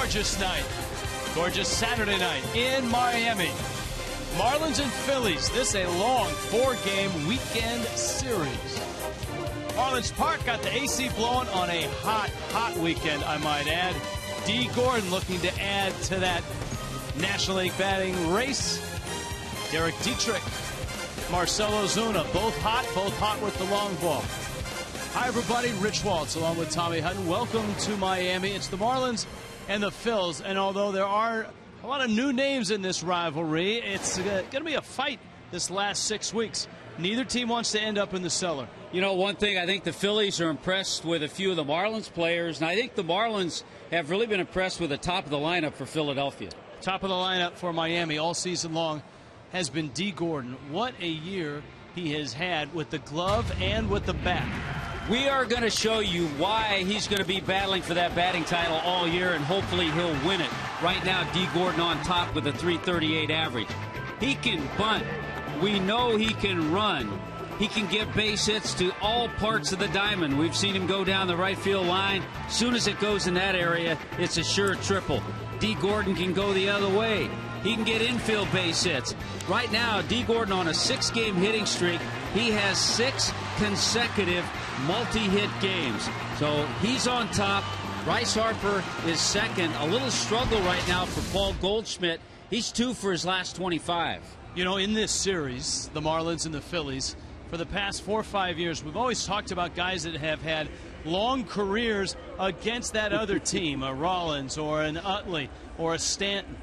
gorgeous night. Gorgeous Saturday night in Miami. Marlins and Phillies. This a long 4-game weekend series. Marlins Park got the AC blowing on a hot weekend, I might add. D. Gordon looking to add to that National League batting race. Derek Dietrich, Marcell Ozuna, both hot with the long ball. Hi, everybody. Rich Waltz along with Tommy Hutton. Welcome to Miami. It's the Marlins and the Phils. And although there are a lot of new names in this rivalry, it's going to be a fight this last 6 weeks. Neither team wants to end up in the cellar. You know, one thing, I think the Phillies are impressed with a few of the Marlins players, and I think the Marlins have really been impressed with the top of the lineup for Philadelphia. Top of the lineup for Miami all season long has been D. Gordon. What a year he has had with the glove and with the bat. We are going to show you why he's going to be battling for that batting title all year, and hopefully he'll win it. Right now, D. Gordon on top with a .338 average. He can bunt. We know he can run. He can get base hits to all parts of the diamond. We've seen him go down the right field line. As soon as it goes in that area, it's a sure triple. D. Gordon can go the other way. He can get infield base hits. Right now, D. Gordon on a 6-game hitting streak. He has 6 consecutive multi-hit games. So he's on top. Bryce Harper is second. A little struggle right now for Paul Goldschmidt. He's 2 for his last 25. You know, in this series, the Marlins and the Phillies, for the past 4 or 5 years, we've always talked about guys that have had long careers against that other team, a Rollins or an Utley or a Stanton.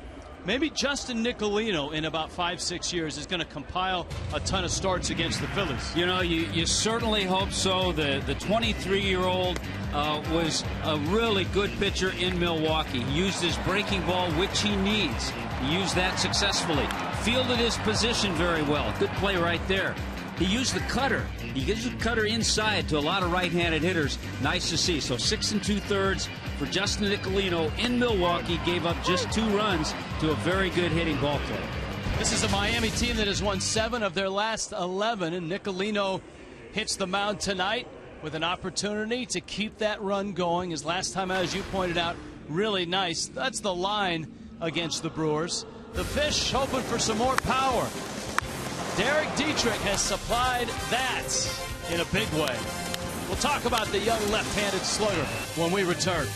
Maybe Justin Nicolino in about 5-6 years is going to compile a ton of starts against the Phillies. You know, you certainly hope so. The 23-year-old was a really good pitcher in Milwaukee. He used his breaking ball, which he needs. He used that successfully. Fielded his position very well. Good play right there. He used the cutter. He gives the cutter inside to a lot of right-handed hitters. Nice to see. So 6 2/3 for Justin Nicolino in Milwaukee. Gave up just 2 runs to a very good hitting ball player. This is a Miami team that has won 7 of their last 11, and Nicolino hits the mound tonight with an opportunity to keep that run going. His last time out, as you pointed out, really nice. That's the line against the Brewers. The Fish hoping for some more power. Derek Dietrich has supplied that in a big way. We'll talk about the young left-handed slugger when we return.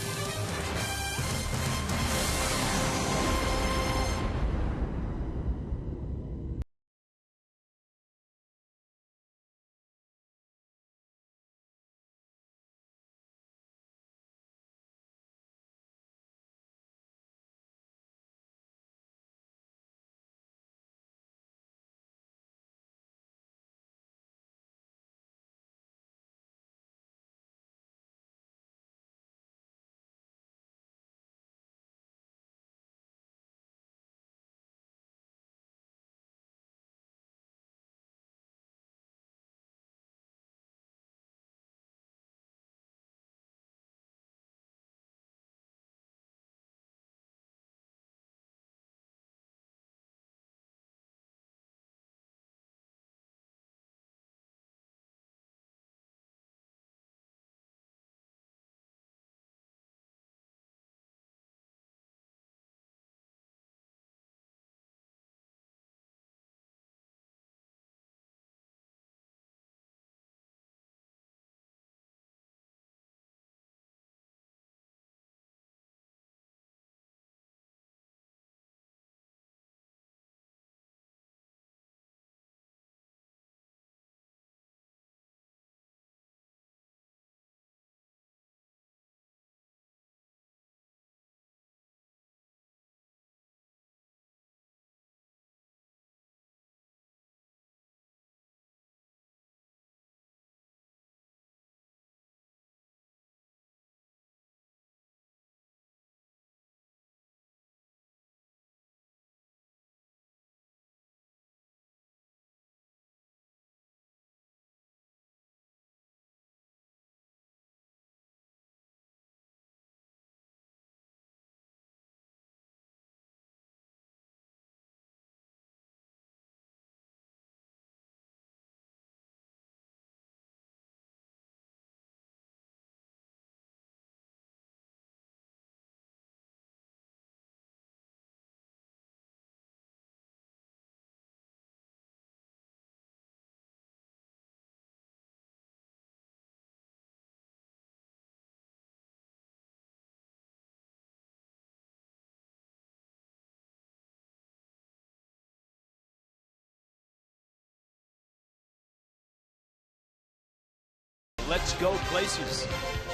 Let's go places.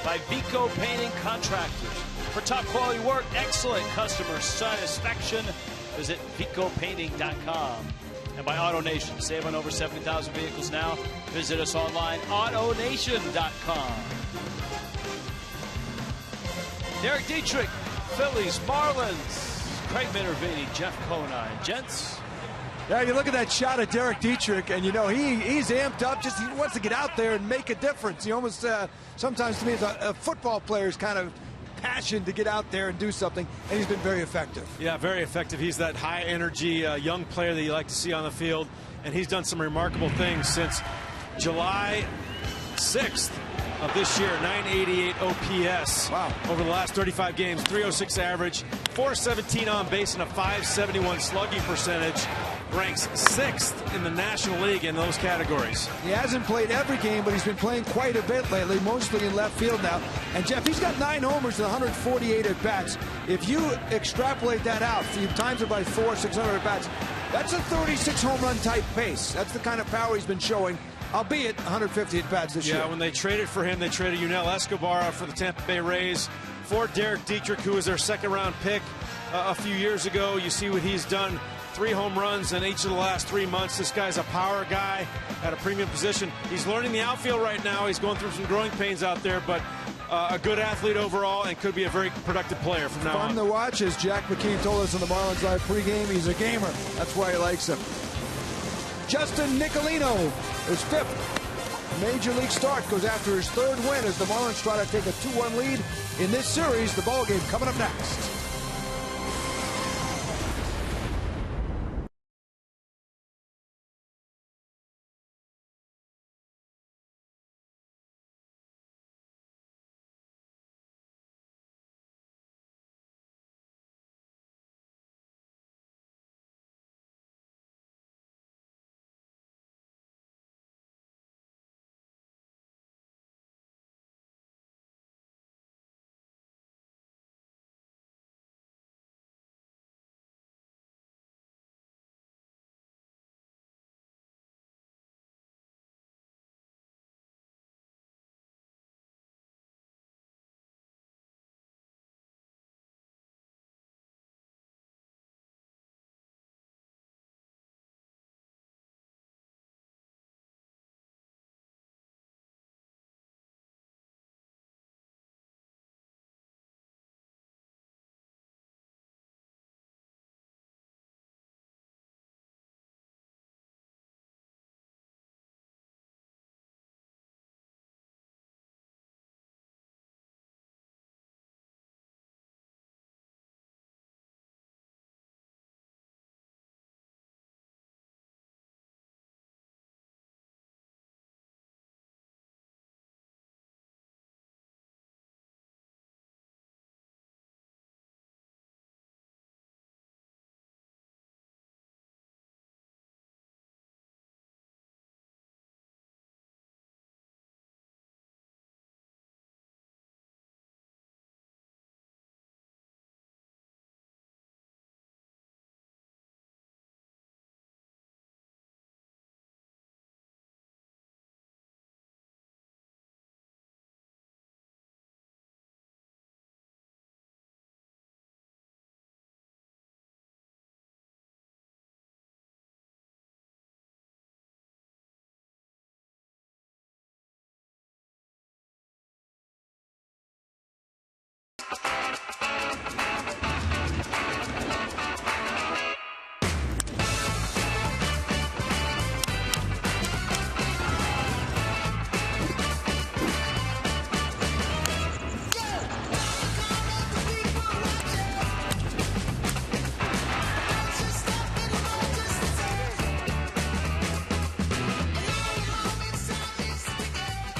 By Vico Painting Contractors. For top quality work, excellent customer satisfaction, visit vicopainting.com. And by AutoNation, save on over 70,000 vehicles now. Visit us online, AutoNation.com. Derek Dietrich, Phillies, Marlins, Craig Minervini, Jeff Conine. Gents. Yeah, you look at that shot of Derek Dietrich, and you know he's amped up. Just he wants to get out there and make a difference. He almost sometimes to me is a football player's kind of passion to get out there and do something, and he's been very effective. Yeah, very effective. He's that high energy young player that you like to see on the field, and he's done some remarkable things since July 6th of this year. 988 OPS. Wow. Over the last 35 games, 306 average, 417 on base, and a 571 slugging percentage. Ranks 6th in the National League in those categories. He hasn't played every game, but he's been playing quite a bit lately, mostly in left field now. And Jeff, he's got 9 homers and 148 at bats. If you extrapolate that out, if you times it by 600 at bats, that's a 36 home run type pace. That's the kind of power he's been showing, albeit 150 at bats this year. Yeah, when they traded for him, they traded Yunel Escobar for the Tampa Bay Rays for Derek Dietrich, who was their second-round pick a few years ago. You see what he's done. 3 home runs in each of the last 3 months. This guy's a power guy at a premium position. He's learning the outfield right now. He's going through some growing pains out there, but a good athlete overall and could be a very productive player from now on. Fun to watch, as Jack McKean told us on the Marlins Live pregame. He's a gamer. That's why he likes him. Justin Nicolino, his 5th Major League start, goes after his 3rd win as the Marlins try to take a 2-1 lead in this series. The ballgame coming up next.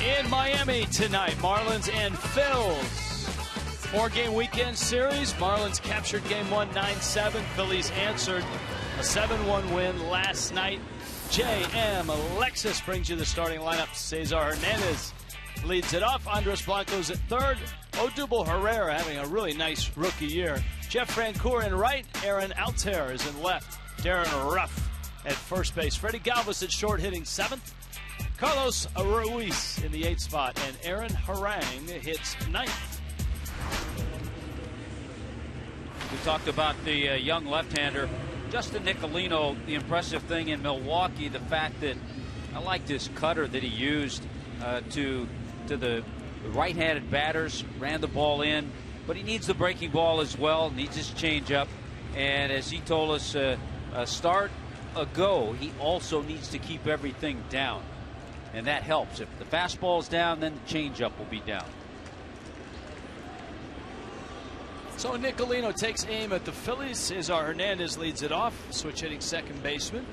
In Miami tonight, Marlins and Phils. 4-game weekend series. Marlins captured game 1, 9-7. Phillies answered a 7-1 win last night. J.M. Alexis brings you the starting lineup. Cesar Hernandez leads it off. Andres Blanco's at third. Odubel Herrera having a really nice rookie year. Jeff Francoeur in right. Aaron Altair is in left. Darren Ruff at first base. Freddie Galvis at short, hitting 7th. Carlos Ruiz in the 8th spot, and Aaron Harang hits 9th. We talked about the young left-hander, Justin Nicolino. The impressive thing in Milwaukee, the fact that I liked his cutter that he used to the right-handed batters, ran the ball in, but he needs the breaking ball as well, needs his changeup. And as he told us start ago, he also needs to keep everything down. And that helps. If the fastball is down, then the changeup will be down. So Nicolino takes aim at the Phillies. Cesar Hernandez leads it off. Switch hitting second baseman.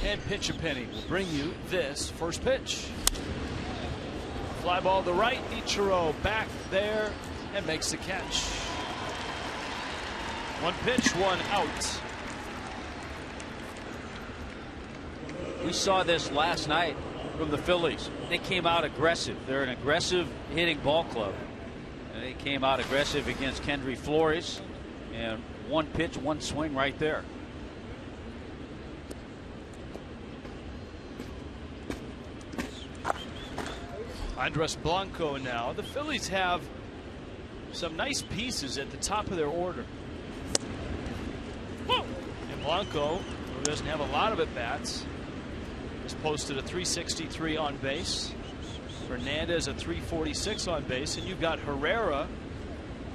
And Pitcher Penny will bring you this first pitch. Fly ball to right. Ichiro back there and makes the catch. One pitch, one out. We saw this last night from the Phillies. They came out aggressive. They're an aggressive hitting ball club. And they came out aggressive against Kendry Flores. And one pitch, one swing right there. Andres Blanco now. The Phillies have some nice pieces at the top of their order. And Blanco, who doesn't have a lot of at-bats, has posted a .363 on base. Hernandez a .346 on base, and you've got Herrera,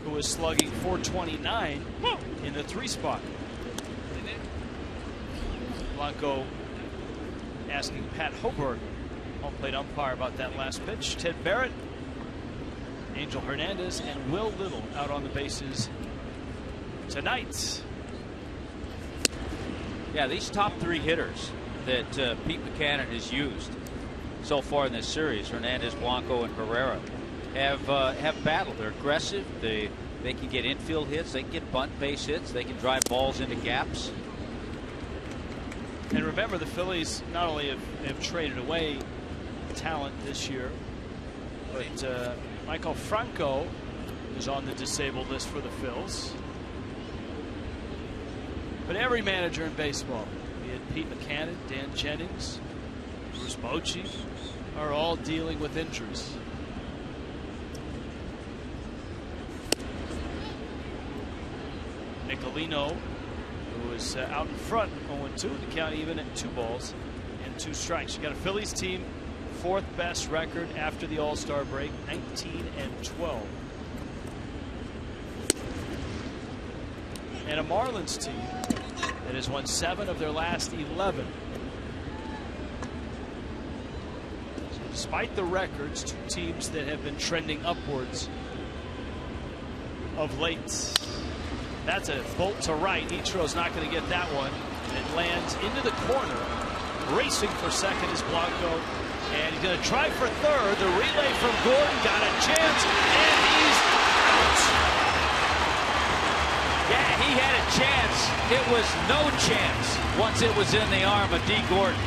who is slugging .429 in the 3 spot. Blanco asking Pat Hoberg, home plate umpire, about that last pitch. Ted Barrett, Angel Hernandez, and Will Little out on the bases tonight. Yeah, these top 3 hitters that Pete Buchanan has used so far in this series, Hernandez, Blanco, and Herrera, have battled. They're aggressive. They can get infield hits. They can get bunt base hits. They can drive balls into gaps. And remember, the Phillies not only have traded away talent this year, but Michael Franco is on the disabled list for the Phils. But every manager in baseball, be it Pete Buchanan, Dan Jennings, Bruce Bochy, are all dealing with injuries. Nicolino, who is out in front, 0-2, the count even at 2 balls and 2 strikes. You got a Phillies team, 4th best record after the All-Star break, 19-12. And a Marlins team that has won 7 of their last 11. So despite the records, 2 teams that have been trending upwards of late. That's a bolt to right. Ichiro's not going to get that one. And it lands into the corner. Racing for second is Blanco. And he's going to try for third. The relay from Gordon got a chance, and he's out. Yeah, he had a chance. It was no chance once it was in the arm of Dee Gordon.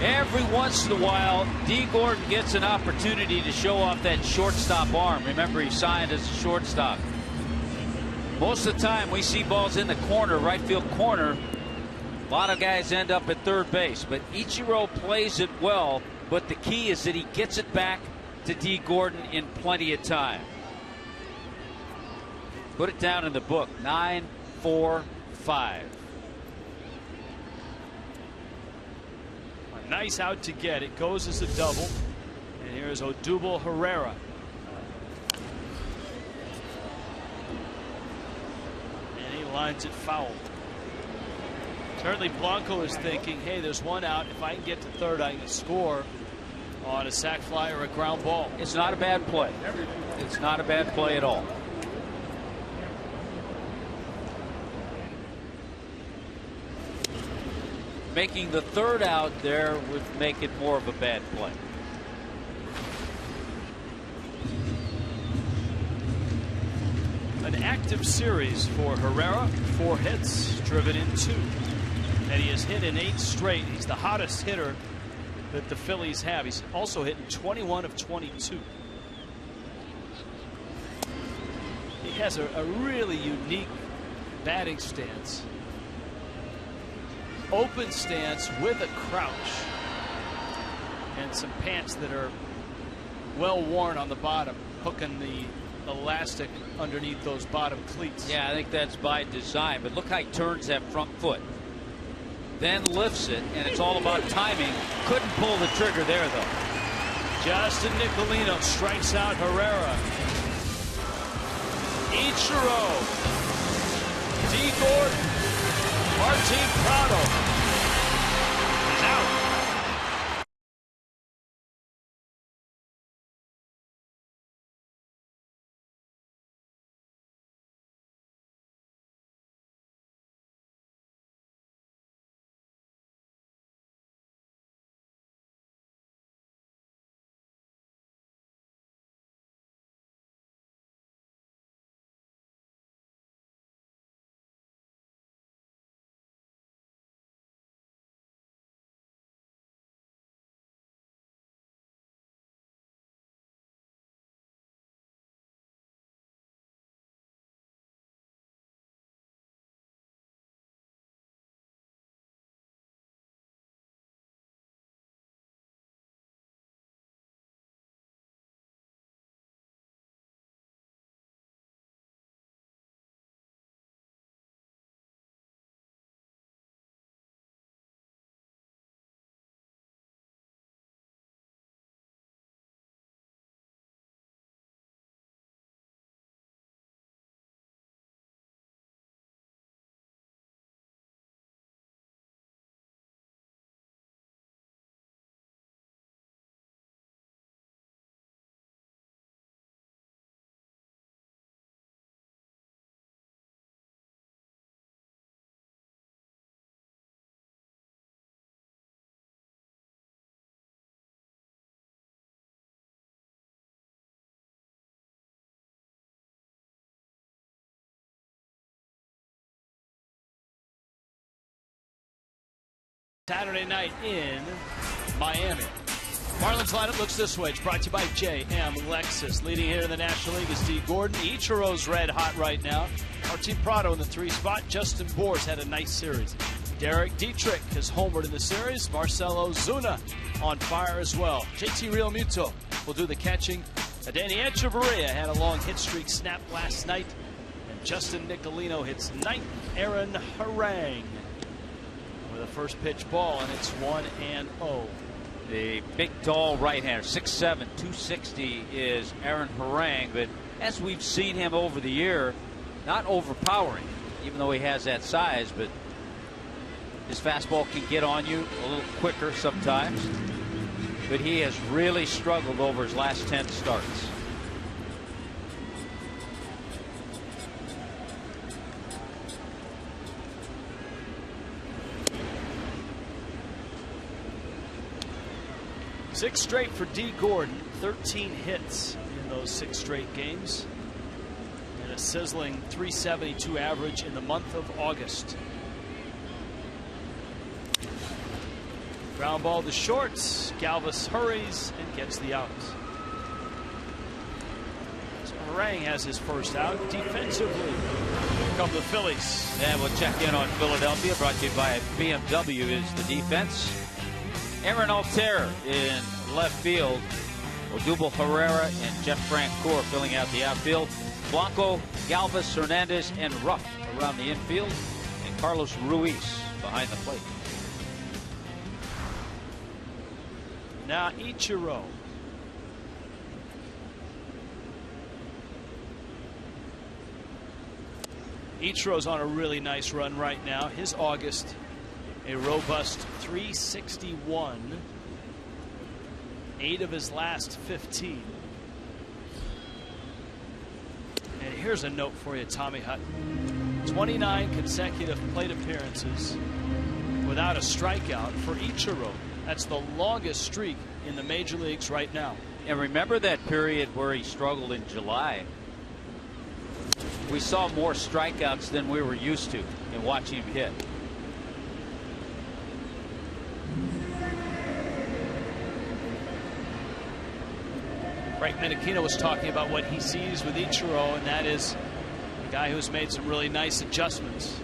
Every once in a while, Dee Gordon gets an opportunity to show off that shortstop arm. Remember, he signed as a shortstop. Most of the time, we see balls in the corner, right field corner. A lot of guys end up at third base, but Ichiro plays it well. But the key is that he gets it back to Dee Gordon in plenty of time. Put it down in the book. 9-4-5. A nice out to get. It goes as a double. And here's Odubel Herrera. And he lines it foul. Certainly Blanco is thinking, hey, there's one out. If I can get to third, I can score on a sac fly or a ground ball. It's not a bad play. It's not a bad play at all. Making the third out there would make it more of a bad play. An active series for Herrera. 4 hits, driven in 2. And he has hit in 8 straight. He's the hottest hitter that the Phillies have. He's also hitting 21 of 22. He has a really unique batting stance. open stance with a crouch and some pants that are well worn on the bottom, hooking the elastic underneath those bottom cleats. Yeah, I think that's by design, but look how he turns that front foot, then lifts it, and it's all about timing. Couldn't pull the trigger there, though. Justin Nicolino strikes out Herrera. Ichiro, D. Gordon, Martin Prado is out. Saturday night in Miami. Marlins lineup looks this way. It's brought to you by J.M. Lexus. Leading here in the National League is D. Gordon. Ichiro's red hot right now. Martin Prado in the 3 spot. Justin Bour's had a nice series. Derek Dietrich has homered in the series. Marcelo Zuna on fire as well. JT Realmuto will do the catching. Danny Echeverria had a long hit streak snap last night. And Justin Nicolino hits 9th. Aaron Harang with a first pitch ball, and it's 1-0. The big tall right-hander, 6'7", 260 is Aaron Harang, but as we've seen him over the year, not overpowering, even though he has that size, but his fastball can get on you a little quicker sometimes. But he has really struggled over his last 10 starts. Six straight for D. Gordon, 13 hits in those 6 straight games, and a sizzling .372 average in the month of August. Ground ball to shorts. Galvis hurries and gets the out. So Harang has his first out. Defensively, here come the Phillies. And we'll check in on Philadelphia, brought to you by BMW is the defense. Aaron Altair in left field. Odubel Herrera and Jeff Francoeur filling out the outfield. Blanco, Galvis, Hernandez, and Ruff around the infield. And Carlos Ruiz behind the plate. Now Ichiro. Ichiro's on a really nice run right now. His August, a robust .361. 8 of his last 15. And here's a note for you, Tommy Hutton. 29 consecutive plate appearances without a strikeout for Ichiro. That's the longest streak in the major leagues right now. And remember that period where he struggled in July? We saw more strikeouts than we were used to in watching him hit. Frank Menechino was talking about what he sees with Ichiro, and that is a guy who's made some really nice adjustments.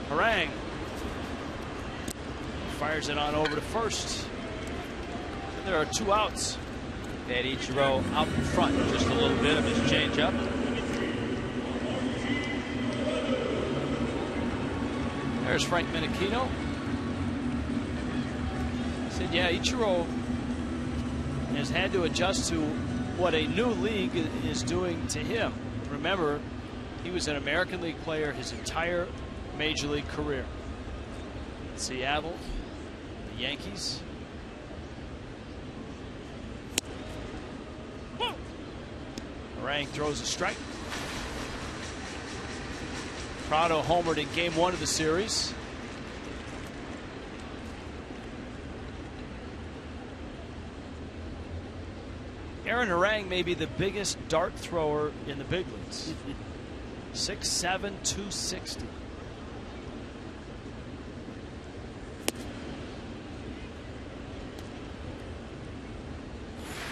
Harang fires it on over to first. And there are 2 outs. That Ichiro out in front, just a little bit of his changeup. There's Frank Menechino. Said, yeah, Ichiro has had to adjust to what a new league is doing to him. Remember, he was an American League player his entire Major League career. Seattle, the Yankees. Harang throws a strike. Prado homered in game 1 of the series. Aaron Harang may be the biggest dart thrower in the big leagues. 6'7", 260.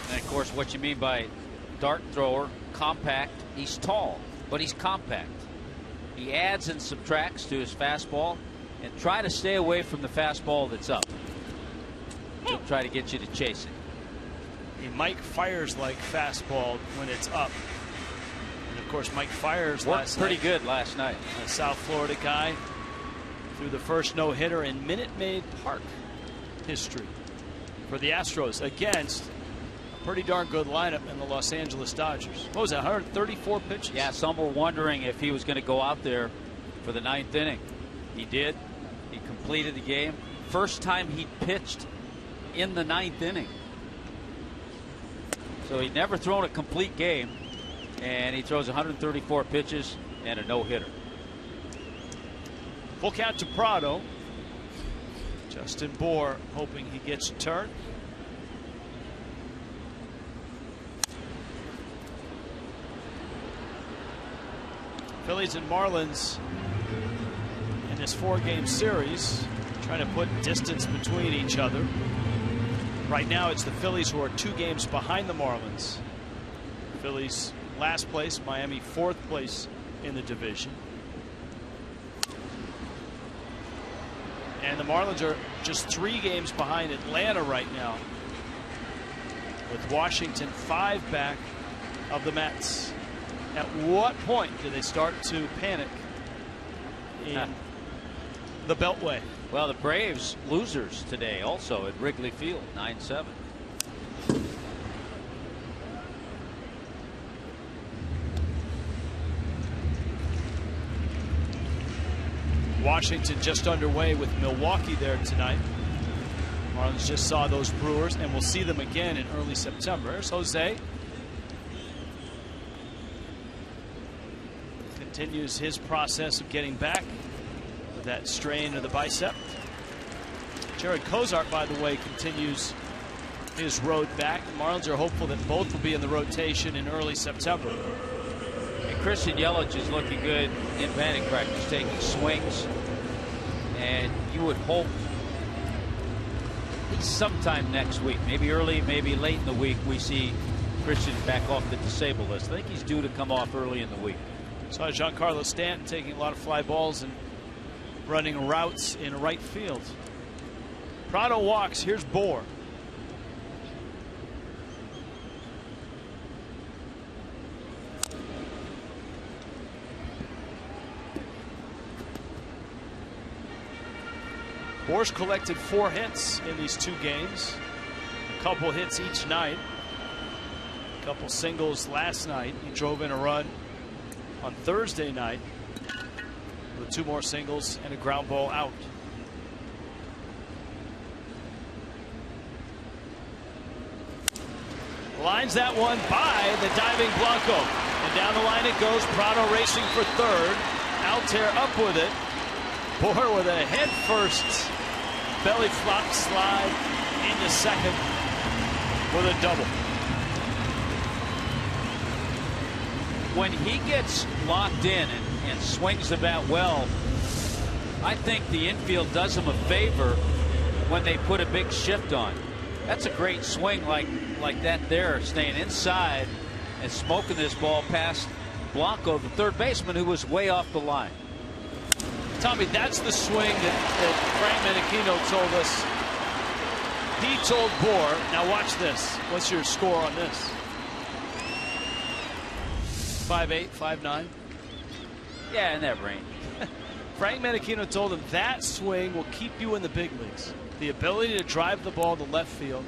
And of course, what you mean by dart thrower, compact. He's tall, but he's compact. He adds and subtracts to his fastball, and try to stay away from the fastball that's up. He'll try to get you to chase it. Mike fires like fastball when it's up. And of course, Mike Fiers worked pretty good last night. A South Florida guy threw the first no-hitter in Minute Maid Park history for the Astros against a pretty darn good lineup in the Los Angeles Dodgers. What was that, 134 pitches? Yeah, some were wondering if he was going to go out there for the 9th inning. He did. He completed the game. First time he pitched in the 9th inning. So he'd never thrown a complete game, and he throws 134 pitches and a no-hitter. Full count to Prado. Justin Bour hoping he gets a turn. Phillies and Marlins in this 4-game series, trying to put distance between each other. Right now, it's the Phillies who are 2 games behind the Marlins. Phillies last place, Miami 4th place in the division. And the Marlins are just 3 games behind Atlanta right now, with Washington 5 back of the Mets. At what point do they start to panic in the Beltway? Well, the Braves losers today also at Wrigley Field, 9-7. Washington just underway with Milwaukee there tonight. Marlins just saw those Brewers, and we'll see them again in early September. There's Jose. Continues his process of getting back with that strain of the bicep. Jared Cozart, by the way, continues his road back. The Marlins are hopeful that both will be in the rotation in early September. And Christian Yelich is looking good in batting practice, taking swings. And you would hope sometime next week, maybe early, maybe late in the week, we see Christian back off the disabled list. I think he's due to come off early in the week. Saw Giancarlo Stanton taking a lot of fly balls and running routes in right field. Prado walks. Here's Bour. Bour's collected 4 hits in these 2 games. A couple hits each night. A couple singles last night. He drove in a run on Thursday night with 2 more singles and a ground ball out. Lines that one by the diving Blanco. And down the line it goes. Prado racing for third. Altair up with it. Bour with a head first belly flop slide into second with a double. When he gets locked in and swings the bat well, I think the infield does him a favor when they put a big shift on. That's a great swing like that there, staying inside and smoking this ball past Blanco, the third baseman, who was way off the line. Tommy, that's the swing that Frank Menechino told us. He told Bohr, now watch this. What's your score on this? 5'8", 5'9"? Yeah, in that range. Frank Menechino told him that swing will keep you in the big leagues. The ability to drive the ball to left field.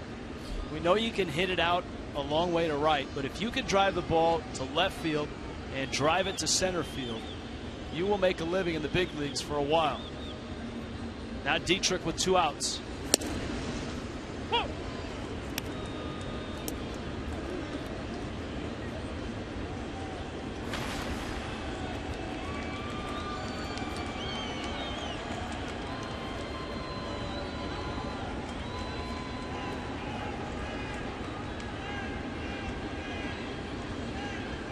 We know you can hit it out a long way to right, but if you can drive the ball to left field and drive it to center field, you will make a living in the big leagues for a while. Now Dietrich with 2 outs. Whoa.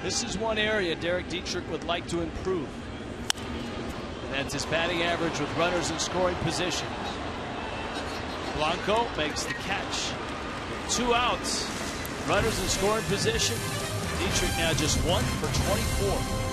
This is one area Derek Dietrich would like to improve. That's his batting average with runners in scoring positions. Blanco makes the catch. 2 outs. Runners in scoring position. Dietrich now just 1 for 24.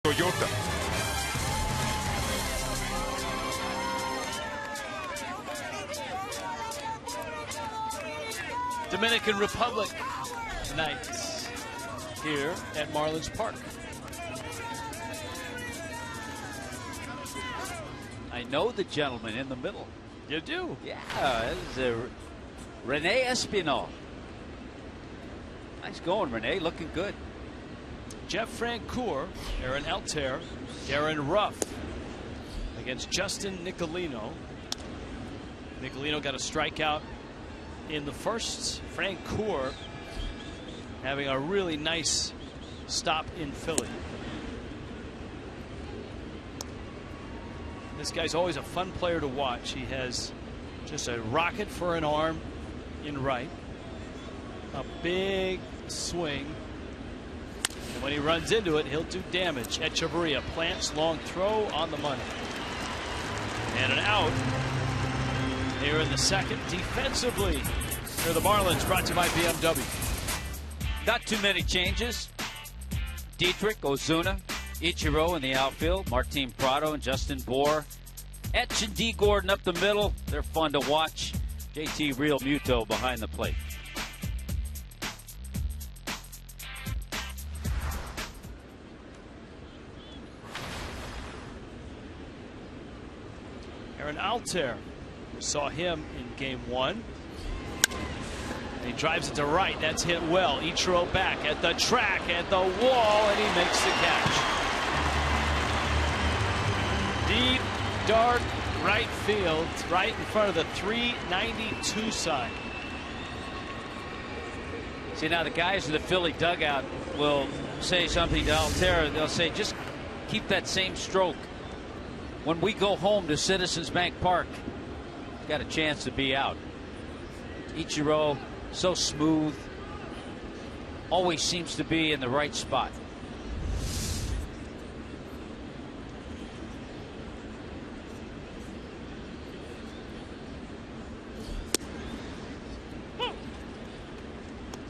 Toyota. Dominican Republic tonight here at Marlins Park. I know the gentleman in the middle. You do? Yeah, this is Rene Espinal. Nice going, Rene. Looking good. Jeff Francoeur, Aaron Altair, Darren Ruff against Justin Nicolino. Nicolino got a strikeout in the first. Francoeur having a really nice stop in Philly. This guy's always a fun player to watch. He has just a rocket for an arm in right. A big swing. And when he runs into it, he'll do damage. Echeverria plants, long throw on the money. And an out here in the second. Defensively for the Marlins, brought to you by BMW. Not too many changes. Dietrich, Ozuna, Ichiro in the outfield. Martin Prado and Justin Bohr. Etch and D. Gordon up the middle. They're fun to watch. JT Real Muto behind the plate. Aaron Altair, we saw him in game 1. He drives it to right. That's hit well. Ichiro back at the track, at the wall, and he makes the catch. Deep, dark right field, right in front of the 392 sign. See, now the guys in the Philly dugout will say something to Altera. They'll say, just keep that same stroke. When we go home to Citizens Bank Park, he's got a chance to be out. Ichiro, so smooth. Always seems to be in the right spot.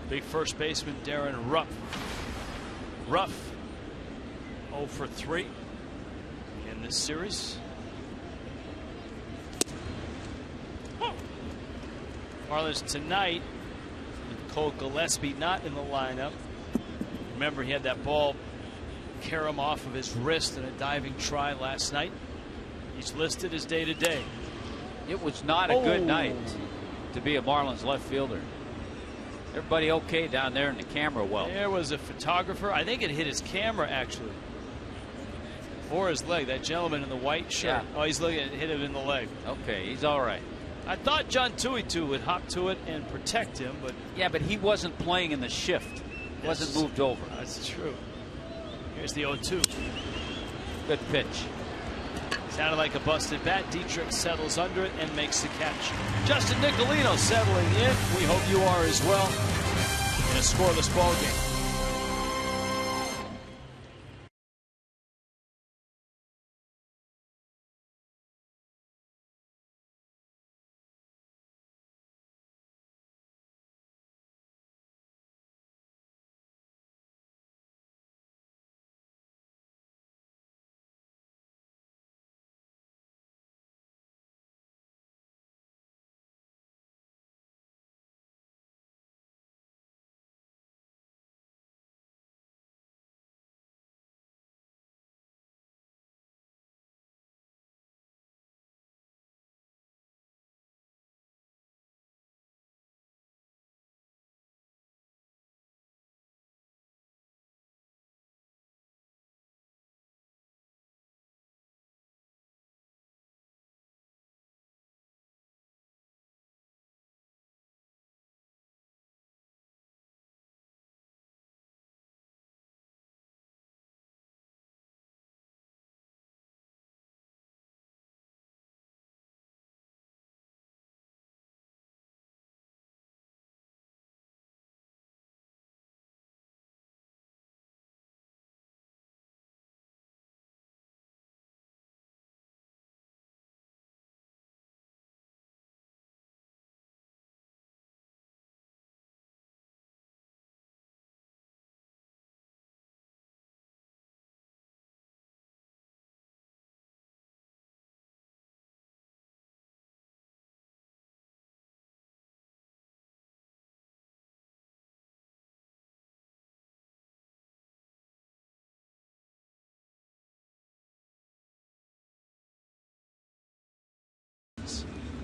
Big first baseman Darren Ruff. Ruff 0 for 3 in this series. Marlins tonight with Cole Gillespie not in the lineup. Remember, he had that ball carom off of his wrist in a diving try last night. He's listed as day-to-day. It was not a good night to be a Marlins left fielder. Everybody okay down there in the camera well? There was a photographer. I think it hit his camera, actually. Or his leg. That gentleman in the white shirt. Yeah. Oh, he's looking at it, hit him in the leg. Okay, he's all right. I thought John Tuitu would hop to it and protect him, but... Yeah, but he wasn't playing in the shift. Wasn't moved over. That's true. Here's the 0-2. Good pitch. Sounded like a busted bat. Dietrich settles under it and makes the catch. Justin Nicolino settling in. We hope you are as well. In a scoreless ball game.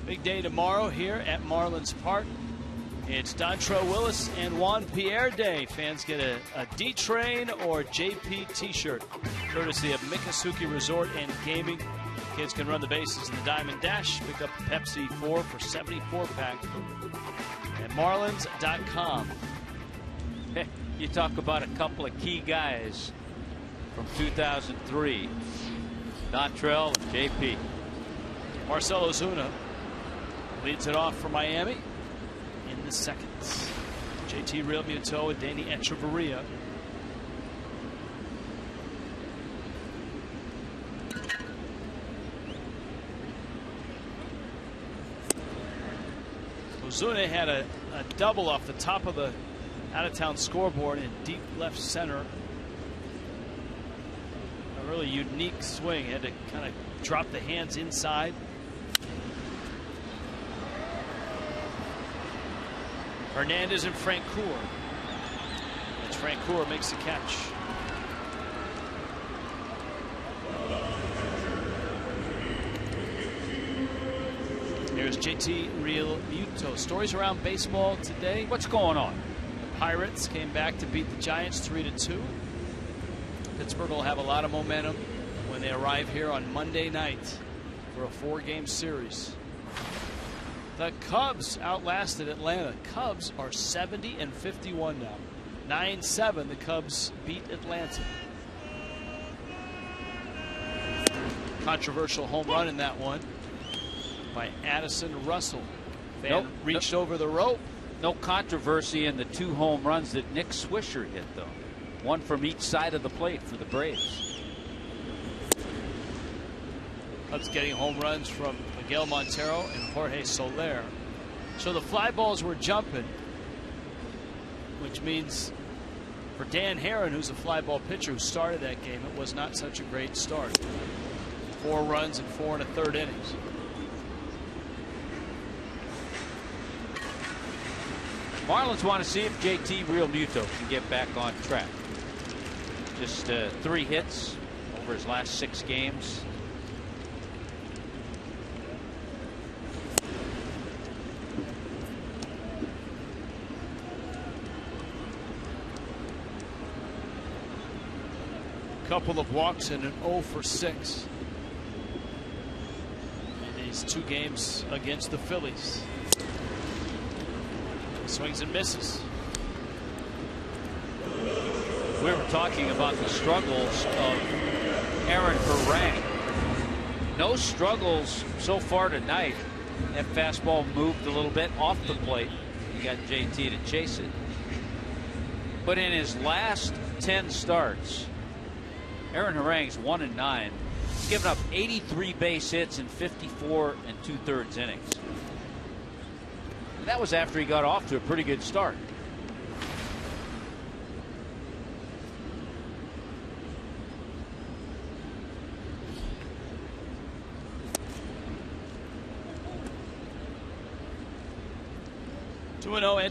Big day tomorrow here at Marlins Park. It's Dontrelle Willis and Juan Pierre Day. Fans get a D-Train or JP t-shirt, courtesy of Miccosukee Resort and Gaming. Kids can run the bases in the Diamond Dash. Pick up the Pepsi 4 for 74-pack at Marlins.com. Hey, you talk about a couple of key guys from 2003. Dontrelle and JP. Marcell Ozuna leads it off for Miami in the second. JT Realmuto and Danny Echeverria. Ozuna had a double off the top of the out-of-town scoreboard in deep left center. A really unique swing. Had to kind of drop the hands inside. Hernandez and Francoeur. As Francoeur makes the catch. Here's JT Realmuto. Stories around baseball today. What's going on? The Pirates came back to beat the Giants 3-2. Pittsburgh will have a lot of momentum when they arrive here on Monday night for a 4-game series. The Cubs outlasted Atlanta. Cubs are 70-51 now. 9-7, the Cubs beat Atlanta. Controversial home run in that one by Addison Russell. Fan reached over the rope. No controversy in the 2 home runs that Nick Swisher hit, though. One from each side of the plate for the Braves. Cubs getting home runs from Miguel Montero and Jorge Soler. So the fly balls were jumping, which means for Dan Herron, who's a fly ball pitcher who started that game, it was not such a great start. 4 runs in 4 1/3 innings. Marlins want to see if JT Realmuto can get back on track. Just 3 hits over his last 6 games. Couple of walks and an 0 for 6 in these 2 games against the Phillies. Swings and misses. We were talking about the struggles of Aaron Harang. No struggles so far tonight. That fastball moved a little bit off the plate. You got JT to chase it. But in his last 10 starts, Aaron Harang's 1-9. He's given up 83 base hits in 54 2/3 innings. And that was after he got off to a pretty good start.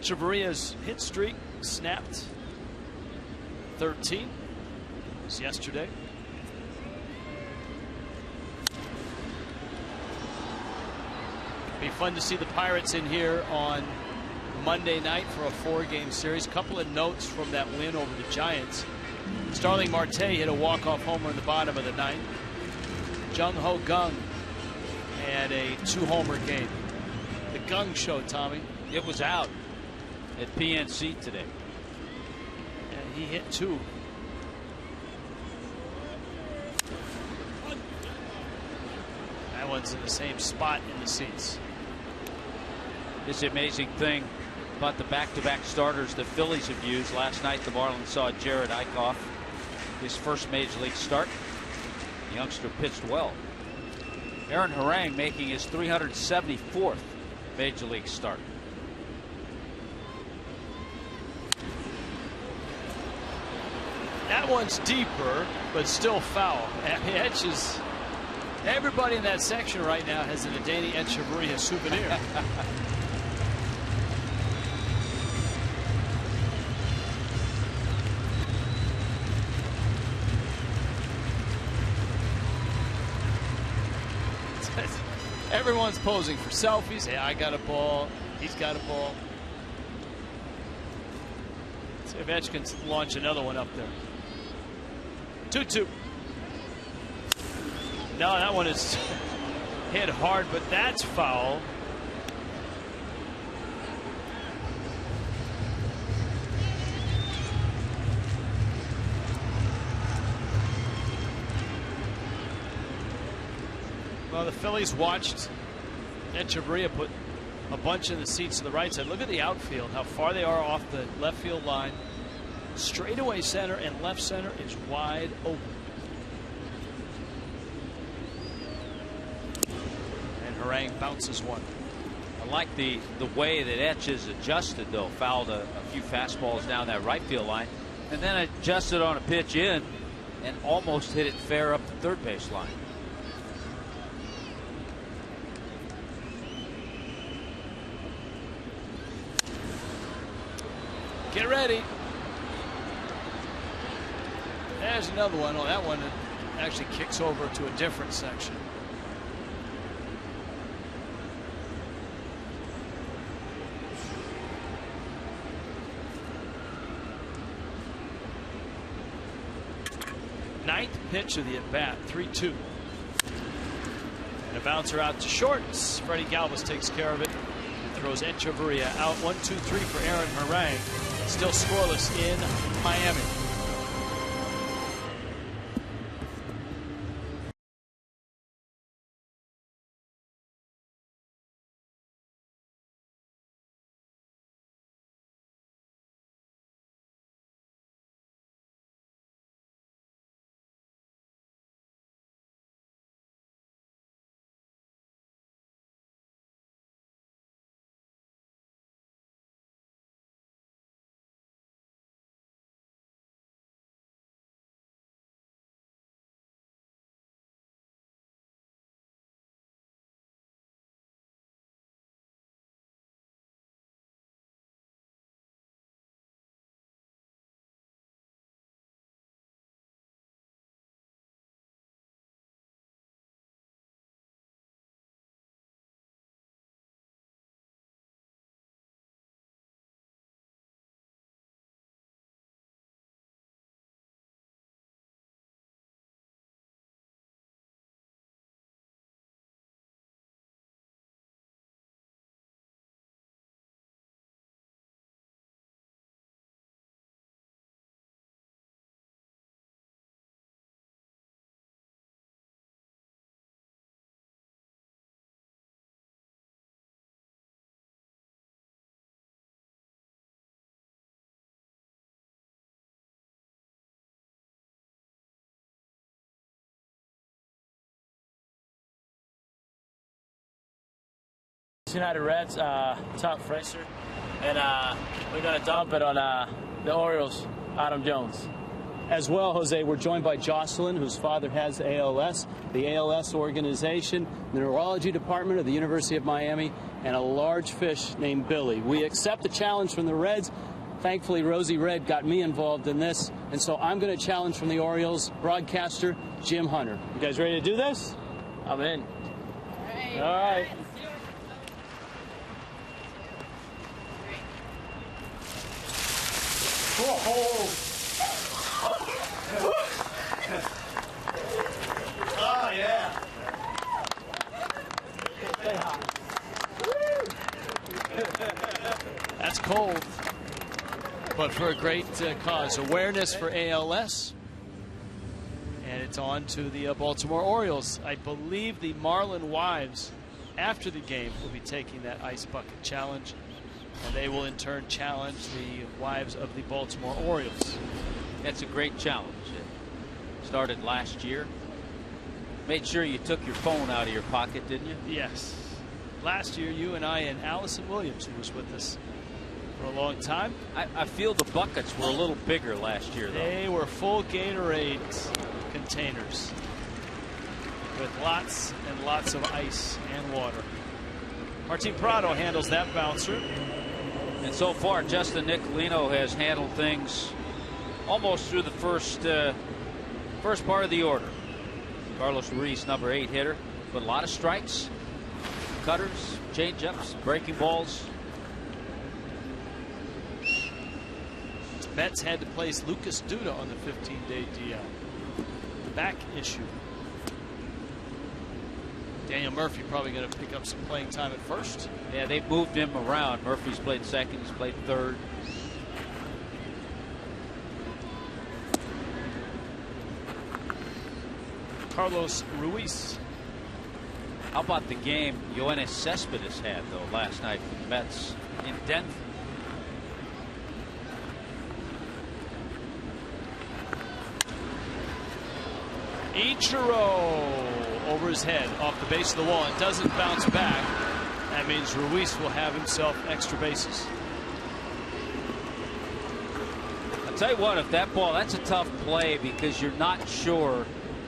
Echeverria's hit streak snapped. 13 was yesterday. Be fun to see the Pirates in here on Monday night for a 4-game series. Couple of notes from that win over the Giants. Starling Marte hit a walk-off homer in the bottom of the 9th. Jung Ho Gung had a 2-homer game. The Gung Show, Tommy. It was out at PNC today. And he hit 2. That one's in the same spot in the seats. This amazing thing about the back-to-back starters the Phillies have used. Last night the Marlins saw Jared Eichhoff, his first major league start. The youngster pitched well. Aaron Harang making his 374th major league start. That one's deeper, but still foul. Etches. Everybody in that section right now has an Adeiny Echeverria souvenir. Everyone's posing for selfies. Hey, I got a ball. He's got a ball. See if Etch can launch another one up there. 2-2. No, that one is hit hard, but that's foul. Well, the Phillies watched Echeverria put a bunch in the seats to the right side. Look at the outfield, how far they are off the left field line. Straightaway center and left center is wide open. And Harang bounces one. I like the way that Etch is adjusted, though. Fouled a few fastballs down that right field line, and then adjusted on a pitch in and almost hit it fair up the third base line. Get ready. There's another one. Oh, that one actually kicks over to a different section. Ninth pitch of the at-bat, 3-2. And a bouncer out to short. Freddie Galvis takes care of it. throws Echeverria out. 1-2-3 for Aaron Harang. Still scoreless in Miami. United Reds, Tom Fraser, and we're going to dump it on the Orioles, Adam Jones. As well, Jose, we're joined by Jocelyn, whose father has ALS, the ALS organization, the neurology department of the University of Miami, and a large fish named Billy. We accept the challenge from the Reds. Thankfully, Rosie Red got me involved in this, and so I'm going to challenge from the Orioles broadcaster, Jim Hunter. You guys ready to do this? I'm in. All right. Oh, yeah. That's cold, but for a great cause. Awareness for ALS. And it's on to the Baltimore Orioles. I believe the Marlin wives, after the game, will be taking that ice bucket challenge. And they will in turn challenge the wives of the Baltimore Orioles. That's a great challenge. It started last year. Made sure you took your phone out of your pocket, didn't you? Yes. Last year, you and I and Allison Williams, who was with us for a long time. I feel the buckets were a little bigger last year, though. They were full Gatorade containers with lots and lots of ice and water. Martin Prado handles that bouncer. And so far, Justin Nicolino has handled things almost through the first part of the order. Carlos Ruiz, number 8 hitter, but a lot of strikes, cutters, changeups, breaking balls. Mets had to place Lucas Duda on the 15-day DL. Back issue. Daniel Murphy probably going to pick up some playing time at first. Yeah, they moved him around. Murphy's played second, he's played third. Carlos Ruiz. How about the game Yoenis Cespedes had, though, last night for the Mets in Denver? Ichiro over his head off the base of the wall. It doesn't bounce back. That means Ruiz will have himself extra bases. I'll tell you what, if that ball, that's a tough play because you're not sure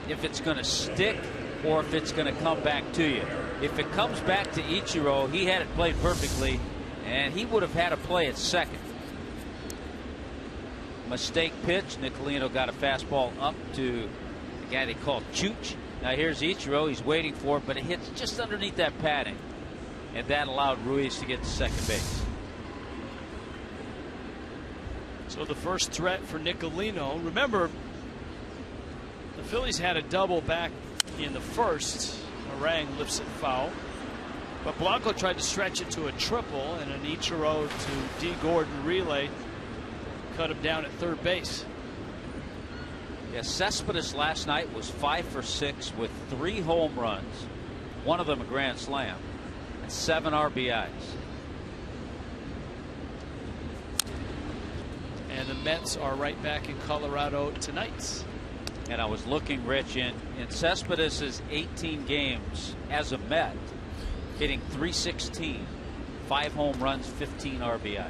if it's going to stick or if it's going to come back to you. If it comes back to Ichiro, he had it played perfectly, and he would have had a play at second. Mistake pitch. Nicolino got a fastball up to the guy they call Chooch. Now here's Ichiro. He's waiting for it, but it hits just underneath that padding, and that allowed Ruiz to get to second base. So the first threat for Nicolino. Remember, the Phillies had a double back in the first. Harang lifts it foul. But Blanco tried to stretch it to a triple, and an Ichiro to D. Gordon relay cut him down at third base. Yeah, Cespedes last night was 5 for 6 with 3 home runs, one of them a grand slam, and 7 RBIs. And the Mets are right back in Colorado tonight. And I was looking, Rich, in Cespedes' 18 games as a Met, hitting .316, 5 home runs, 15 RBIs.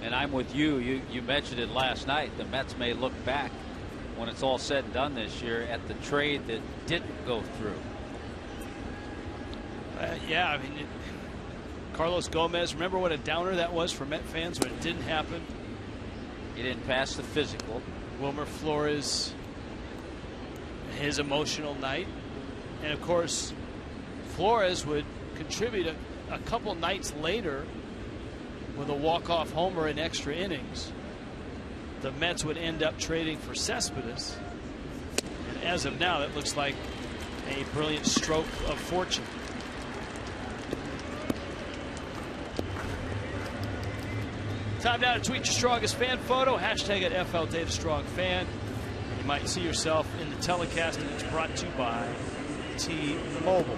And I'm with you. You mentioned it last night. The Mets may look back when it's all said and done this year at the trade that didn't go through. Yeah, I mean, Carlos Gomez, remember what a downer that was for Met fans when it didn't happen? He didn't pass the physical. Wilmer Flores, his emotional night. And of course, Flores would contribute a couple nights later with a walk-off homer in extra innings. The Mets would end up trading for Cespedes. And as of now, that looks like a brilliant stroke of fortune. Time now to tweet your strongest fan photo. Hashtag at FLDataStrongFan. You might see yourself in the telecast, and it's brought to you by T-Mobile.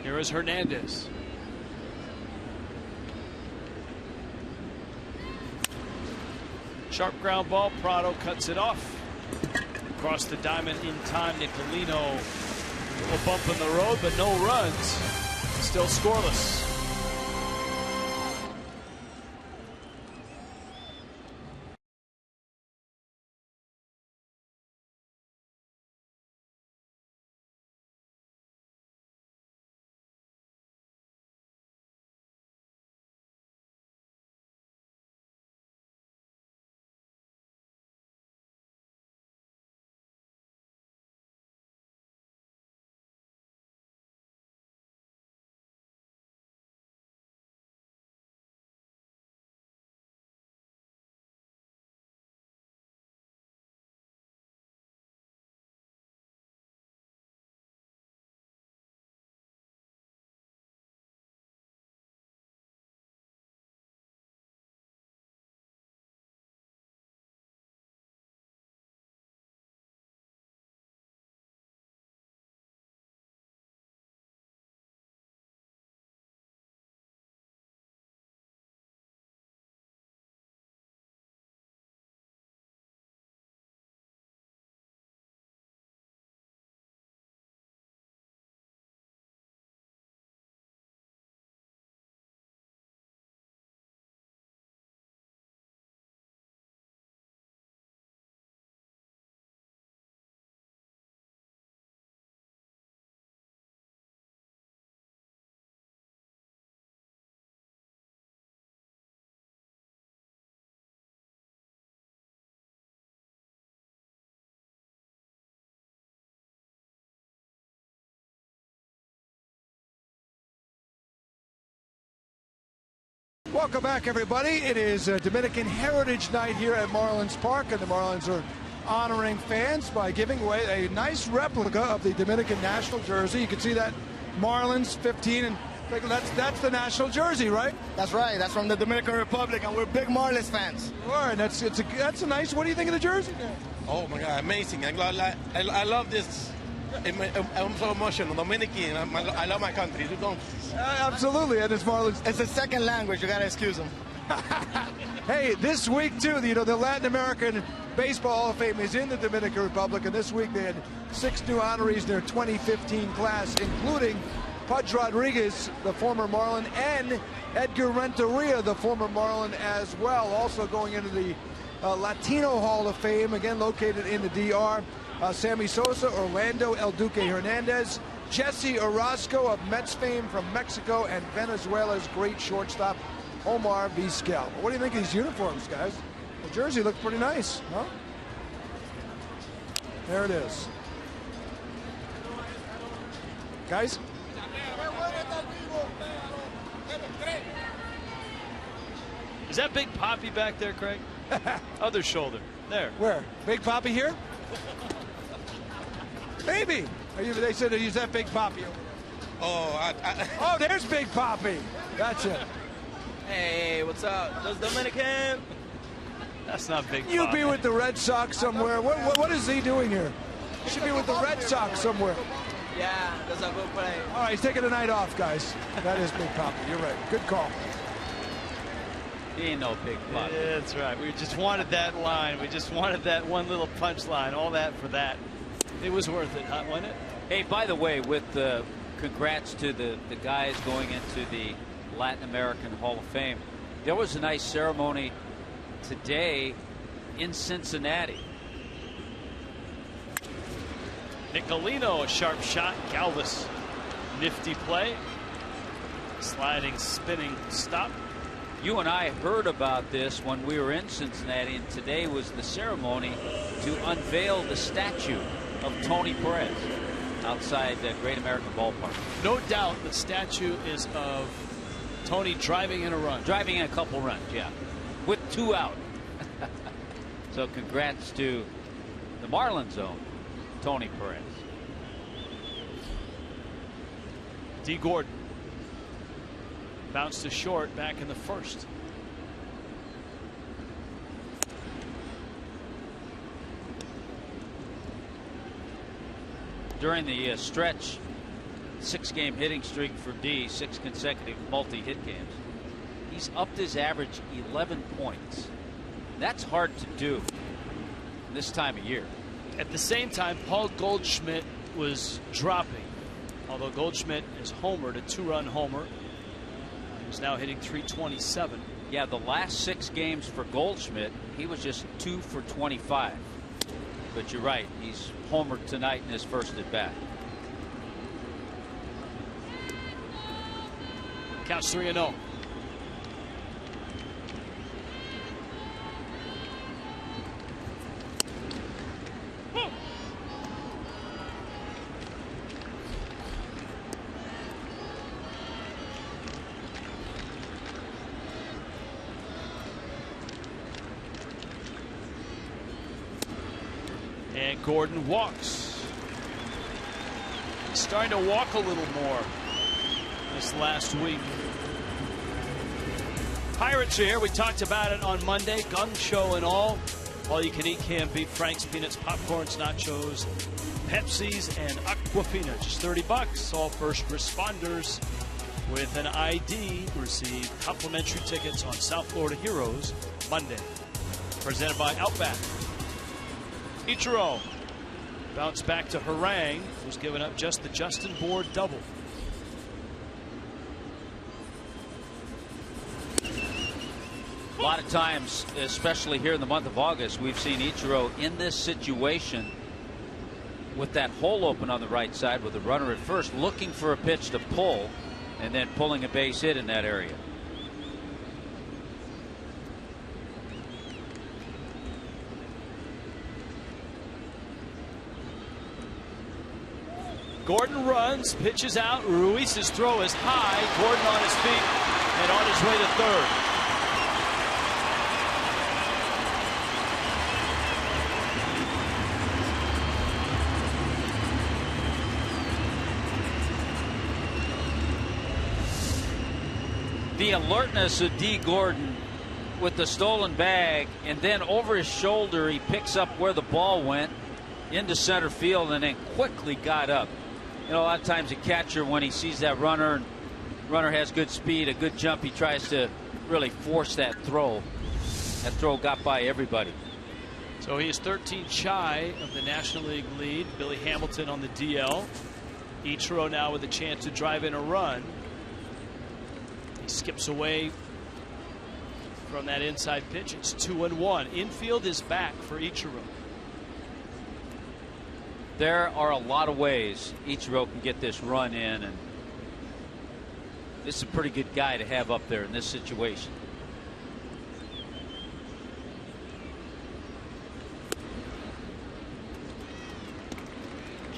Here is Hernandez. Sharp ground ball. Prado cuts it off. Across the diamond in time. Nicolino will bump in the road, but no runs. Still scoreless. Welcome back, everybody. It is Dominican Heritage Night here at Marlins Park, and the Marlins are honoring fans by giving away a nice replica of the Dominican national jersey. You can see that Marlins 15, and that's the national jersey, right? That's right. That's from the Dominican Republic, and we're big Marlins fans. All right, that's a nice. What do you think of the jersey? Oh my God, amazing! I love this. I'm so emotional. Dominican. I love my country. You don't. Absolutely, and it's Marlins. It's a second language. You gotta excuse them. Hey, this week too, the Latin American Baseball Hall of Fame is in the Dominican Republic, and this week they had 6 new honorees in their 2015 class, including Pudge Rodriguez, the former Marlin, and Edgar Renteria, the former Marlin as well. Also going into the Latino Hall of Fame, again located in the DR. Sammy Sosa, Orlando El Duque Hernandez, Jesse Orozco of Mets fame from Mexico, and Venezuela's great shortstop Omar Vizquel. What do you think of these uniforms, guys? The jersey looked pretty nice, huh? There it is. Guys? Is that Big Poppy back there, Craig? Other shoulder. There. Where? Big Poppy here? Maybe. They said to use that Big Poppy. Oh, there's Big Poppy. Gotcha. Hey, what's up? Those Dominican? That's not Big Poppy. You be with the Red Sox somewhere. What is he doing here? He should be with the Red Sox somewhere. Yeah, that's a good play. All right, he's taking the night off, guys. That is Big Poppy. You're right. Good call. He ain't no Big Poppy. Yeah, that's right. We just wanted that line. We just wanted that one little punchline. All that for that. It was worth it, huh, wasn't it? Hey, by the way, with congrats to the guys going into the Latin American Hall of Fame. There was a nice ceremony today in Cincinnati. Nicolino, a sharp shot. Galvis, nifty play. Sliding, spinning stop. You and I heard about this when we were in Cincinnati, and today was the ceremony to unveil the statue of Tony Perez outside the Great American Ballpark. No doubt the statue is of Tony driving in a run. Driving in a couple runs, yeah. With 2 out. So congrats to the Marlins own Tony Perez. D. Gordon bounced to short back in the first. During the stretch, 6-game hitting streak for D, 6 consecutive multi-hit games, he's upped his average 11 points. That's hard to do this time of year. At the same time, Paul Goldschmidt was dropping. Although Goldschmidt is homered, a 2-run homer. He's now hitting .327. Yeah, the last 6 games for Goldschmidt, he was just 2 for 25. But you're right, he's homered tonight in his first at bat. Counts 3-0. And Gordon walks. He's starting to walk a little more this last week. Pirates are here. We talked about it on Monday. Gun show and all. All you can eat canned beef, Frank's, peanuts, popcorns, nachos, Pepsis, and Aquafina. Just $30. All first responders with an ID receive complimentary tickets on South Florida Heroes Monday. Presented by Outback. Ichiro bounced back to Harang, who's given up just the Justin Bour double. A lot of times, especially here in the month of August, we've seen Ichiro in this situation with that hole open on the right side with the runner at first, looking for a pitch to pull and then pulling a base hit in that area. Gordon runs, pitches out. Ruiz's throw is high. Gordon on his feet and on his way to third. The alertness of D. Gordon with the stolen bag, and then over his shoulder he picks up where the ball went into center field and then quickly got up. You know, a lot of times a catcher, when he sees that runner and runner has good speed, a good jump, he tries to really force that throw. That throw got by everybody. So he is 13 shy of the National League lead. Billy Hamilton on the DL. Ichiro now with a chance to drive in a run. He skips away from that inside pitch. It's 2-1. Infield is back for Ichiro. There are a lot of ways Ichiro can get this run in, and this is a pretty good guy to have up there in this situation.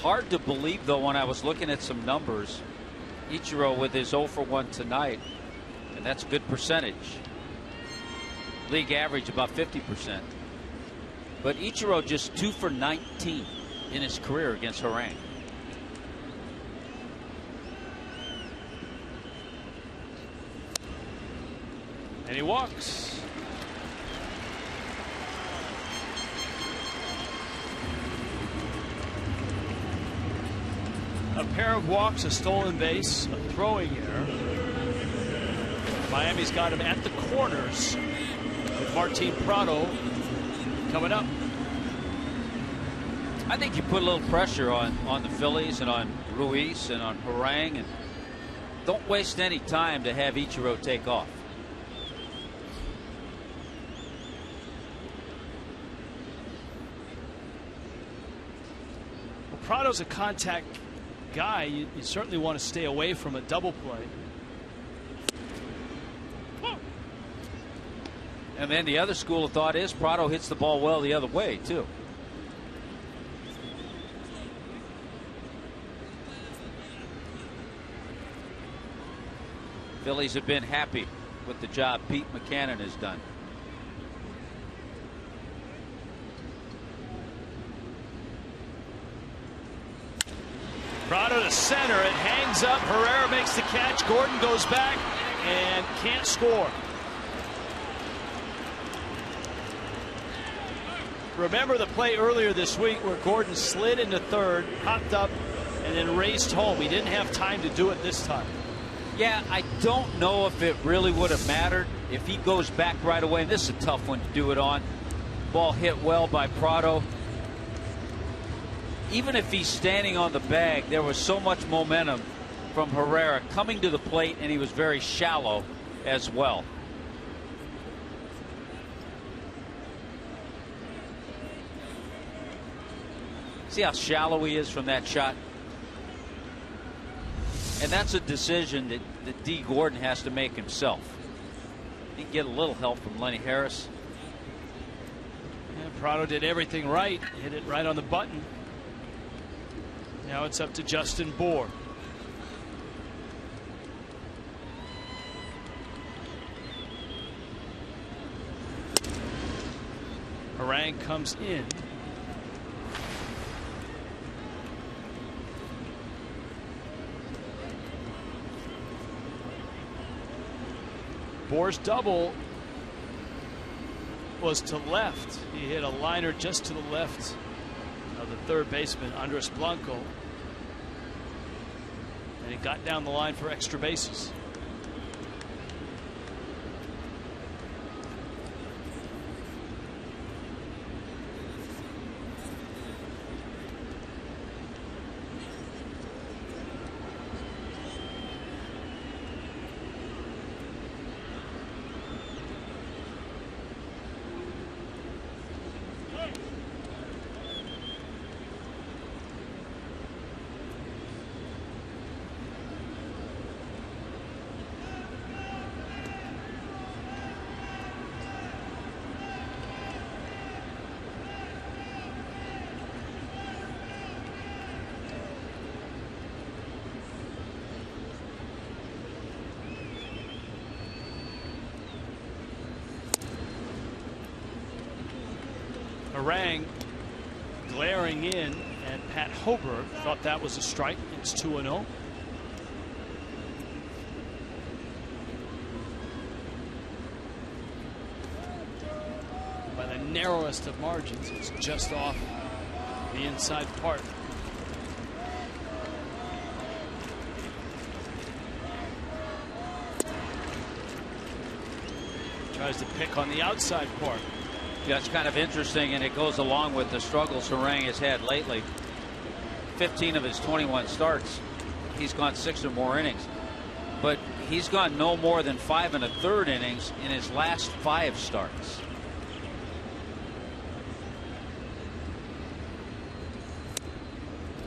hard to believe, though, when I was looking at some numbers. Ichiro with his 0 for 1 tonight, and that's a good percentage. League average about 50%. But Ichiro just 2 for 19 in his career against Harang. And he walks. A pair of walks, a stolen base, a throwing error. Miami's got him at the corners with Martin Prado coming up. I think you put a little pressure on the Phillies and on Ruiz and on Harang, and don't waste any time to have Ichiro take off. Well, Prado's a contact guy. You certainly want to stay away from a double play. And then the other school of thought is Prado hits the ball well the other way, too. Phillies have been happy with the job Pete Mackanin has done. Prado to center. It hangs up. Herrera makes the catch. Gordon goes back and can't score. Remember the play earlier this week where Gordon slid into third, popped up, and then raced home. He didn't have time to do it this time. Yeah, I don't know if it really would have mattered if he goes back right away. This is a tough one to do it on. Ball hit well by Prado. Even if he's standing on the bag, there was so much momentum from Herrera coming to the plate, and he was very shallow as well. See how shallow he is from that shot? And that's a decision that D. Gordon has to make himself. He can get a little help from Lenny Harris. Yeah, Prado did everything right. Hit it right on the button. Now it's up to Justin Bour. Harang comes in. Bour's double was to left. He hit a liner just to the left of the third baseman, Andres Blanco. And he got down the line for extra bases. Harang glaring in at Pat Hoberg. Thought that was a strike. It's 2-0. By the narrowest of margins, it's just off the inside part. Tries to pick on the outside part. Yeah, it's kind of interesting, and it goes along with the struggles Harang has had lately. 15 of his 21 starts, he's gone 6 or more innings. But he's gone no more than 5 1/3 innings in his last 5 starts.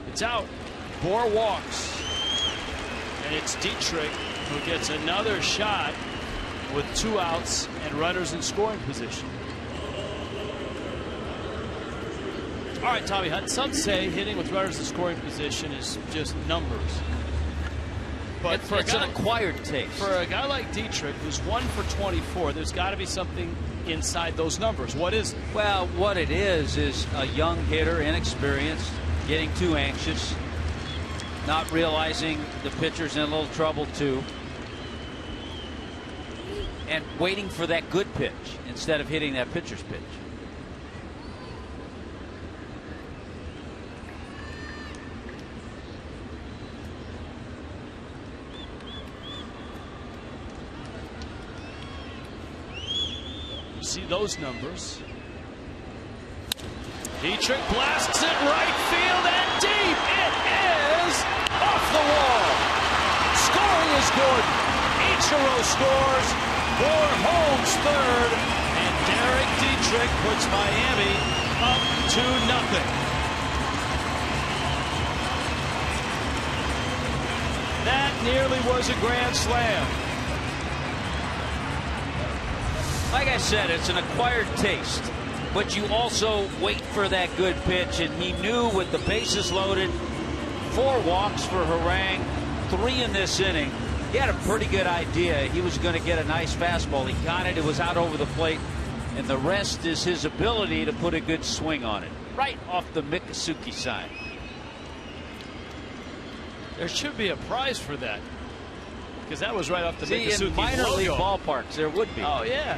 It's out. Bour walks. And it's Dietrich who gets another shot with 2 outs and runners in scoring position. All right, Tommy Hunt. Some say hitting with runners in scoring position is just numbers. But it's an acquired taste. For a guy like Dietrich, who's 1 for 24, there's got to be something inside those numbers. What is it? Well, what it is a young hitter, inexperienced, getting too anxious, not realizing the pitcher's in a little trouble too, and waiting for that good pitch instead of hitting that pitcher's pitch. See those numbers. Dietrich blasts it right field and deep. It is off the wall. Scoring is Gordon. Ichiro scores for Holmes third, and Derek Dietrich puts Miami up 2-0. That nearly was a grand slam. Like I said, it's an acquired taste, but you also wait for that good pitch, and he knew with the bases loaded, 4 walks for Harang, 3 in this inning. He had a pretty good idea. He was going to get a nice fastball. He got it. It was out over the plate, and the rest is his ability to put a good swing on it, right off the Mikusuki side. There should be a prize for that, because that was right off the Mikusuki in minor logo. league ballparks, there would be. Oh, yeah.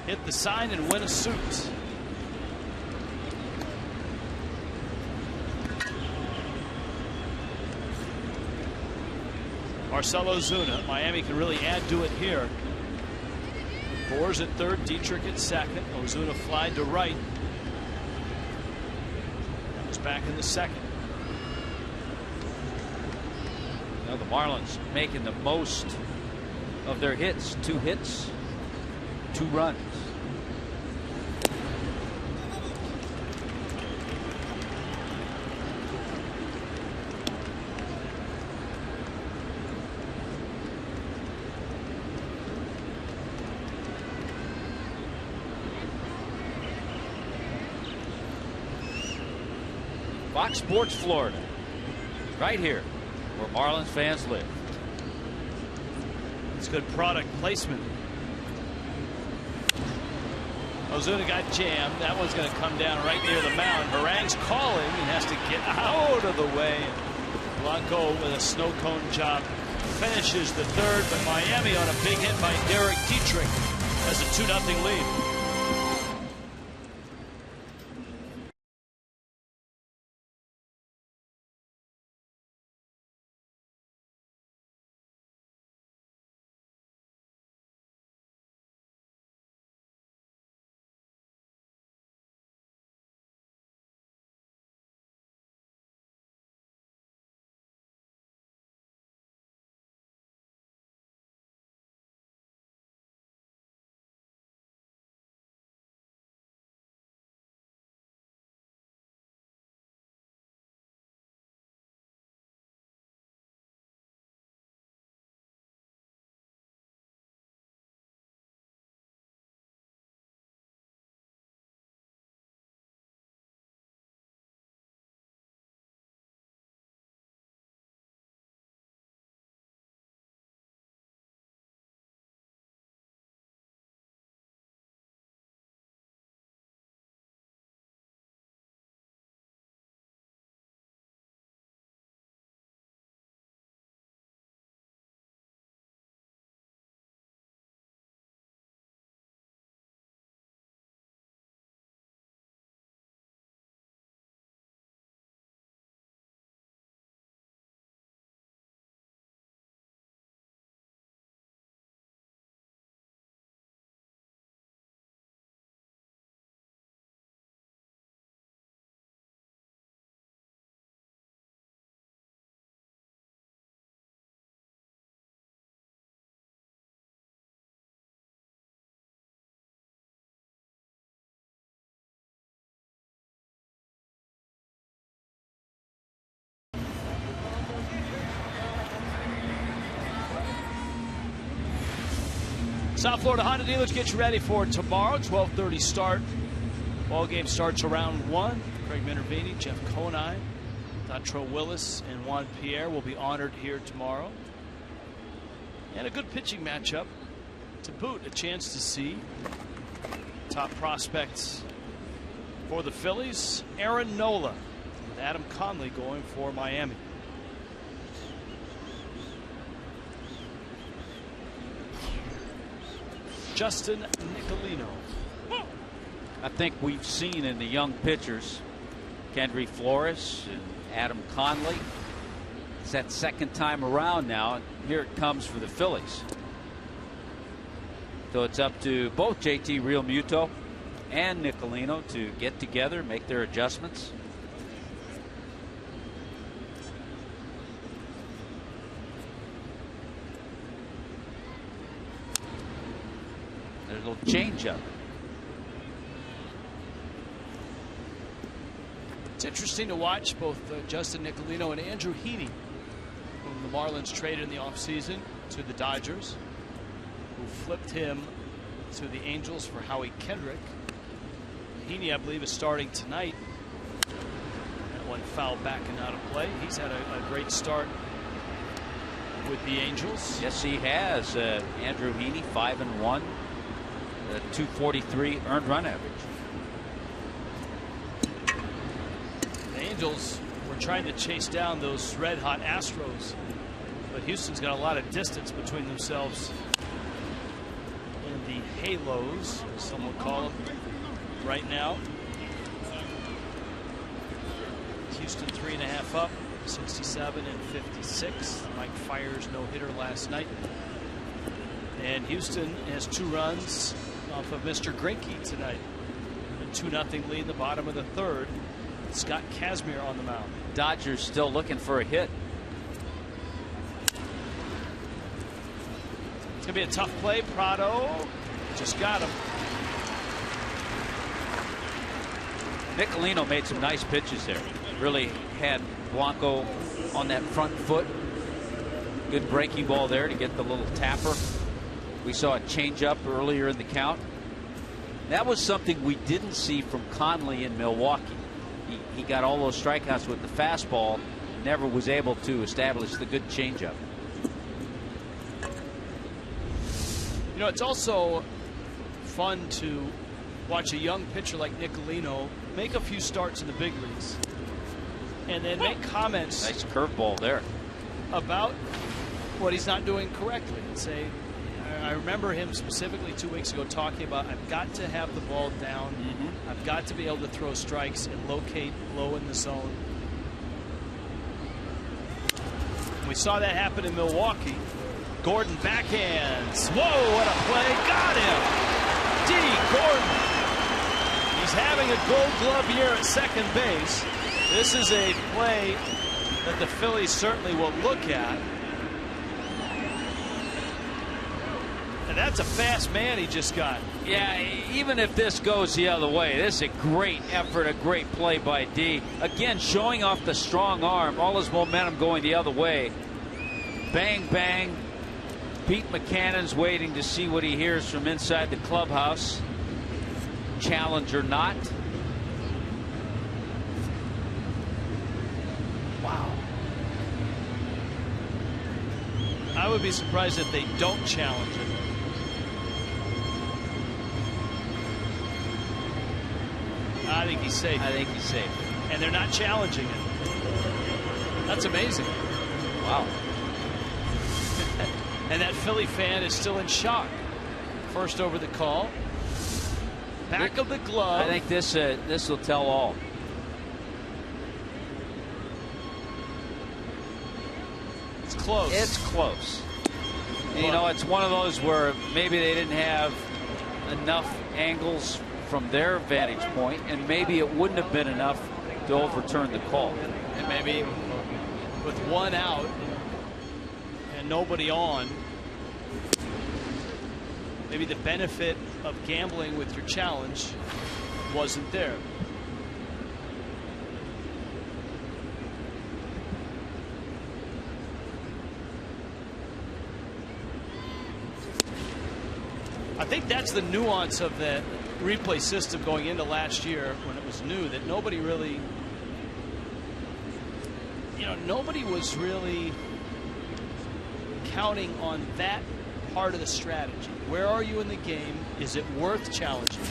Hit the sign and win a suit. Marcelo Zuna. Miami can really add to it here. Boers at third, Dietrich at second. Ozuna flied to right. Comes back in the second. Now the Marlins making the most of their hits. 2 hits, 2 runs. Fox Sports Florida, right here where Marlins fans live. It's good product placement. Ozuna got jammed. That one's going to come down right near the mound. Harang's calling and has to get out of the way. Blanco with a snow cone job finishes the third, but Miami on a big hit by Derek Dietrich has a 2-0 lead. South Florida Honda dealers, get you ready for tomorrow, 12:30 start. Ball game starts around 1. Craig Minervini, Jeff Conine, Dontrell Willis, and Juan Pierre will be honored here tomorrow. And a good pitching matchup to boot. A chance to see top prospects for the Phillies. Aaron Nola with Adam Conley going for Miami. Justin Nicolino. I think we've seen in the young pitchers, Kendry Flores and Adam Conley. It's that second time around now, and here it comes for the Phillies. So it's up to both JT Realmuto and Nicolino to get together, make their adjustments. There's a little changeup. It's interesting to watch both Justin Nicolino and Andrew Heaney, whom the Marlins traded in the offseason to the Dodgers, who flipped him to the Angels for Howie Kendrick. Heaney, I believe, is starting tonight. That one fouled back and out of play. He's had a great start with the Angels. Yes, he has. Andrew Heaney, 5-1, 243 earned run average. The Angels were trying to chase down those red-hot Astros, but Houston's got a lot of distance between themselves and the Halos, as some will call them, right now. Houston 3.5 up, 67 and 56. Mike Fiers no-hitter last night. And Houston has 2 runs off of Mr. Greinke tonight. A 2-0 lead in the bottom of the 3rd. Scott Kazmir on the mound. Dodgers still looking for a hit. It's going to be a tough play. Prado just got him. Nicolino made some nice pitches there. Really had Blanco on that front foot. Good breaking ball there to get the little tapper. We saw a changeup earlier in the count. That was something we didn't see from Conley in Milwaukee. He got all those strikeouts with the fastball, never was able to establish the good changeup. You know, it's also fun to watch a young pitcher like Nicolino make a few starts in the big leagues and then make comments. Nice curveball there. About what he's not doing correctly. And say, I remember him specifically 2 weeks ago talking about, I've got to have the ball down. I've got to be able to throw strikes and locate low in the zone. We saw that happen in Milwaukee. Gordon backhands. Whoa, what a play. Got him. D. Gordon. He's having a Gold Glove year at second base. This is a play that the Phillies certainly will look at. And that's a fast man he just got. Yeah, even if this goes the other way, this is a great effort, a great play by D. Again, showing off the strong arm, all his momentum going the other way. Bang, bang. Pete McCannon's waiting to see what he hears from inside the clubhouse. Challenge or not. Wow. I would be surprised if they don't challenge it. I think he's safe. I think he's safe. And they're not challenging it. That's amazing. Wow. And that Philly fan is still in shock. First over the call. Back of the glove. I think this will tell all. It's close. It's close. And, you know, it's one of those where maybe they didn't have enough angles from their vantage point, and maybe it wouldn't have been enough to overturn the call. And maybe with one out and nobody on, maybe the benefit of gambling with your challenge wasn't there. think that's the nuance of the replay system going into last year when it was new, that nobody really, nobody was really counting on that part of the strategy. Where are you in the game? Is it worth challenging?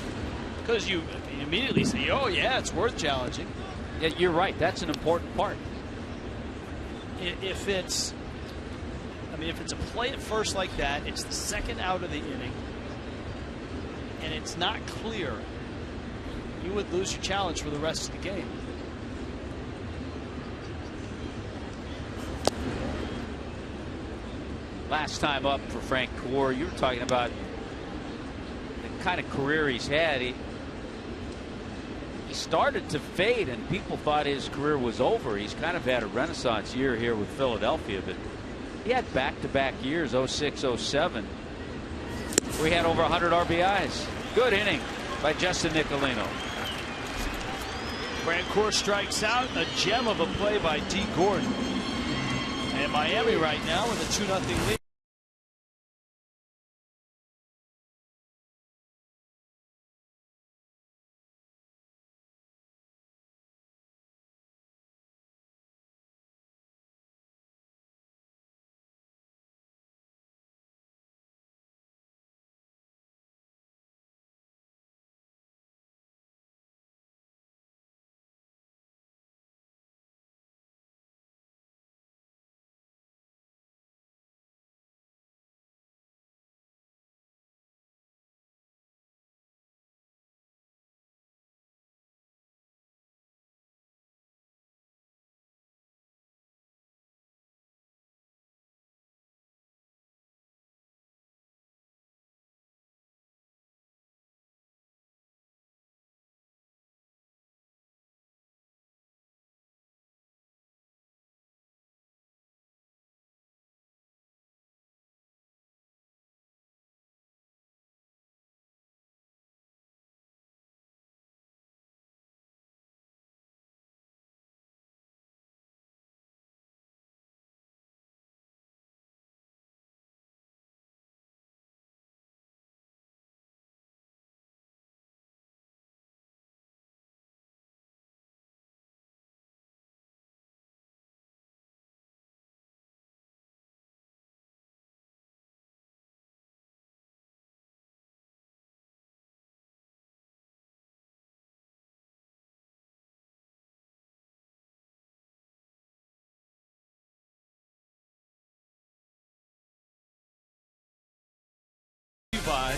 Because you immediately say, oh yeah, it's worth challenging. Yeah, you're right. That's an important part. If it's a play at first like that, it's the second out of the inning, and it's not clear, you would lose your challenge for the rest of the game. Last time up for Frank Gore, you were talking about the kind of career he's had. He started to fade, and people thought his career was over. He's kind of had a renaissance year here with Philadelphia, but he had back-to-back years, 06, 07, where he had over 100 RBIs. Good inning by Justin Nicolino. Frank Gore strikes out. A gem of a play by D. Gordon. And Miami right now with a 2-0 lead. By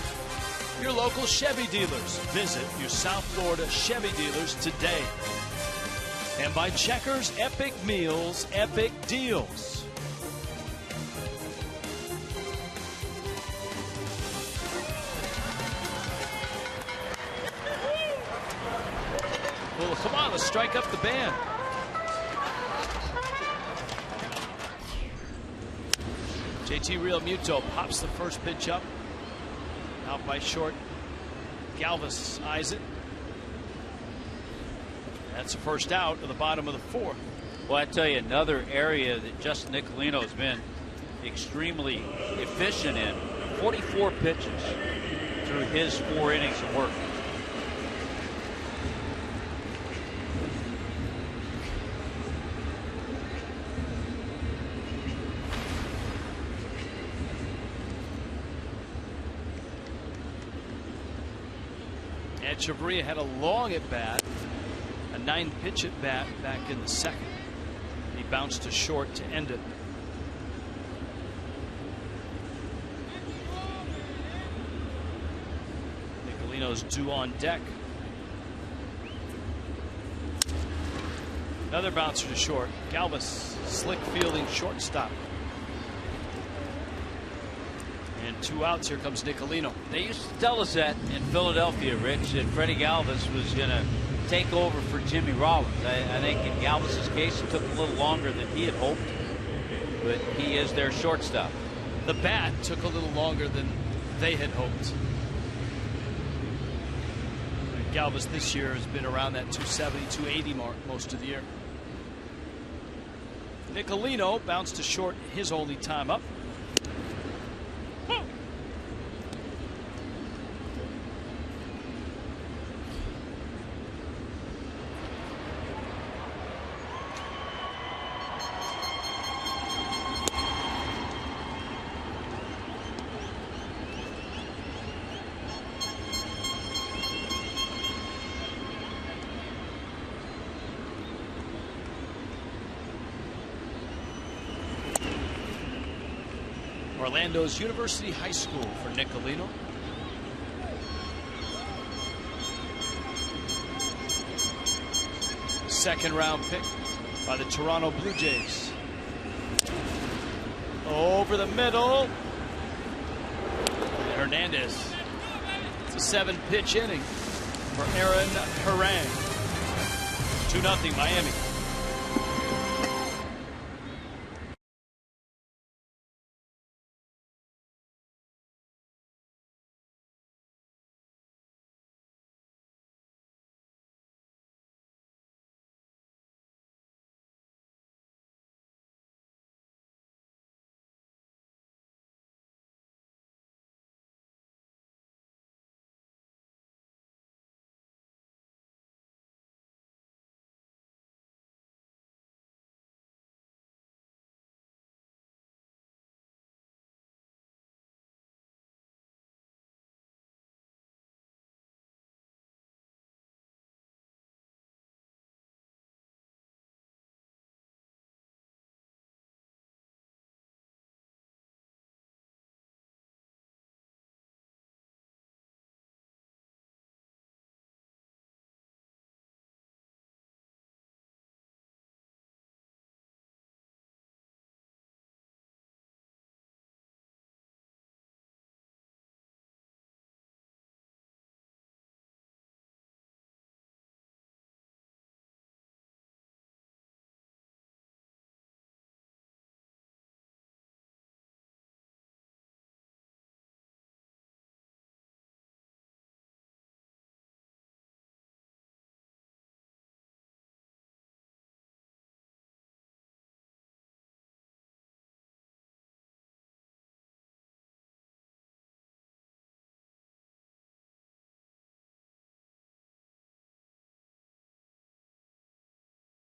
your local Chevy dealers. Visit your South Florida Chevy dealers today. And by Checkers Epic Meals, Epic Deals. Well, come on, let's strike up the band. JT Realmuto pops the first pitch up. Out by short. Galvis eyes it. That's the first out of the bottom of the fourth. Well, I tell you, another area that Justin Nicolino has been extremely efficient in. 44 pitches through his 4 innings of work. Chavarria had a long at bat, a 9-pitch at bat back in the second. He bounced to short to end it. Nicolino's due on deck. Another bouncer to short. Galvis, slick fielding shortstop. And 2 outs. Here comes Nicolino. They used to tell us that in Philadelphia, Rich, that Freddie Galvis was going to take over for Jimmy Rollins. I think in Galvis's case, it took a little longer than he had hoped, but he is their shortstop. The bat took a little longer than they had hoped. Galvis this year has been around that 270, 280 mark most of the year. Nicolino bounced to short his only time up. Orlando's University High School for Nicolino. Second round pick by the Toronto Blue Jays. Over the middle. And Hernandez. It's a 7-pitch inning for Aaron Harang. 2-0 Miami.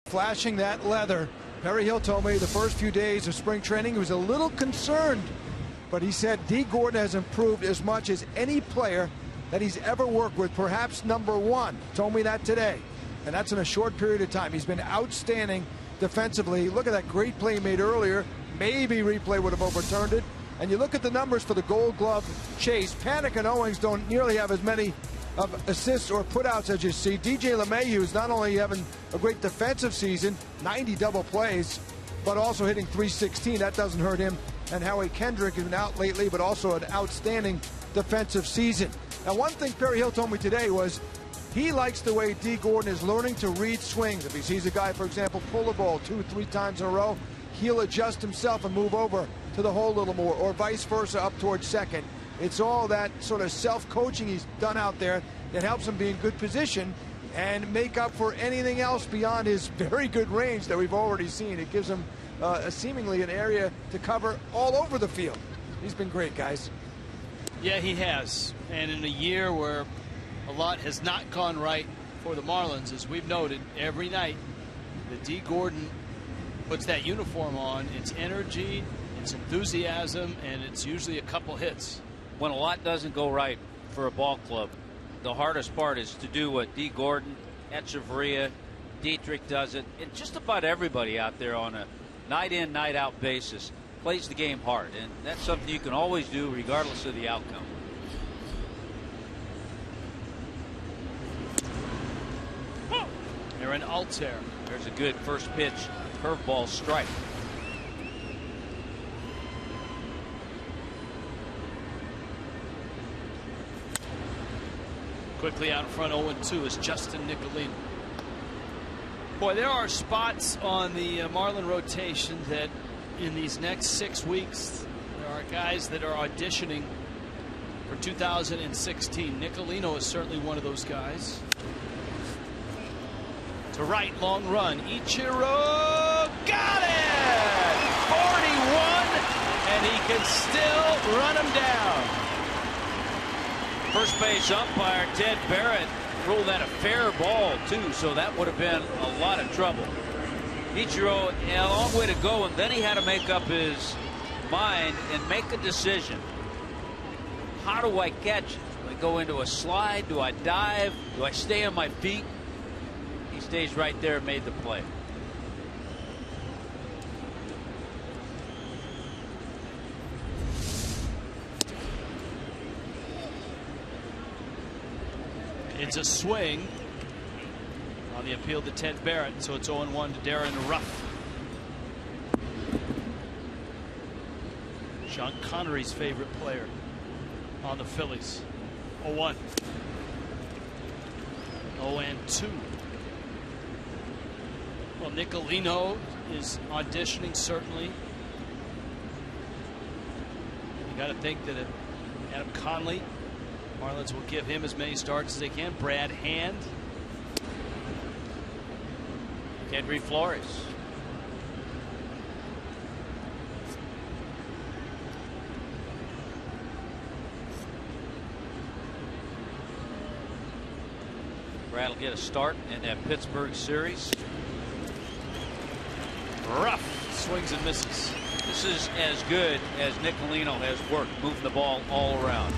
Flashing that leather. Perry Hill told me the first few days of spring training he was a little concerned, but he said Dee Gordon has improved as much as any player that he's ever worked with, perhaps number one. Told me that today, and that's in a short period of time. He's been outstanding defensively. Look at that great play he made earlier. Maybe replay would have overturned it. And you look at the numbers for the Gold Glove chase. Panik and Owings don't nearly have as many of assists or putouts as you see. DJ LeMahieu is not only having a great defensive season, 90 double plays, but also hitting .316. That doesn't hurt him. And Howie Kendrick has been out lately, but also an outstanding defensive season. Now, one thing Perry Hill told me today was he likes the way Dee Gordon is learning to read swings. If he sees a guy, for example, pull the ball 2-3 times in a row, he'll adjust himself and move over to the hole a little more, or vice versa up towards second. It's all that sort of self-coaching he's done out there that helps him be in good position and make up for anything else beyond his very good range that we've already seen. It gives him seemingly an area to cover all over the field. He's been great, guys. Yeah, he has. And in a year where a lot has not gone right for the Marlins, as we've noted, every night that Dee Gordon puts that uniform on, it's energy, it's enthusiasm, and it's usually a couple hits. When a lot doesn't go right for a ball club, the hardest part is to do what Dee Gordon, Echeverria, Dietrich does it, and just about everybody out there on a night in, night out basis plays the game hard, and that's something you can always do regardless of the outcome. Aaron Altair. There's a good first pitch curveball strike. Quickly out in front, 0-2 is Justin Nicolino. Boy, there are spots on the Marlin rotation that in these next 6 weeks, there are guys that are auditioning for 2016. Nicolino is certainly one of those guys. To right, long run. Ichiro got it! 41, and he can still run him down. First base umpire Ted Barrett ruled that a fair ball too, so that would have been a lot of trouble. Ichiro, a long way to go, and then he had to make up his mind and make a decision. How do I catch it? Do I go into a slide? Do I dive? Do I stay on my feet? He stays right there and made the play. It's a swing on the appeal to Ted Barrett, so it's 0-1 to Darren Ruff. Sean Connery's favorite player on the Phillies. 0-1. 0-2. Well, Nicolino is auditioning, certainly. You got to think that Adam Conley, Marlins will give him as many starts as they can. Brad Hand. Kendry Flores. Brad will get a start in that Pittsburgh series. Ruff swings and misses. This is as good as Nicolino has worked, moving the ball all around.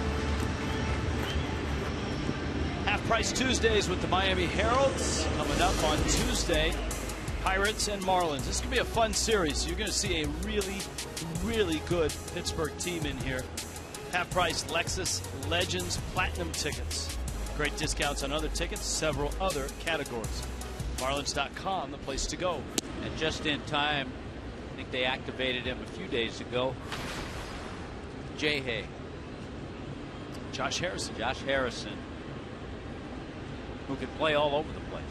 Half Price Tuesdays with the Miami Heralds coming up on Tuesday. Pirates and Marlins. This could be a fun series. You're going to see a really, really good Pittsburgh team in here. Half price Lexus Legends Platinum tickets. Great discounts on other tickets, several other categories. Marlins.com, the place to go. And just in time, I think they activated him a few days ago. Jay Hay. Josh Harrison. Josh Harrison, who can play all over the place.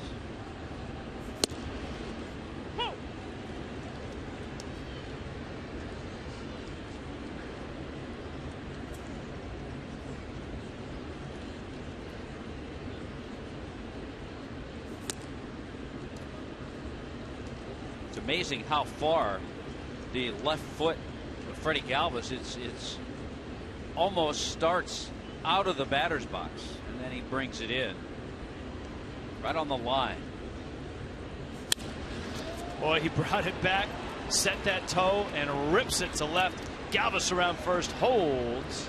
It's amazing how far the left foot of Freddie Galvis, it's almost starts out of the batter's box, and then he brings it in right on the line. Boy, he brought it back, set that toe, and rips it to left. Galvis around first, holds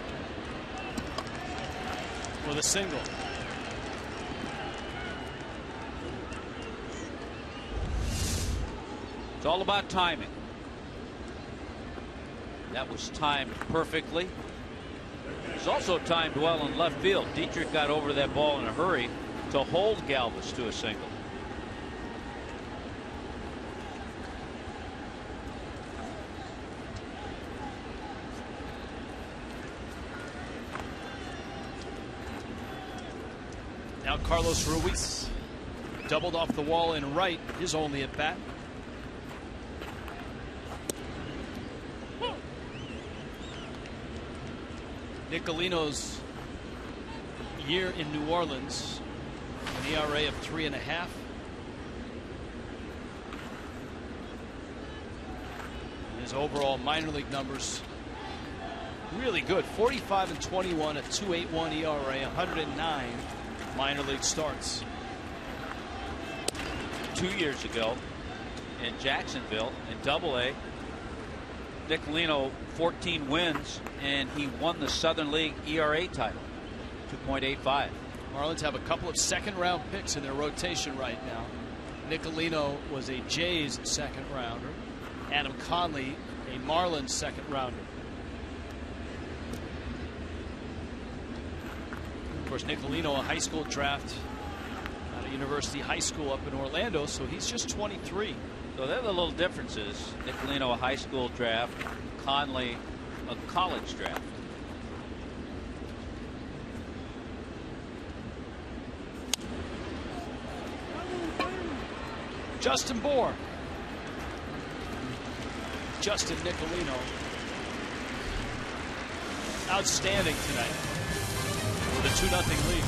with a single. It's all about timing. That was timed perfectly. It's also timed well in left field. Dietrich got over that ball in a hurry to hold Galvis to a single. Now Carlos Ruiz doubled off the wall in right, his only at bat. Nicolino's year in New Orleans, an ERA of 3.5. His overall minor league numbers really good. 45 and 21, a 2.81 ERA, 109 minor league starts. 2 years ago in Jacksonville in Double-A, Nicolino 14 wins, and he won the Southern League ERA title, 2.85. Marlins have a couple of second-round picks in their rotation right now. Nicolino was a Jays second-rounder. Adam Conley, a Marlins second-rounder. Of course, Nicolino, a high school draft out of University High School up in Orlando, so he's just 23. So they're the little differences. Nicolino, a high school draft. Conley, a college draft. Justin Bohr. Justin Nicolino. Outstanding tonight with a 2-0 lead.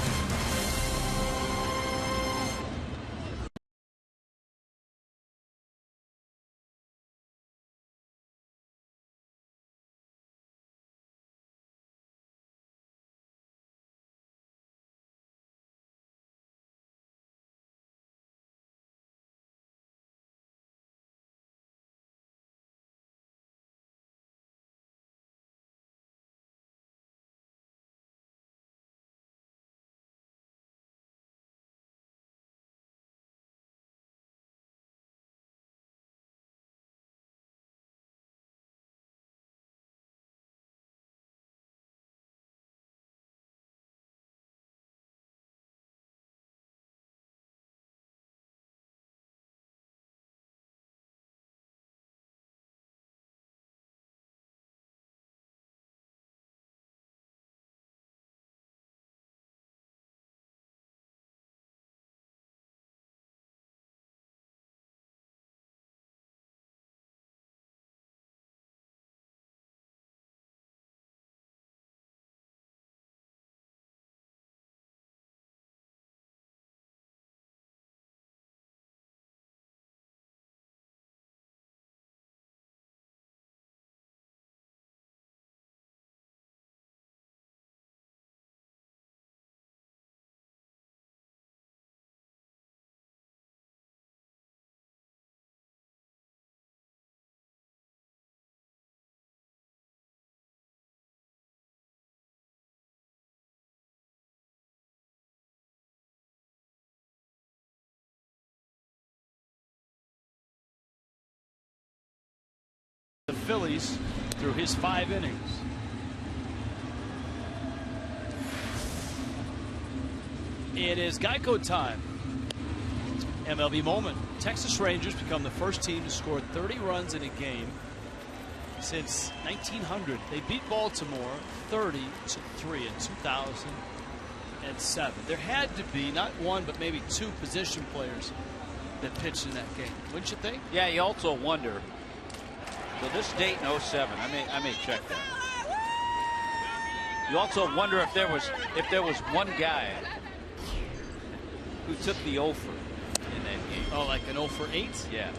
Phillies through his 5 innings. It is Geico time. MLB moment. Texas Rangers become the first team to score 30 runs in a game since 1900. They beat Baltimore 30-3 in 2007. There had to be not one but maybe 2 position players that pitched in that game, wouldn't you think? Yeah, you also wonder. So this date in 07, I may check that. You also wonder if there was one guy who took the 0 for in that game. Oh, like an 0 for 8? Yeah.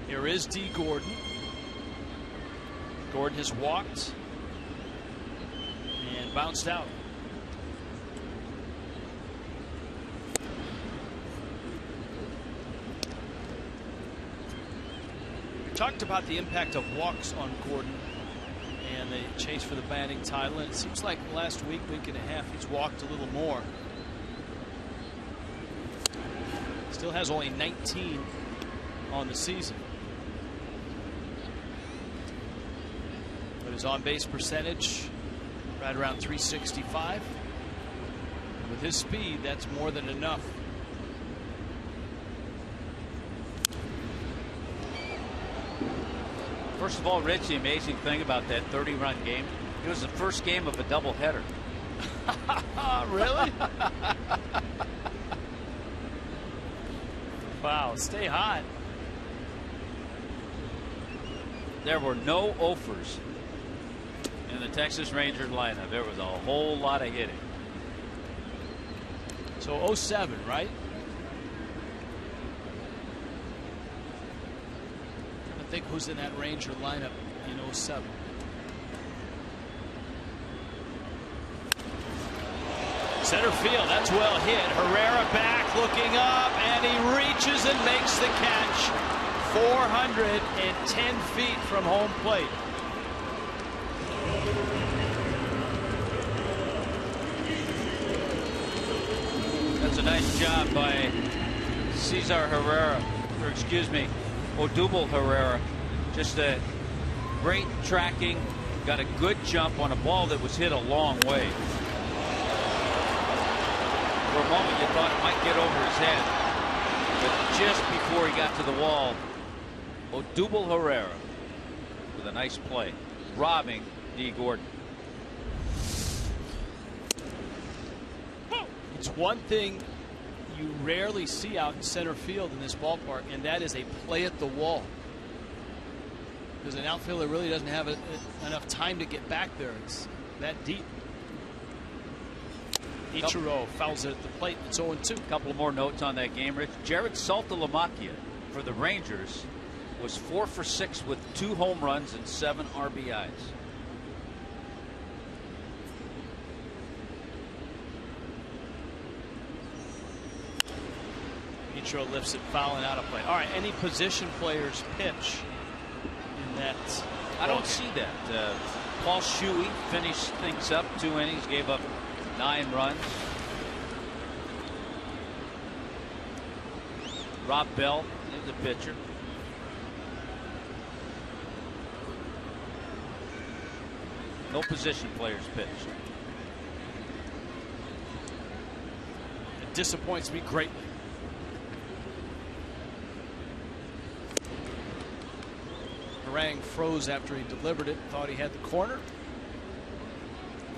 Here is D. Gordon. Gordon has walked and bounced out. We talked about the impact of walks on Gordon and the chase for the batting title, and it seems like last week and a half he's walked a little more. Still has only 19 on the season. But his on-base percentage right around 365. With his speed, that's more than enough. First of all, Rich, the amazing thing about that 30-run game, it was the first game of a doubleheader. Really? Wow, stay hot. There were no offers in the Texas Rangers lineup. There was a whole lot of hitting. So 07, right? I think who's in that Ranger lineup in 07. Center field, that's well hit. Herrera back, looking up, and he reaches and makes the catch. 410 feet from home plate. That's a nice job by Cesar Herrera, or excuse me, Odubel Herrera. Just a great tracking, got a good jump on a ball that was hit a long way. For a moment you thought it might get over his head, but just before he got to the wall, Odubel Herrera with a nice play, robbing D. Gordon. It's one thing you rarely see out in center field in this ballpark, and that is a play at the wall. Because an outfielder really doesn't have enough time to get back there. It's that deep. Ichiro fouls it at the plate. It's 0-2. A couple more notes on that game, Rich. Jared Saltalamacchia for the Rangers was 4 for 6 with 2 home runs and 7 RBIs. Ichiro lifts it, fouling out of play. All right, any position players pitch in that? I don't see that. Paul Shuey finished things up, 2 innings, gave up 9 runs. Rob Bell is the pitcher. No position players pitched. It disappoints me greatly. Harang froze after he delivered it. Thought he had the corner.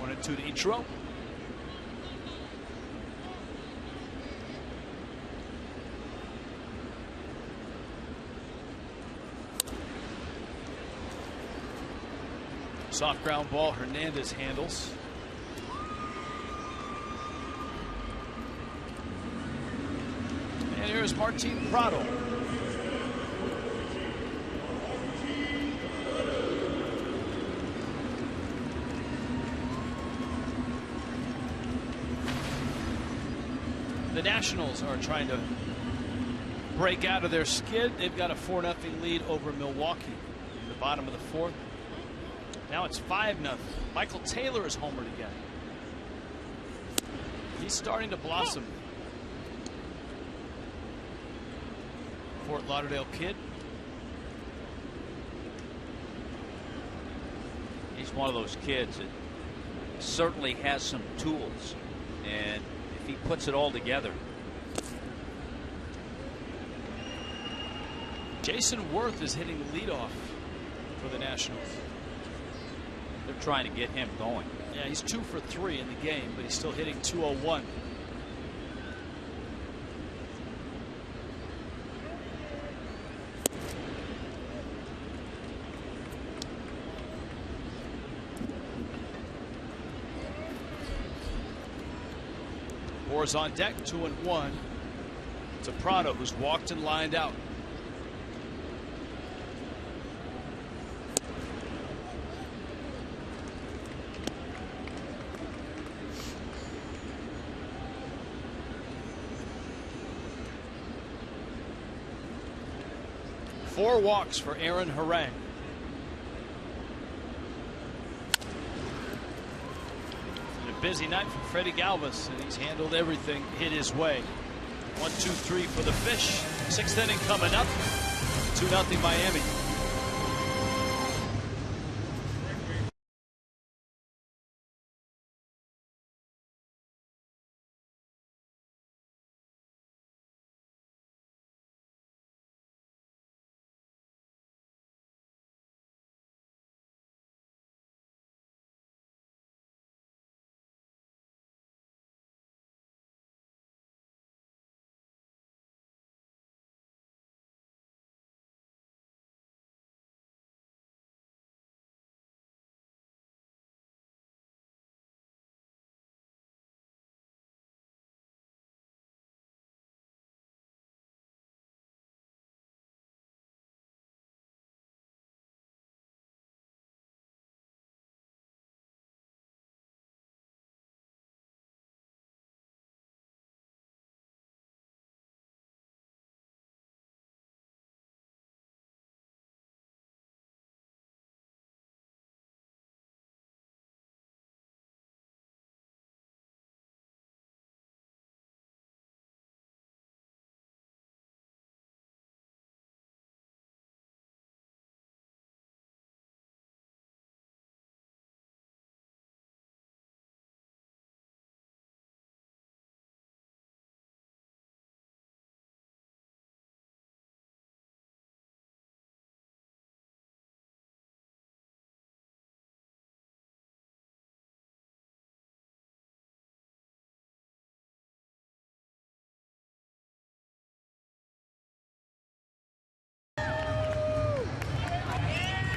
1-2 to Ichiro. Soft ground ball, Hernandez handles. And here's Martin Prado. The Nationals are trying to break out of their skid. They've got a 4-0 lead over Milwaukee in the bottom of the 4th. Now it's 5-0. Michael Taylor is homered again. He's starting to blossom. Fort Lauderdale kid. He's one of those kids that certainly has some tools, and if he puts it all together. Jason Worth is hitting leadoff for the Nationals. They're trying to get him going. Yeah, he's 2 for 3 in the game, but he's still hitting .201. Boar's on deck, 2-1. To Prado, who's walked and lined out. Four walks for Aaron Harang. A busy night for Freddie Galvis, and he's handled everything hit his way. 1-2-3 for the Fish. 6th inning coming up. 2-0 Miami.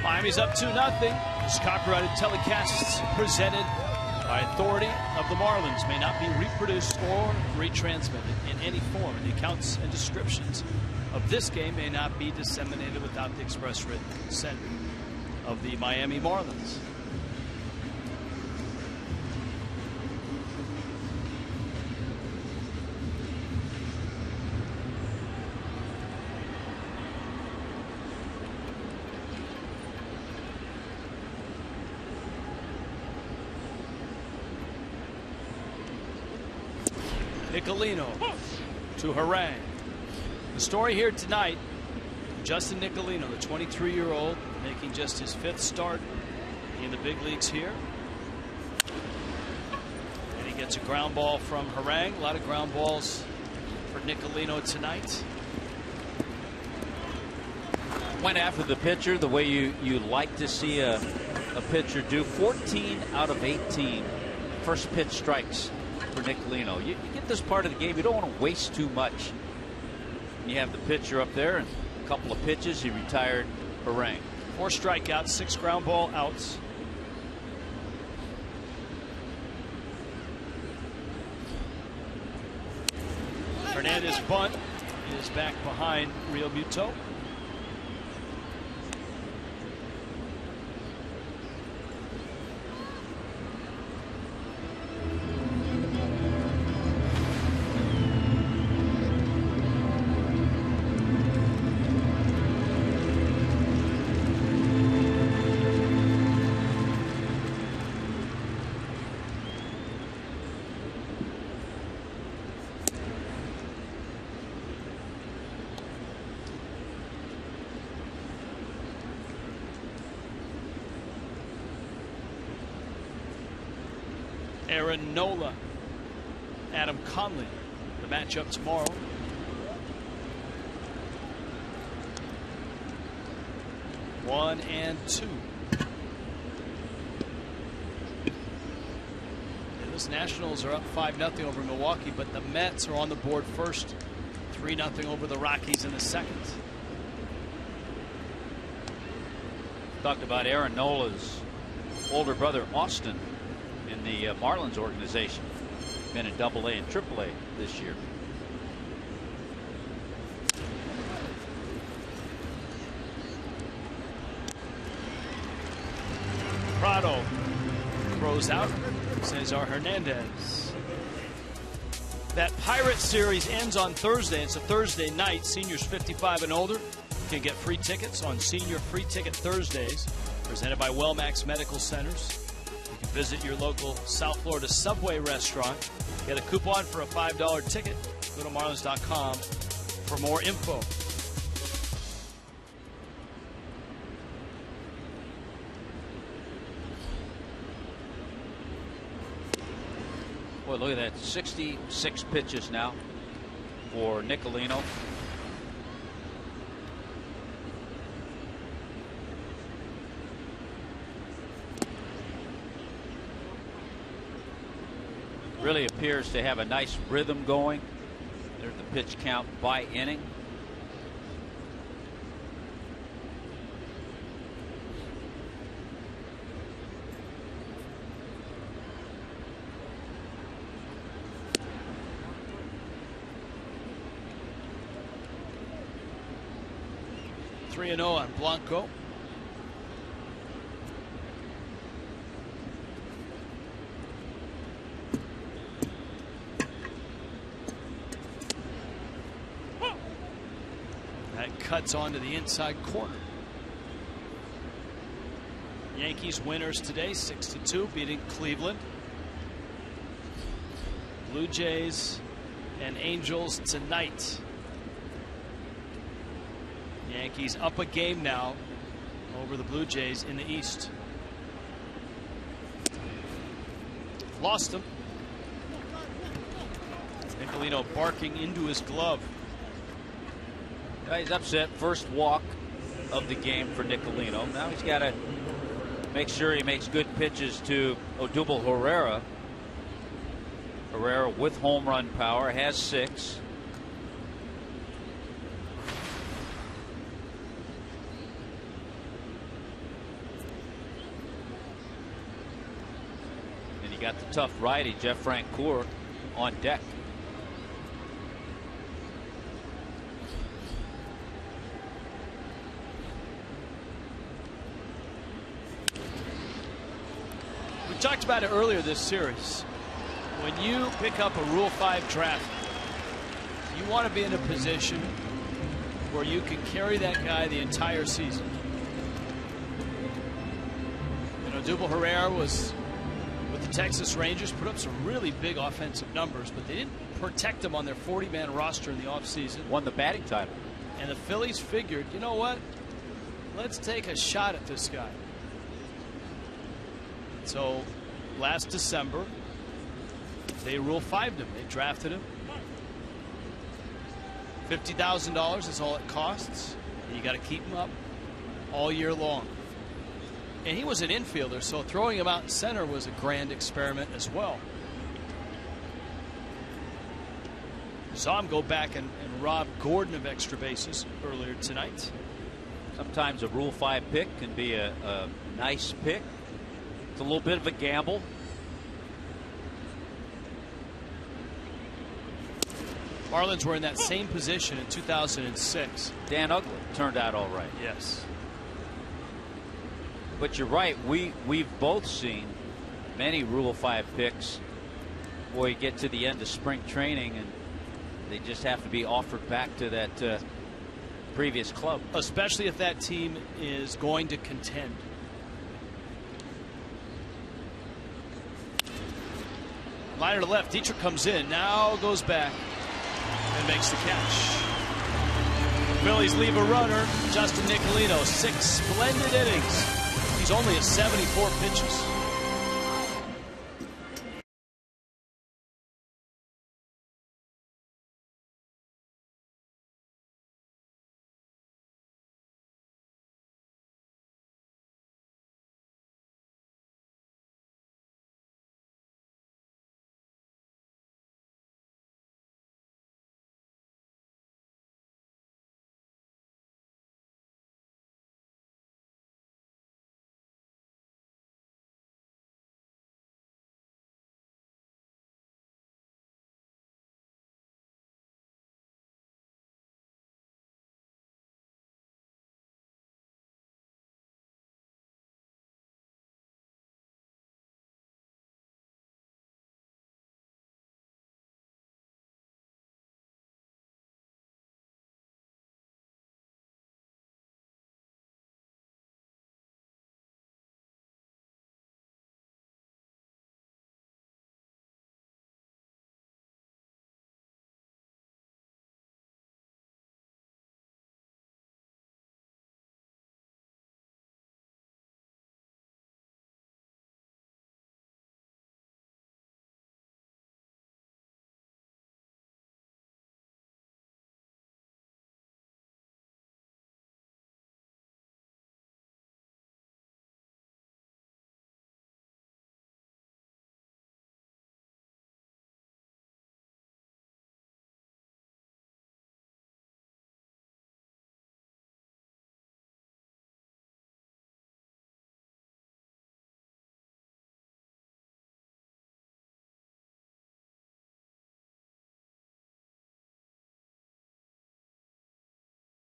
Miami's up 2-0. This copyrighted telecasts presented by authority of the Marlins may not be reproduced or retransmitted in any form. The accounts and descriptions of this game may not be disseminated without the express written consent of the Miami Marlins. Nicolino to Harang. The story here tonight, Justin Nicolino, the 23-year-old, making just his 5th start in the big leagues here. And he gets a ground ball from Harang. A lot of ground balls for Nicolino tonight. Went after the pitcher the way you like to see a pitcher do. 14 out of 18 first pitch strikes for Nicolino. You get this part of the game, you don't want to waste too much. You have the pitcher up there, and a couple of pitches, he retired Harang. 4 strikeouts, 6 ground ball outs. Hernandez bunt is back behind Real Muto. Aaron Nola, Adam Conley. The matchup tomorrow. One and two. The Nationals are up 5-0 over Milwaukee, but the Mets are on the board first, 3-0 over the Rockies in the second. Talked about Aaron Nola's older brother Austin in the Marlins organization. Been in AA and AAA this year. Prado throws out. Cesar Hernandez. That Pirate Series ends on Thursday. It's a Thursday night. Seniors 55 and older can get free tickets on Senior Free Ticket Thursdays, presented by Wellmax Medical Centers. You can visit your local South Florida Subway restaurant. Get a coupon for a $5 ticket. Go to Marlins.com for more info. Boy, look at that. 66 pitches now for Nicolino. Really appears to have a nice rhythm going. There's the pitch count by inning. Three and 0 on Blanco. That cuts onto the inside corner. Yankees winners today, 6-2, beating Cleveland. Blue Jays and Angels tonight. Yankees up a game now over the Blue Jays in the East. Lost him. Nicolino barking into his glove. He's upset. First walk of the game for Nicolino. Now he's got to make sure he makes good pitches to Odubel Herrera. Herrera with home run power, has 6. And you got the tough righty, Jeff Francoeur, on deck. We talked about it earlier this series. When you pick up a Rule 5 draft, you want to be in a position where you can carry that guy the entire season. You know, Odubel Herrera was with the Texas Rangers, put up some really big offensive numbers, but they didn't protect him on their 40-man roster in the offseason. Won the batting title. And the Phillies figured, you know what? Let's take a shot at this guy. So last December, they Rule 5'd him. They drafted him. $50,000 is all it costs. And you got to keep him up all year long. And he was an infielder, so throwing him out in center was a grand experiment as well. Saw him go back and rob Gordon of extra bases earlier tonight. Sometimes a Rule 5 pick can be a nice pick. It's a little bit of a gamble. Marlins were in that same position in 2006. Dan Uggla turned out all right. Yes. But you're right. We've both seen many Rule 5 picks. Boy, you get to the end of spring training and they just have to be offered back to that previous club. Especially if that team is going to contend. Liner to left. Dietrich comes in. Now goes back and makes the catch. The Phillies leave a runner. Justin Nicolino, 6 splendid innings. He's only at 74 pitches.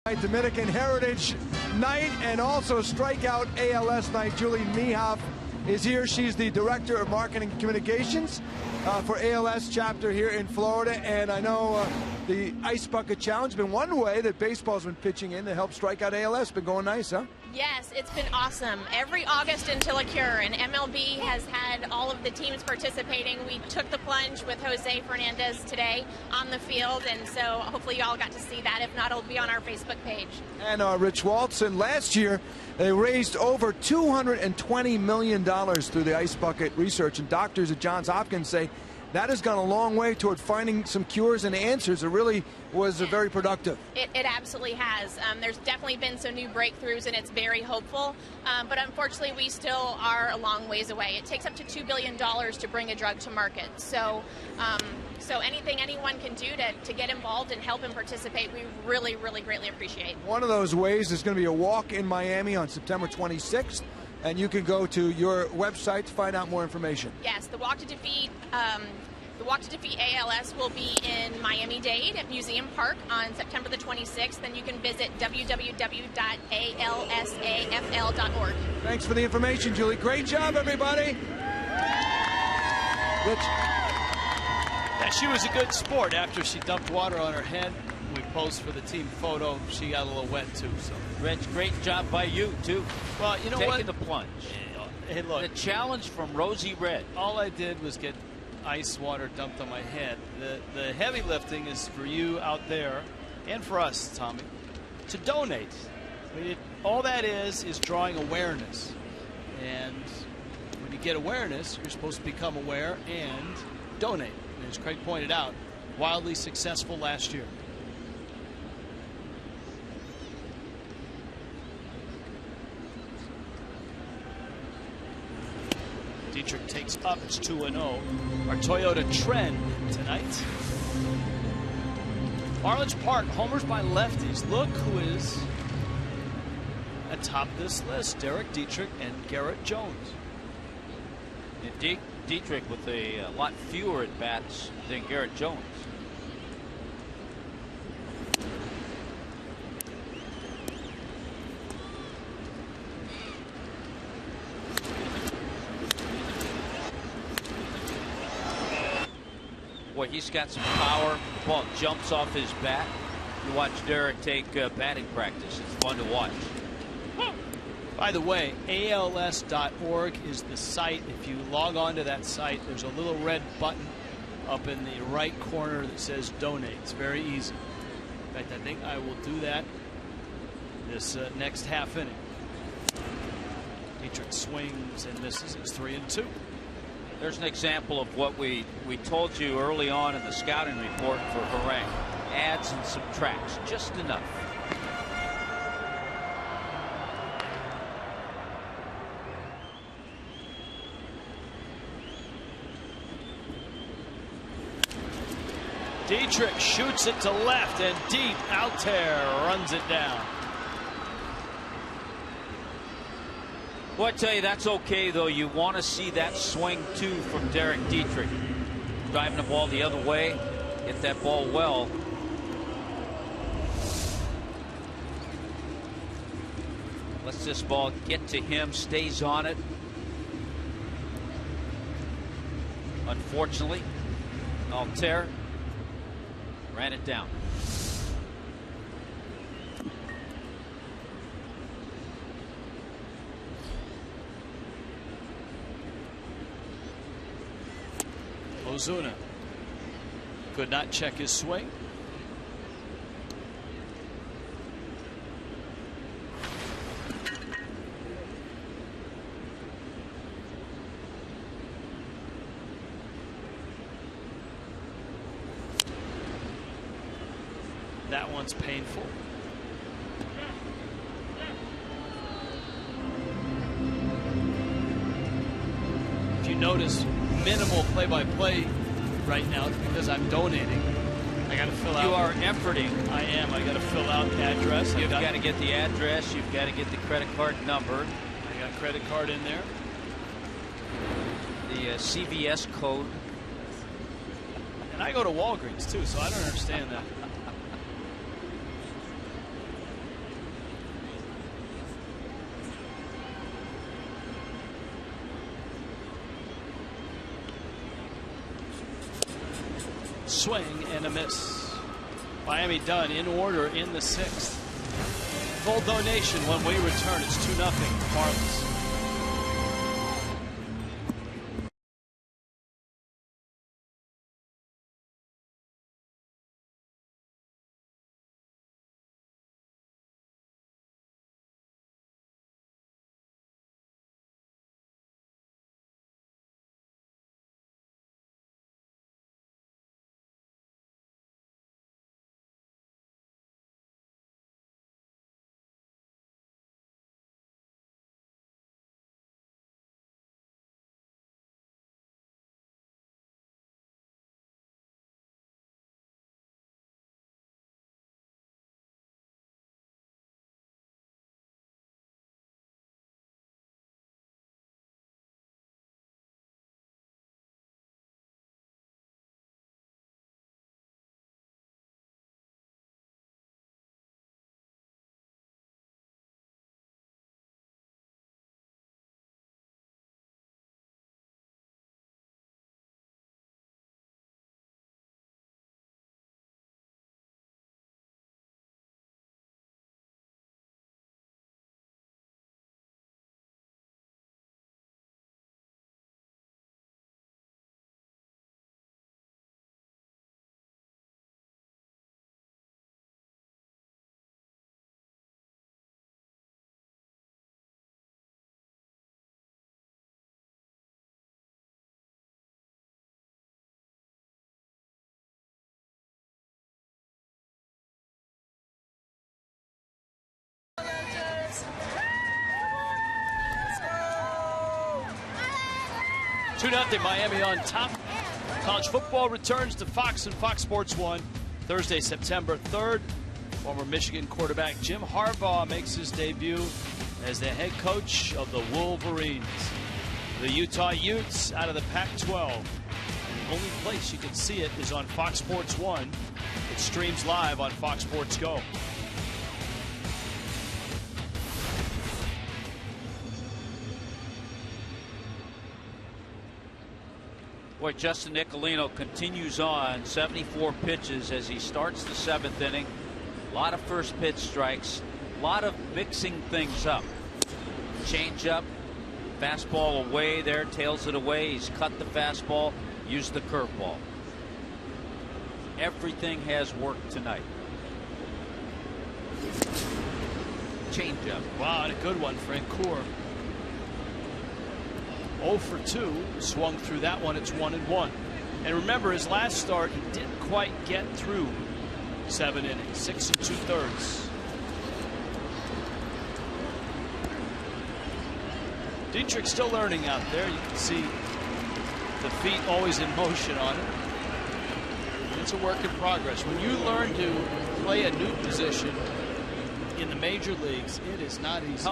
Dominican Heritage Night and also Strikeout ALS Night. Julie Mehoff is here. She's the Director of Marketing Communications for ALS chapter here in Florida. And I know the Ice Bucket Challenge has been one way that baseball's been pitching in to help Strikeout ALS. Been going nice, huh? Yes, it's been awesome. Every August until a cure, and MLB has had all of the teams participating. We took the plunge with Jose Fernandez today on the field, and so hopefully you all got to see that. If not, it'll be on our Facebook page. And Rich Walton, last year they raised over $220 million through the Ice Bucket research, and doctors at Johns Hopkins say that has gone a long way toward finding some cures and answers. It really was very productive. It absolutely has. There's definitely been some new breakthroughs, and it's very hopeful. But unfortunately, we still are a long ways away. It takes up to $2 billion to bring a drug to market. So anything anyone can do to get involved and help and participate, we really, really greatly appreciate. One of those ways is going to be a walk in Miami on September 26th. And you can go to your website to find out more information. Yes, the Walk to Defeat ALS will be in Miami-Dade at Museum Park on September the 26th. Then you can visit www.alsafl.org. Thanks for the information, Julie. Great job, everybody. Rich. Yeah, she was a good sport. After she dumped water on her head, we posed for the team photo. She got a little wet too. So, Rich, great job by you too. Well, you know what? Taking the plunge. Hey, look. The challenge from Rosie Red. All I did was get ice water dumped on my head. The heavy lifting is for you out there, and for us, Tommy, to donate. I mean, all that is drawing awareness. And when you get awareness, you're supposed to become aware and donate. And as Craig pointed out, wildly successful last year. Dietrich takes up. It's 2-0. Our Toyota trend tonight. Marlins Park, homers by lefties. Look who is atop this list. Derek Dietrich and Garrett Jones. And Dietrich with a lot fewer at bats than Garrett Jones. Boy, he's got some power. The ball jumps off his bat. You watch Derek take batting practice. It's fun to watch. By the way, ALS.org is the site. If you log on to that site, there's a little red button up in the right corner that says donate. It's very easy. In fact, I think I will do that this next half inning. Dietrich swings and misses. It's 3-2. There's an example of what we told you early on in the scouting report for Harang. Adds and subtracts just enough. Dietrich shoots it to left and deep. Altair runs it down. Well, I tell you, that's okay, though. You want to see that swing, too, from Derek Dietrich. Driving the ball the other way. Hit that ball well. Lets this ball get to him. Stays on it. Unfortunately, Altair ran it down. Ozuna could not check his swing. That one's painful. If you notice, minimal play-by-play right now because I'm donating. I got to fill out. You are efforting. I am. I got to fill out the address. You've got to get the address. You've got to get the credit card number. I got credit card in there. The CVS code. And I go to Walgreens too, so I don't understand that. swing and a miss. Miami done in order in the 6th. Full donation when we return. It's 2-0 Marlins. Let's go! 2-0 Miami on top. College football returns to Fox and Fox Sports 1 Thursday, September 3rd. Former Michigan quarterback Jim Harbaugh makes his debut as the head coach of the Wolverines. The Utah Utes out of the Pac-12. The only place you can see it is on Fox Sports 1. It streams live on Fox Sports Go. Boy, Justin Nicolino continues on 74 pitches as he starts the 7th inning. A lot of first pitch strikes, a lot of mixing things up. Change up, fastball away there, tails it away. He's cut the fastball, used the curveball. Everything has worked tonight. Change up. Wow, and a good one, Frank Coor. 0 for 2, swung through that one. It's 1-1. And remember, his last start, he didn't quite get through 7 innings, 6 2/3. Dietrich's still learning out there. You can see the feet always in motion on it. It's a work in progress. When you learn to play a new position in the major leagues, it is not easy.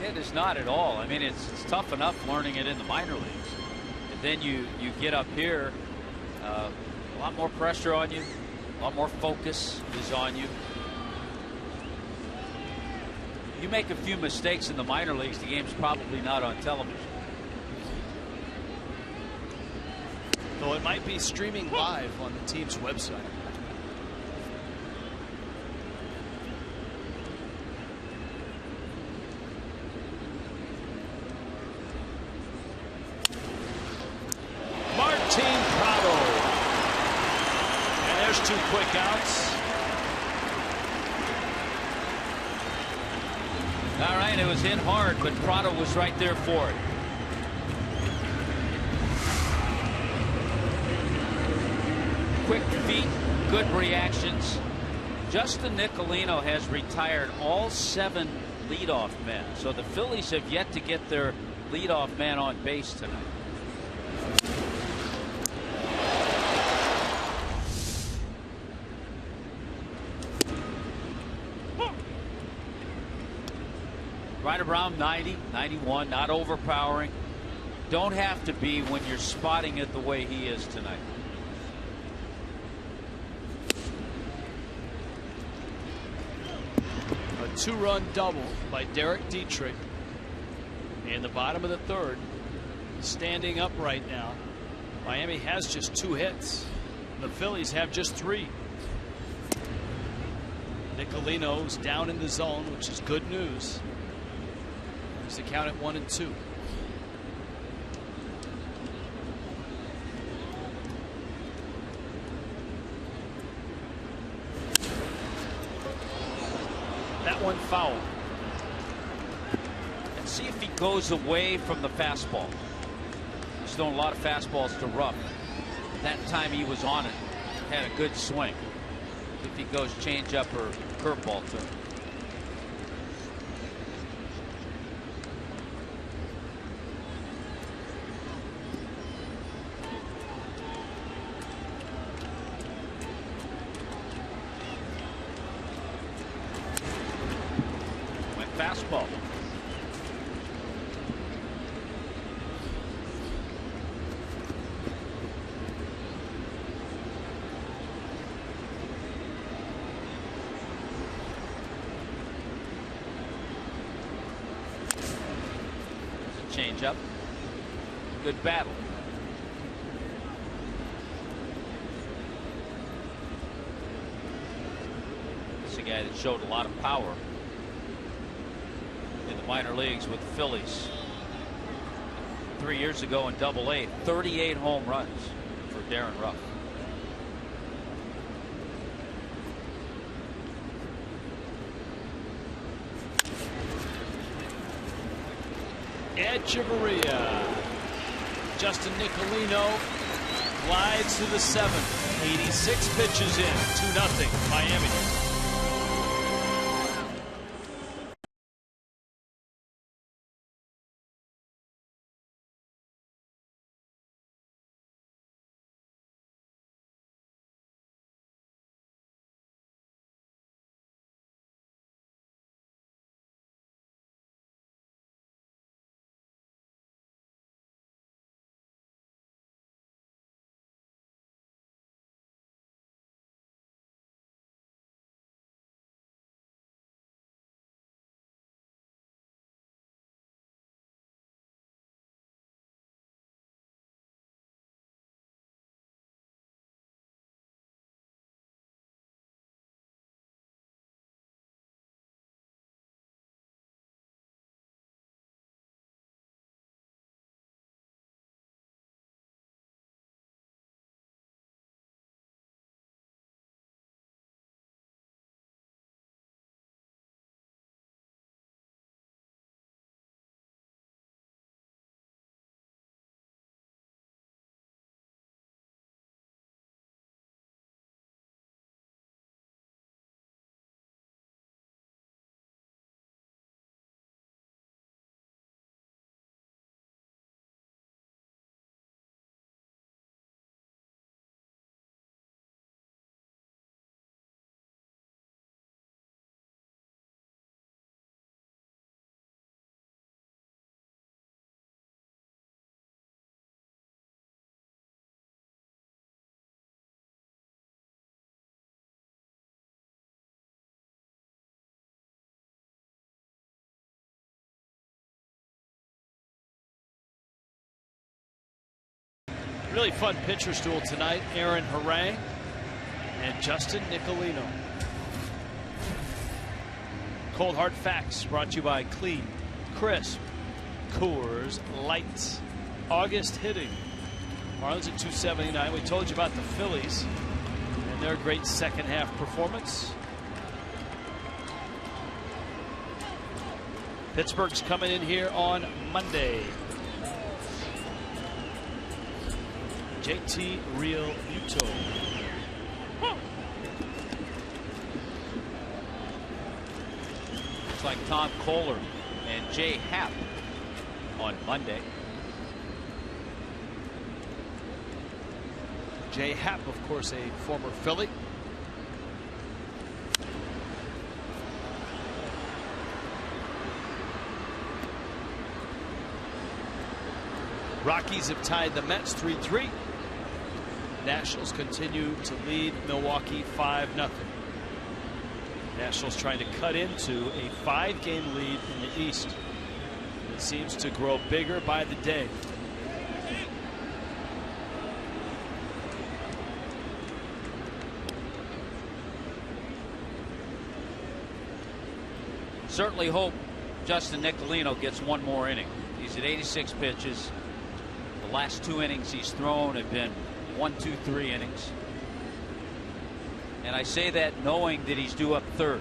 It is not at all. I mean, it's tough enough learning it in the minor leagues. And then you get up here, a lot more pressure on you, a lot more focus is on you. You make a few mistakes in the minor leagues, the game's probably not on television. Though it might be streaming live on the team's website. Two quick outs. All right, it was in hard, but Prado was right there for it. Quick feet, good reactions. Justin Nicolino has retired all 7 leadoff men, so the Phillies have yet to get their leadoff man on base tonight. Right around 90, 91, not overpowering. Don't have to be when you're spotting it the way he is tonight. A 2-run double by Derek Dietrich in the bottom of the 3rd. Standing up right now. Miami has just 2 hits. The Phillies have just 3. Nicolino's down in the zone, which is good news. He's to count at 1-2. That one foul. And see if he goes away from the fastball. He's throwing a lot of fastballs to Rupp. That time he was on it. Had a good swing. If he goes changeup or curveball to him. Went fastball. Change up. Good battle. This is a guy that showed a lot of power in the minor leagues with the Phillies 3 years ago in Double-A. 38 home runs for Darren Ruff. Echeverria. Justin Nicolino glides to the 7th. 86 pitches in. 2-0 Miami. Really fun pitcher's duel tonight. Aaron Harang and Justin Nicolino. Cold Hard Facts brought to you by Clean, Crisp, Coors Light. August hitting. Marlins at 279. We told you about the Phillies and their great second half performance. Pittsburgh's coming in here on Monday. JT Real Muto. Looks like Tom Kohler and Jay Happ on Monday. Jay Happ, of course, a former Philly. Rockies have tied the Mets 3-3. Nationals continue to lead Milwaukee 5-0. Nationals trying to cut into a 5-game lead in the East. It seems to grow bigger by the day. certainly hope Justin Nicolino gets one more inning. He's at 86 pitches. The last 2 innings he's thrown have been 1, 2, 3 innings. And I say that knowing that he's due up third.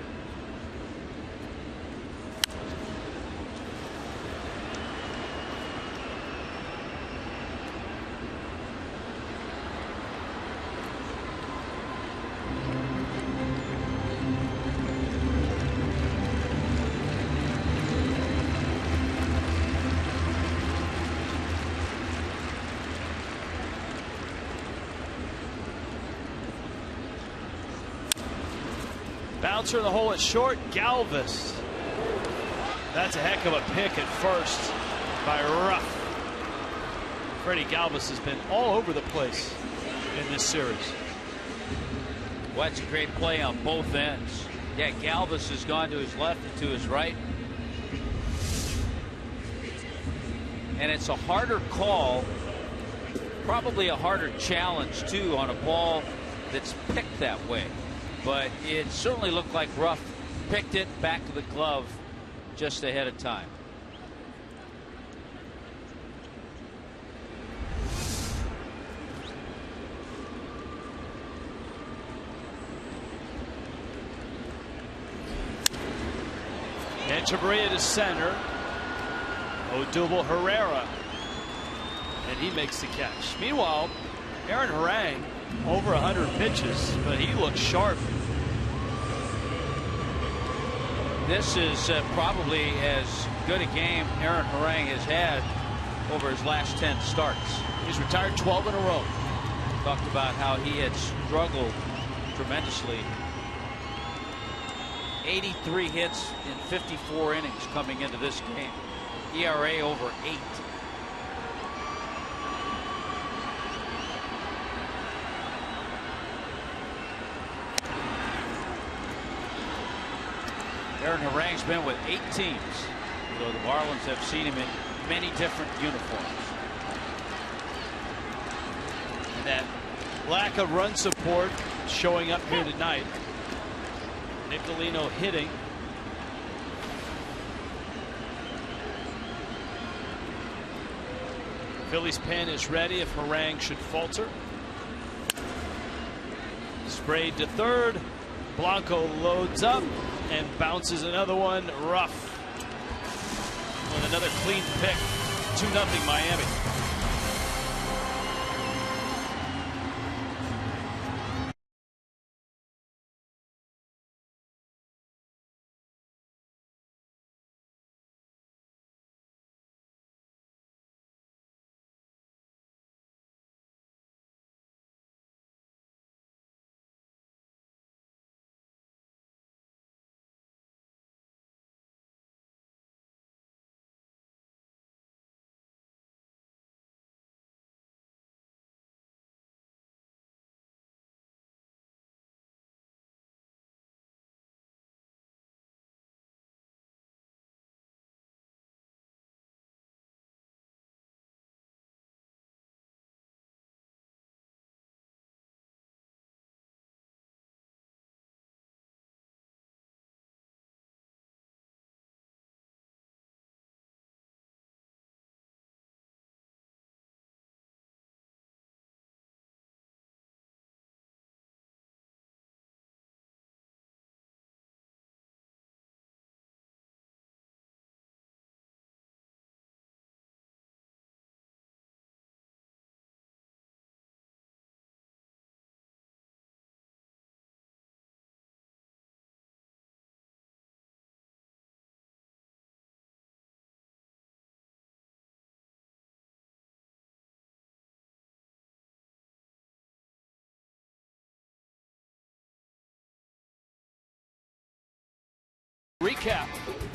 Bouncer in the hole at short. Galvis. That's a heck of a pick at first by Ruff. Freddie Galvis has been all over the place in this series. Well, that's a great play on both ends. Yeah, Galvis has gone to his left and to his right. And it's a harder call, probably a harder challenge too, on a ball that's picked that way. But it certainly looked like Ruff picked it back to the glove just ahead of time. And Chavarria to center. Odubel Herrera. And he makes the catch. Meanwhile, Aaron Harang over 100 pitches, but he looks sharp. This is probably as good a game Aaron Harang has had over his last 10 starts. He's retired 12 in a row. Talked about how he had struggled tremendously. 83 hits in 54 innings coming into this game. ERA over 8. Aaron Harang's been with 8 teams, though the Marlins have seen him in many different uniforms. And that lack of run support showing up here tonight. Nicolino hitting. Phillies pen is ready if Harang should falter. Sprayed to third. Blanco loads up and bounces another one. Ruff with another clean pick. 2-0 Miami. Recap.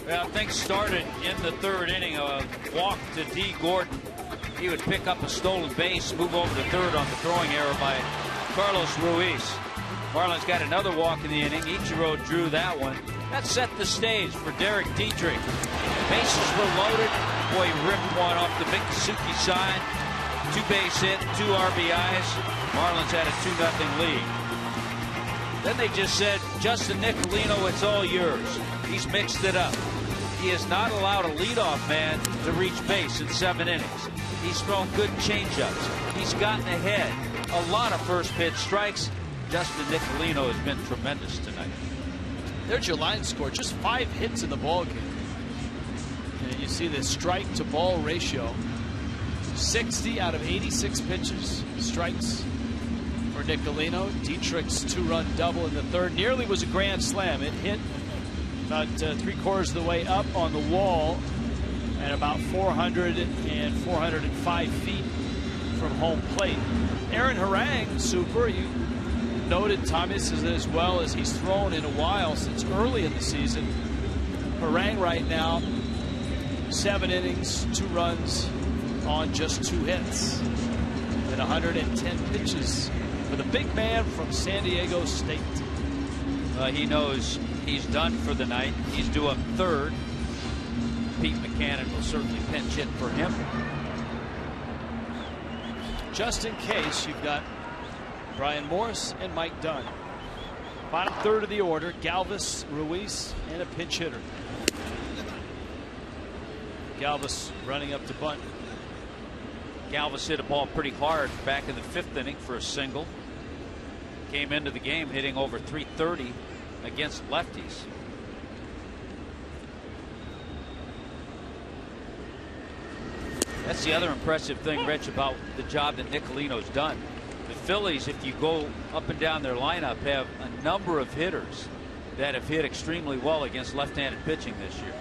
Well, things started in the third inning. A walk to D. Gordon. He would pick up a stolen base, move over to third on the throwing error by Carlos Ruiz. Marlins got another walk in the inning. Ichiro drew that one. That set the stage for Derek Dietrich. Bases were loaded. Boy, he ripped one off the Mickasuki side. 2 base hit, 2 RBIs. Marlins had a 2-0 lead. Then they just said, Justin Nicolino, it's all yours. He's mixed it up. He has not allowed a leadoff man to reach base in 7 innings. He's thrown good changeups. He's gotten ahead. A lot of first pitch strikes. Justin Nicolino has been tremendous tonight. There's your line score. Just 5 hits in the ball game. And you see the strike to ball ratio. 60 out of 86 pitches. Strikes for Nicolino. Dietrich's 2-run double in the 3rd nearly was a grand slam. It hit about 3/4 of the way up on the wall at about 400 and 405 feet from home plate. Aaron Harang, super. You noted Thomas as well as he's thrown in a while since early in the season. Harang right now, 7 innings, 2 runs on just 2 hits and 110 pitches for the big man from San Diego State. He knows he's done for the night. He's due up 3rd. Pete McCannon will certainly pinch hit for him. Just in case, you've got Brian Morris and Mike Dunn. Bottom 3rd of the order, Galvis, Ruiz, and a pinch hitter. Galvis running up to bunt. Galvis hit a ball pretty hard back in the 5th inning for a single. Came into the game hitting over 330 against lefties. That's the other impressive thing, Rich, about the job that Nicolino's done. The Phillies, if you go up and down their lineup, have a number of hitters that have hit extremely well against left-handed pitching this year.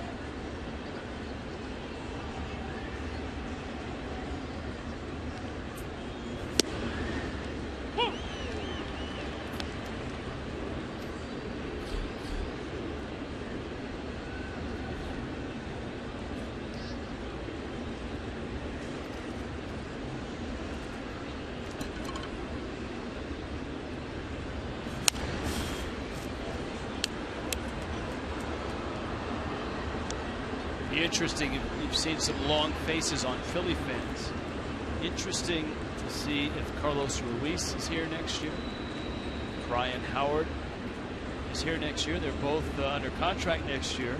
Interesting. You've seen some long faces on Philly fans. Interesting to see if Carlos Ruiz is here next year. Brian Howard is here next year. They're both under contract next year.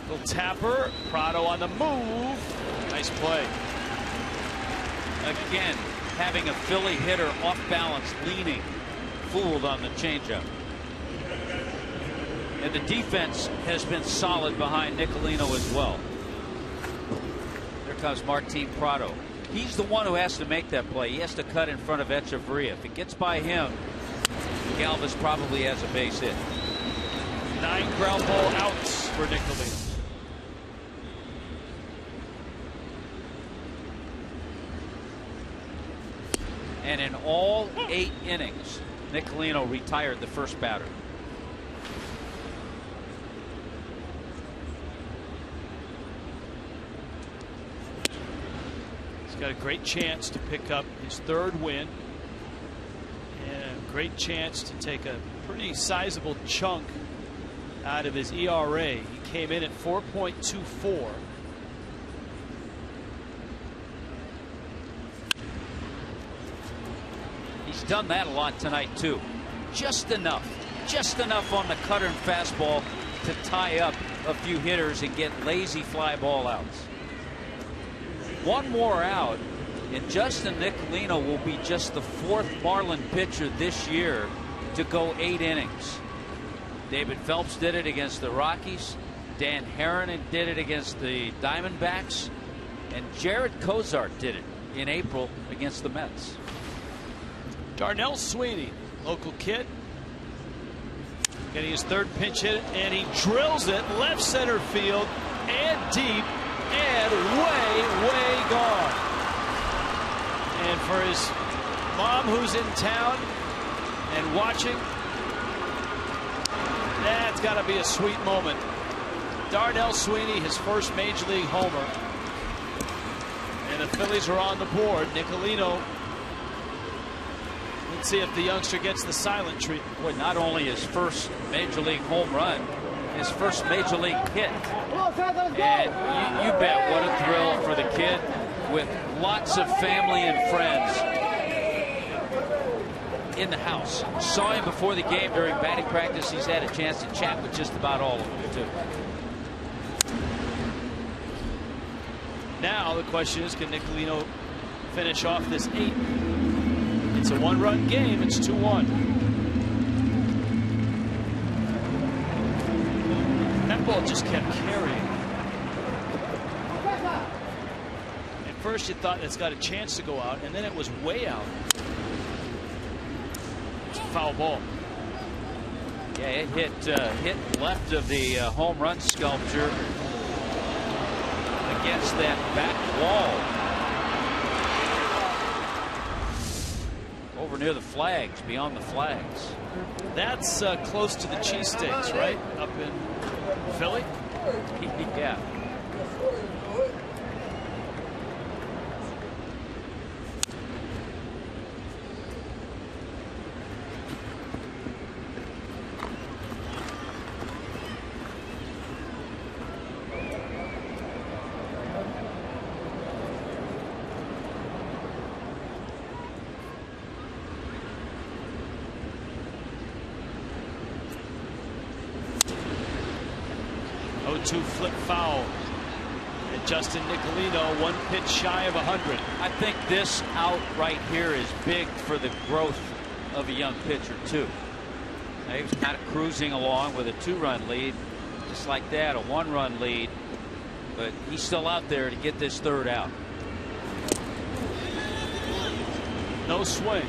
Little tapper. Prado on the move. Nice play. Again, having a Philly hitter off balance, leaning, fooled on the changeup. And the defense has been solid behind Nicolino as well. There comes Martin Prado. He's the one who has to make that play. He has to cut in front of Echeverria. If it gets by him, Galvis probably has a base hit. 9 ground ball outs for Nicolino. And in all 8 innings, Nicolino retired the first batter. Got a great chance to pick up his 3rd win and a great chance to take a pretty sizable chunk out of his ERA. He came in at 4.24. He's done that a lot tonight too. Just enough on the cutter and fastball to tie up a few hitters and get lazy fly ball outs. One more out, and Justin Nicolino will be just the 4th Marlin pitcher this year to go 8 innings. David Phelps did it against the Rockies. Dan Herron did it against the Diamondbacks. And Jared Kozart did it in April against the Mets. Darnell Sweeney, local kid, getting his 3rd pinch hit, and he drills it left center field and deep. And way gone. And for his mom who's in town and watching, that's got to be a sweet moment. Darnell Sweeney, his first major league homer. And the Phillies are on the board. Nicolino. Let's see if the youngster gets the silent treatment. Boy, not only his first major league home run, his first major league hit. And you bet what a thrill for the kid with lots of family and friends. in the house. Saw him before the game during batting practice. He's had a chance to chat with just about all of them, too. Now the question is, can Nicolino finish off this 8th? It's a 1-run game. It's 2-1. That ball just kept carrying. At first you thought it's got a chance to go out, and then it was way out. It's a foul ball. Yeah, it hit left of the home run sculpture against that back wall. Over near the flags, beyond the flags. That's close to the cheesesteaks, right? Up in Philly? Yeah. Flip foul. And Justin Nicolino, 1 pitch shy of 100. I think this out right here is big for the growth of a young pitcher, too. Now, he was kind of cruising along with a 2-run lead, just like that, a 1-run lead. But he's still out there to get this 3rd out. No swing.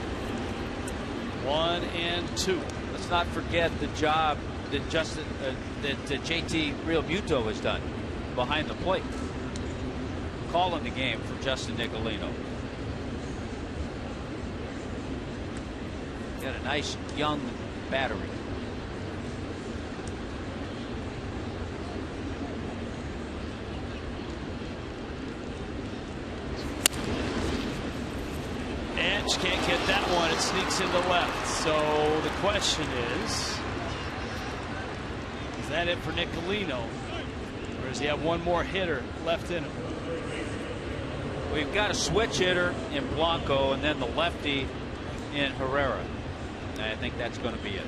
1 and 2. Let's not forget the job that JT Realmuto has done behind the plate, calling the game for Justin Nicolino. Got a nice young battery. Edge can't get that one. It sneaks into left. So the question is that it for Nicolino, or does he have one more hitter left in him? We've got a switch hitter in Blanco and then the lefty in Herrera. And I think that's going to be it.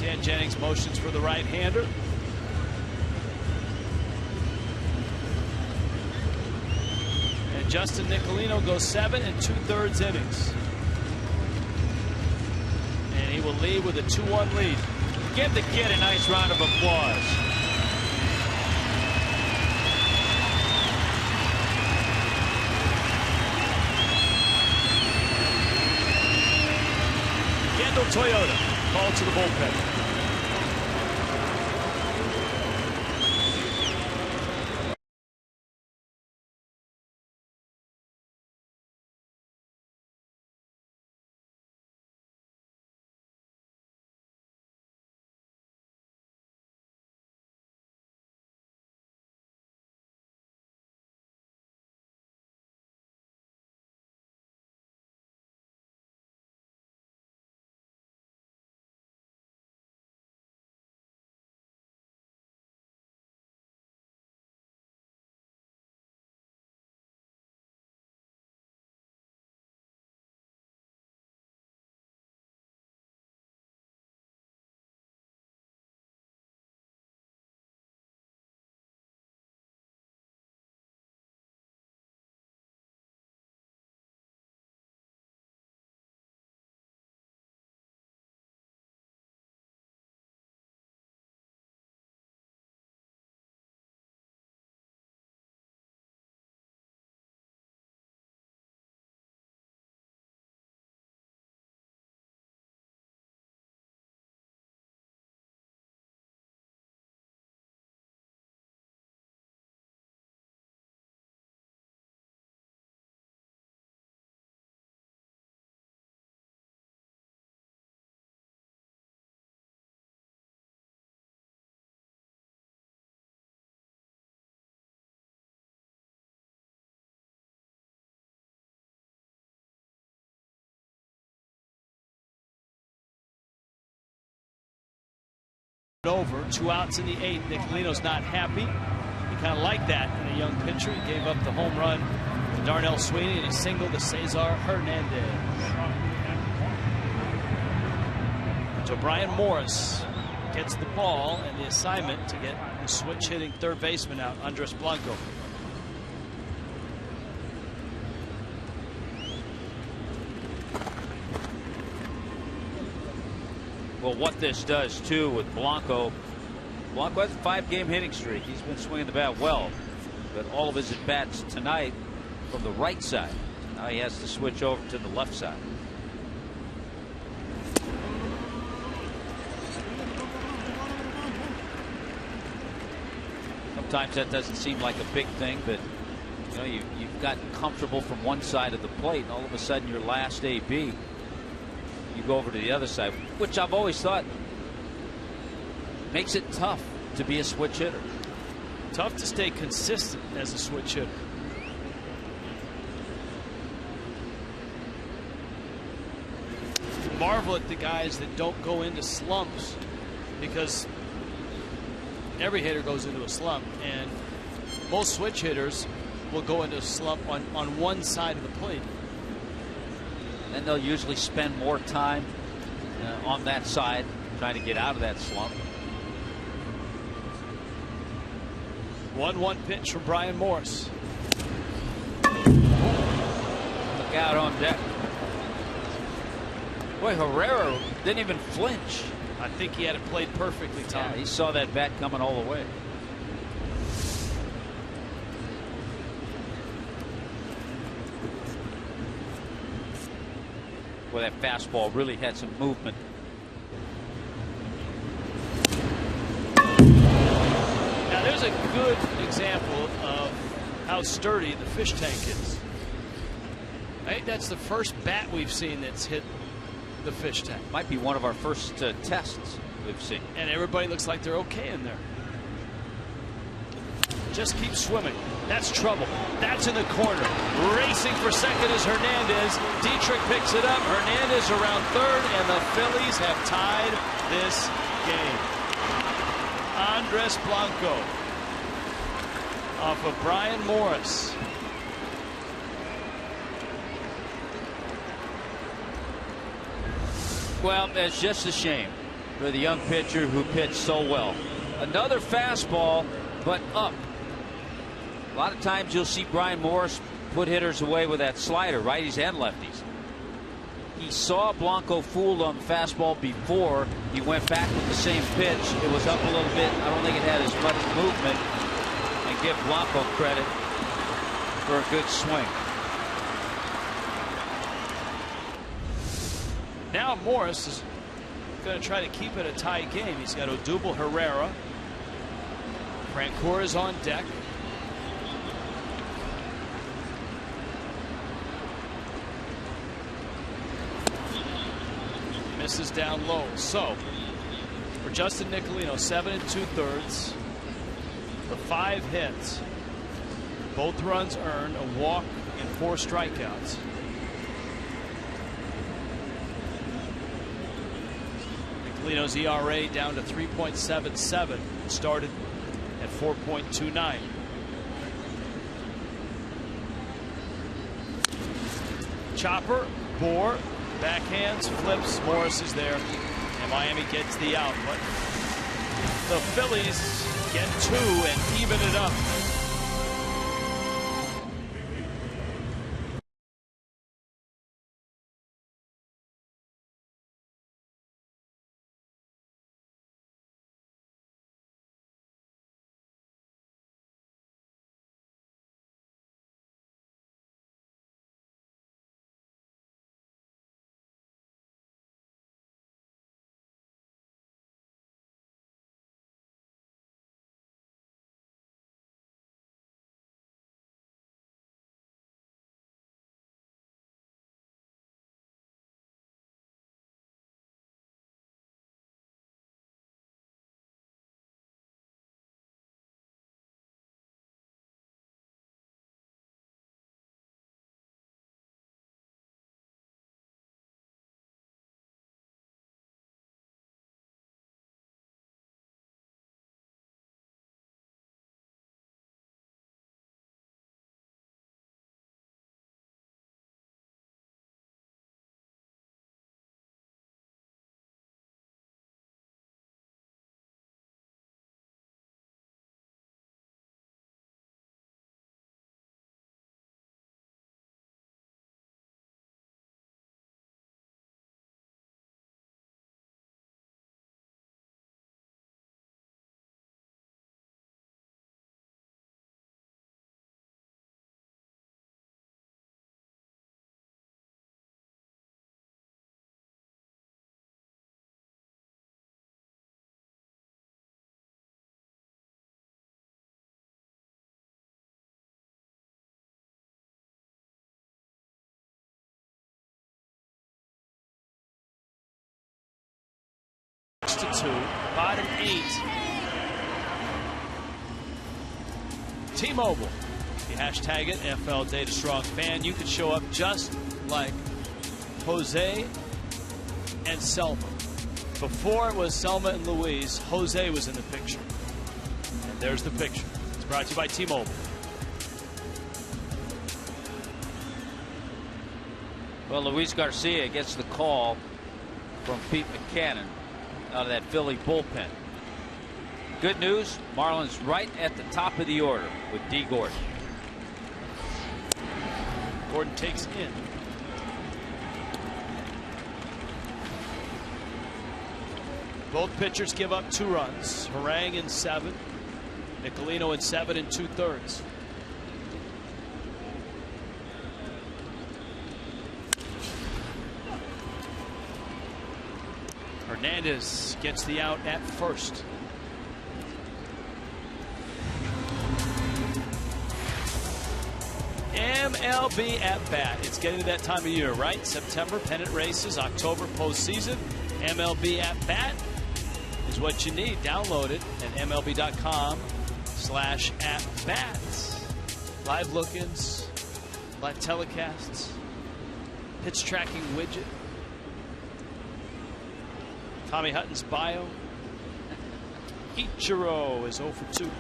Dan Jennings motions for the right-hander. And Justin Nicolino goes 7 2/3 innings. And he will lead with a 2-1 lead. Give the kid a nice round of applause. Kendall Toyota called to the bullpen. Over 2 outs in the 8th. Nicolino's not happy. He kind of liked that in a young pitcher. He gave up the home run Darnell Sweeney, and he singled to Cesar Hernandez. So Brian Morris gets the ball and the assignment to get the switch hitting third baseman out, Andres Blanco. Well, what this does too with Blanco has a 5-game hitting streak. He's been swinging the bat well, but all of his at bats tonight from the right side. Now he has to switch over to the left side. Sometimes that doesn't seem like a big thing, but you know, you've gotten comfortable from one side of the plate, and all of a sudden your last AB, you go over to the other side, which I've always thought makes it tough to be a switch hitter. Tough to stay consistent as a switch hitter. Marvel at the guys that don't go into slumps, because every hitter goes into a slump, and most switch hitters will go into a slump on one side of the plate. And they'll usually spend more time on that side trying to get out of that slump. 1-1 pitch from Brian Morris. Look out on deck. Boy, Herrera didn't even flinch. I think he had it played perfectly, Tom. Yeah, he saw that bat coming all the way. Boy, that fastball really had some movement. Now there's a good example of how sturdy the fish tank is. I think that's the first bat we've seen that's hit the fish tank. Might be one of our first tests we've seen. And everybody looks like they're okay in there. Just keep swimming. That's trouble. That's in the corner. Racing for second is Hernandez. Dietrich picks it up. Hernandez around third, and the Phillies have tied this game. Andres Blanco off of Brian Morris. Well, that's just a shame for the young pitcher who pitched so well. Another fastball, but up. A lot of times you'll see Brian Morris put hitters away with that slider, righties and lefties. He saw Blanco fooled on the fastball before. He went back with the same pitch. It was up a little bit. I don't think it had as much movement. And give Blanco credit for a good swing. Now Morris is going to try to keep it a tie game. He's got Odubel Herrera. Francoeur is on deck. Misses down low. So for Justin Nicolino, 7 2/3, the 5 hits, both runs earned, a walk, and 4 strikeouts. Nicolino's ERA down to 3.77. It started at 4.29. Chopper, Bohr, backhands, flips. Morris is there, and Miami gets the out. But the Phillies get 2 and even it up. 6-2. Bottom 8. T-Mobile. If you hashtag it, FL Data Strong Fan, you can show up just like Jose and Selma. Before it was Selma and Louise, Jose was in the picture. And there's the picture. It's brought to you by T-Mobile. Well, Luis Garcia gets the call from Pete Mackanin out of that Philly bullpen. Good news, Marlins right at the top of the order with D. Gordon. Gordon takes in. Both pitchers give up 2 runs. Harang in 7. Nicolino in 7 2/3. Hernandez gets the out at first. MLB at bat. It's getting to that time of year, right? September, pennant races. October, postseason. MLB at bat is what you need. Download it at MLB.com/at-bats. Live look-ins, live telecasts, pitch tracking widget. Tommy Hutton's bio. Ichiro is 0 for 2.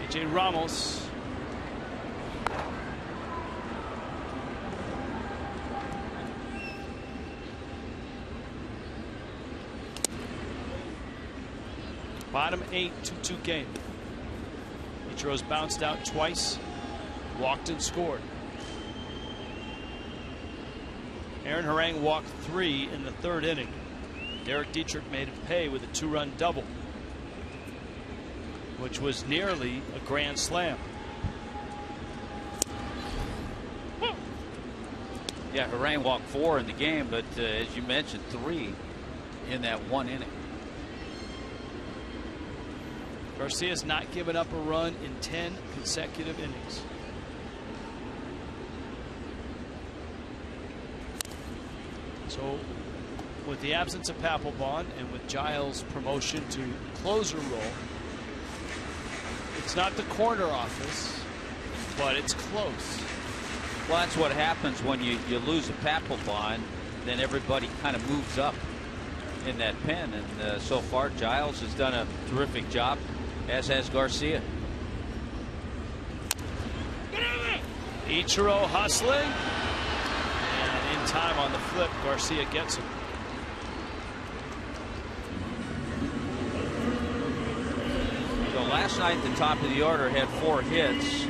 A.J. Ramos. Bottom 8, 2-2 game. Ichiro's bounced out twice, walked and scored. Aaron Harang walked 3 in the 3rd inning. Derek Dietrich made it pay with a 2-run double, which was nearly a grand slam. Yeah, Harang walked 4 in the game, but as you mentioned, 3 in that 1 inning. Garcia's not given up a run in 10 consecutive innings. So with the absence of Papelbon and with Giles' promotion to closer role, it's not the corner office, but it's close. Well, that's what happens when you lose a Papelbon. Then everybody kind of moves up in that pen, and so far Giles has done a terrific job, as has Garcia. Ichiro hustling, and in time on the flip, Garcia gets him. So last night the top of the order had 4 hits.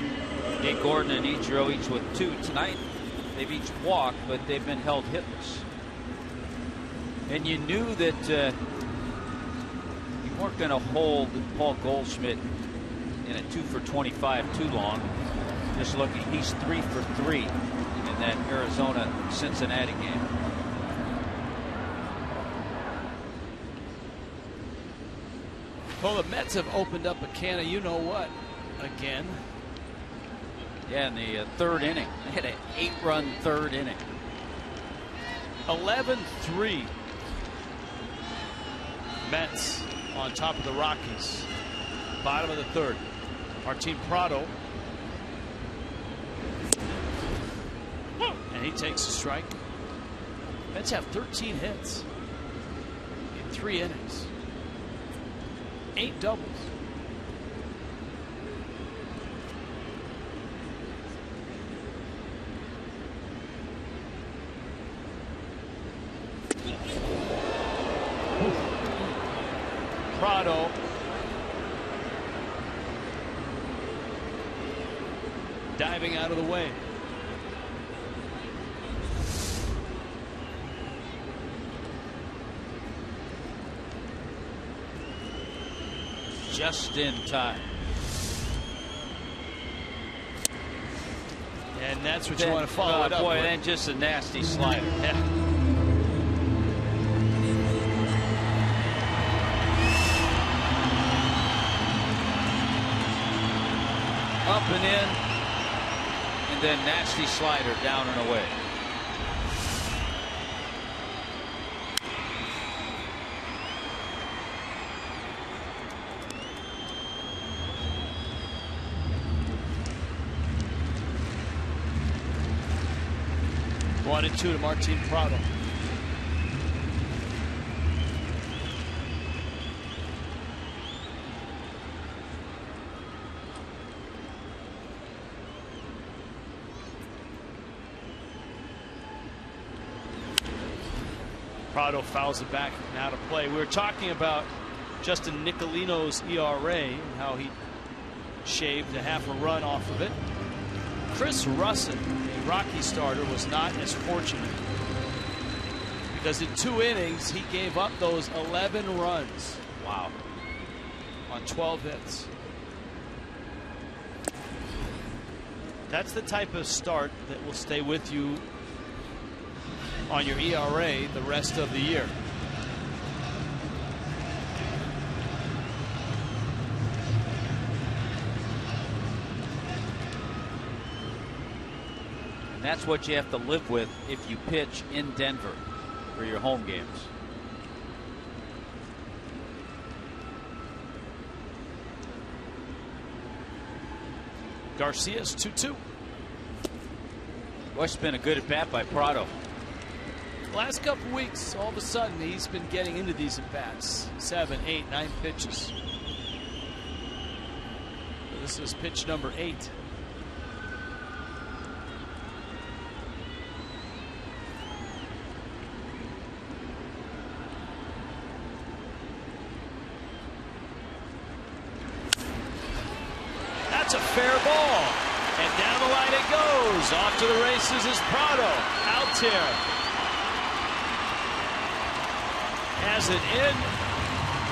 Nate Gordon and Ichiro each with 2. Tonight they've each walked, but they've been held hitless. And you knew that you weren't going to hold Paul Goldschmidt in a 2 for 25 too long. Just looking, he's 3 for 3 in that Arizona-Cincinnati game. Well, the Mets have opened up a can of you-know-what again. Yeah, in the 3rd inning. They had an 8-run 3rd inning. 11-3. Mets on top of the Rockies. Bottom of the 3rd. Martin Prado. And he takes a strike. Mets have 13 hits in 3 innings. 8 doubles. Prado. Diving out of the way. Just in time. And that's what you want to follow it up boy, with. then just a nasty slider. Yeah. Up and in, and then nasty slider down and away. 1-2 to Martin Prado. Prado fouls it back and out of play. We were talking about Justin Nicolino's ERA and how he shaved a half a run off of it. Chris Russin, the Rocky starter, was not as fortunate because in 2 innings he gave up those 11 runs. Wow. On 12 hits. That's the type of start that will stay with you on your ERA the rest of the year. And that's what you have to live with if you pitch in Denver for your home games. Garcia's 2-2. Boy, it's been a good at bat by Prado. Last couple weeks, all of a sudden, he's been getting into these at bats. 7, 8, 9 pitches. This is pitch number 8. That's a fair ball. And down the line it goes. Off to the races is Prado. Out here. Has it in.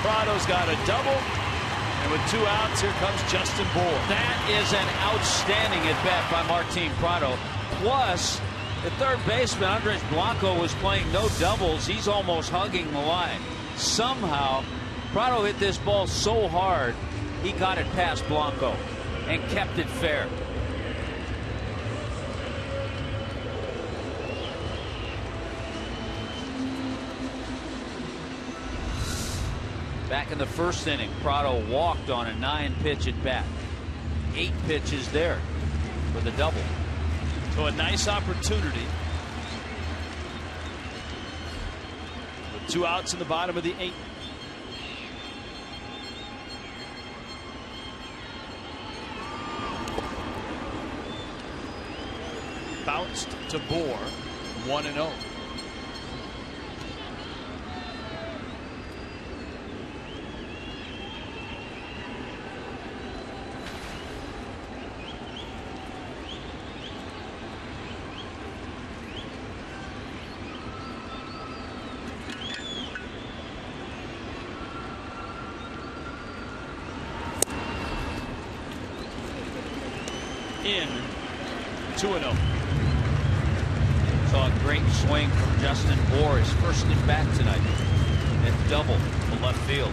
Prado's got a double. And with 2 outs, here comes Justin Bour. That is an outstanding at bat by Martin Prado. Plus, the third baseman, Andres Blanco, was playing no doubles. He's almost hugging the line. Somehow, Prado hit this ball so hard, he got it past Blanco and kept it fair. Back in the first inning, Prado walked on a 9-pitch at bat. 8 pitches there for the double. So a nice opportunity. With 2 outs in the bottom of the 8th. Bounced to Bour, 1-0. In 2-0. Saw a great swing from Justin Bour, his first at bat tonight. That double to left field.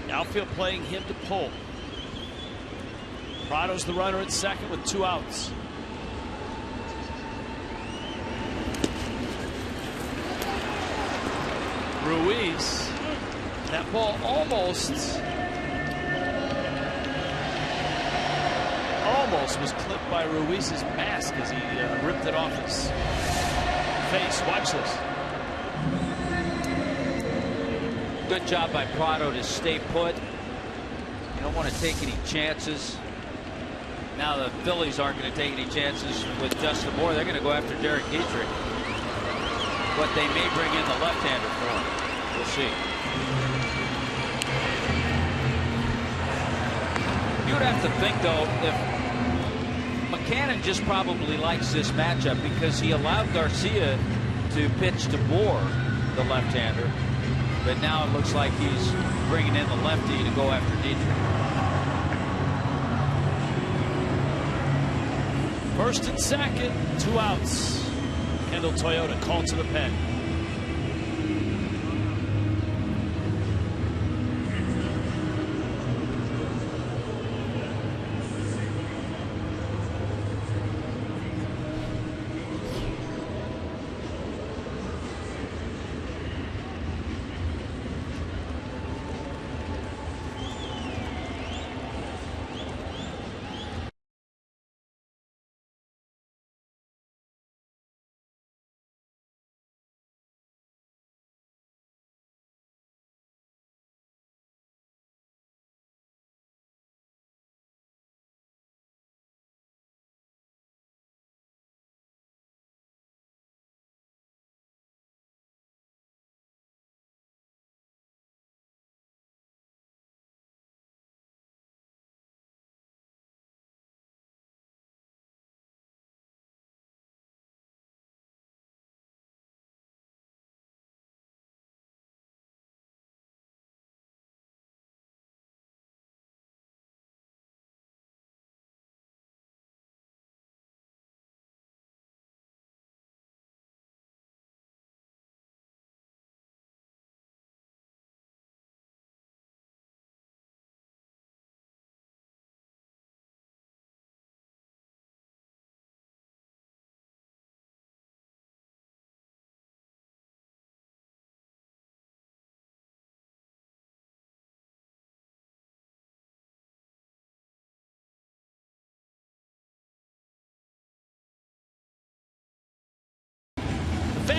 Outfield playing him to pull. Prado's the runner at second with 2 outs. Ruiz. That ball almost was clipped by Ruiz's mask as he ripped it off his face. Watch this. Good job by Prado to stay put. You don't want to take any chances. Now the Phillies aren't going to take any chances with Justin Bour. They're going to go after Derek Dietrich. But they may bring in the left-hander for him. We'll see. You would have to think, though, if McCannon just probably likes this matchup because he allowed Garcia to pitch to Bour, the left-hander. But now it looks like he's bringing in the lefty to go after Dietrich. First and second, 2 outs. Kendall Toyota called to the pen.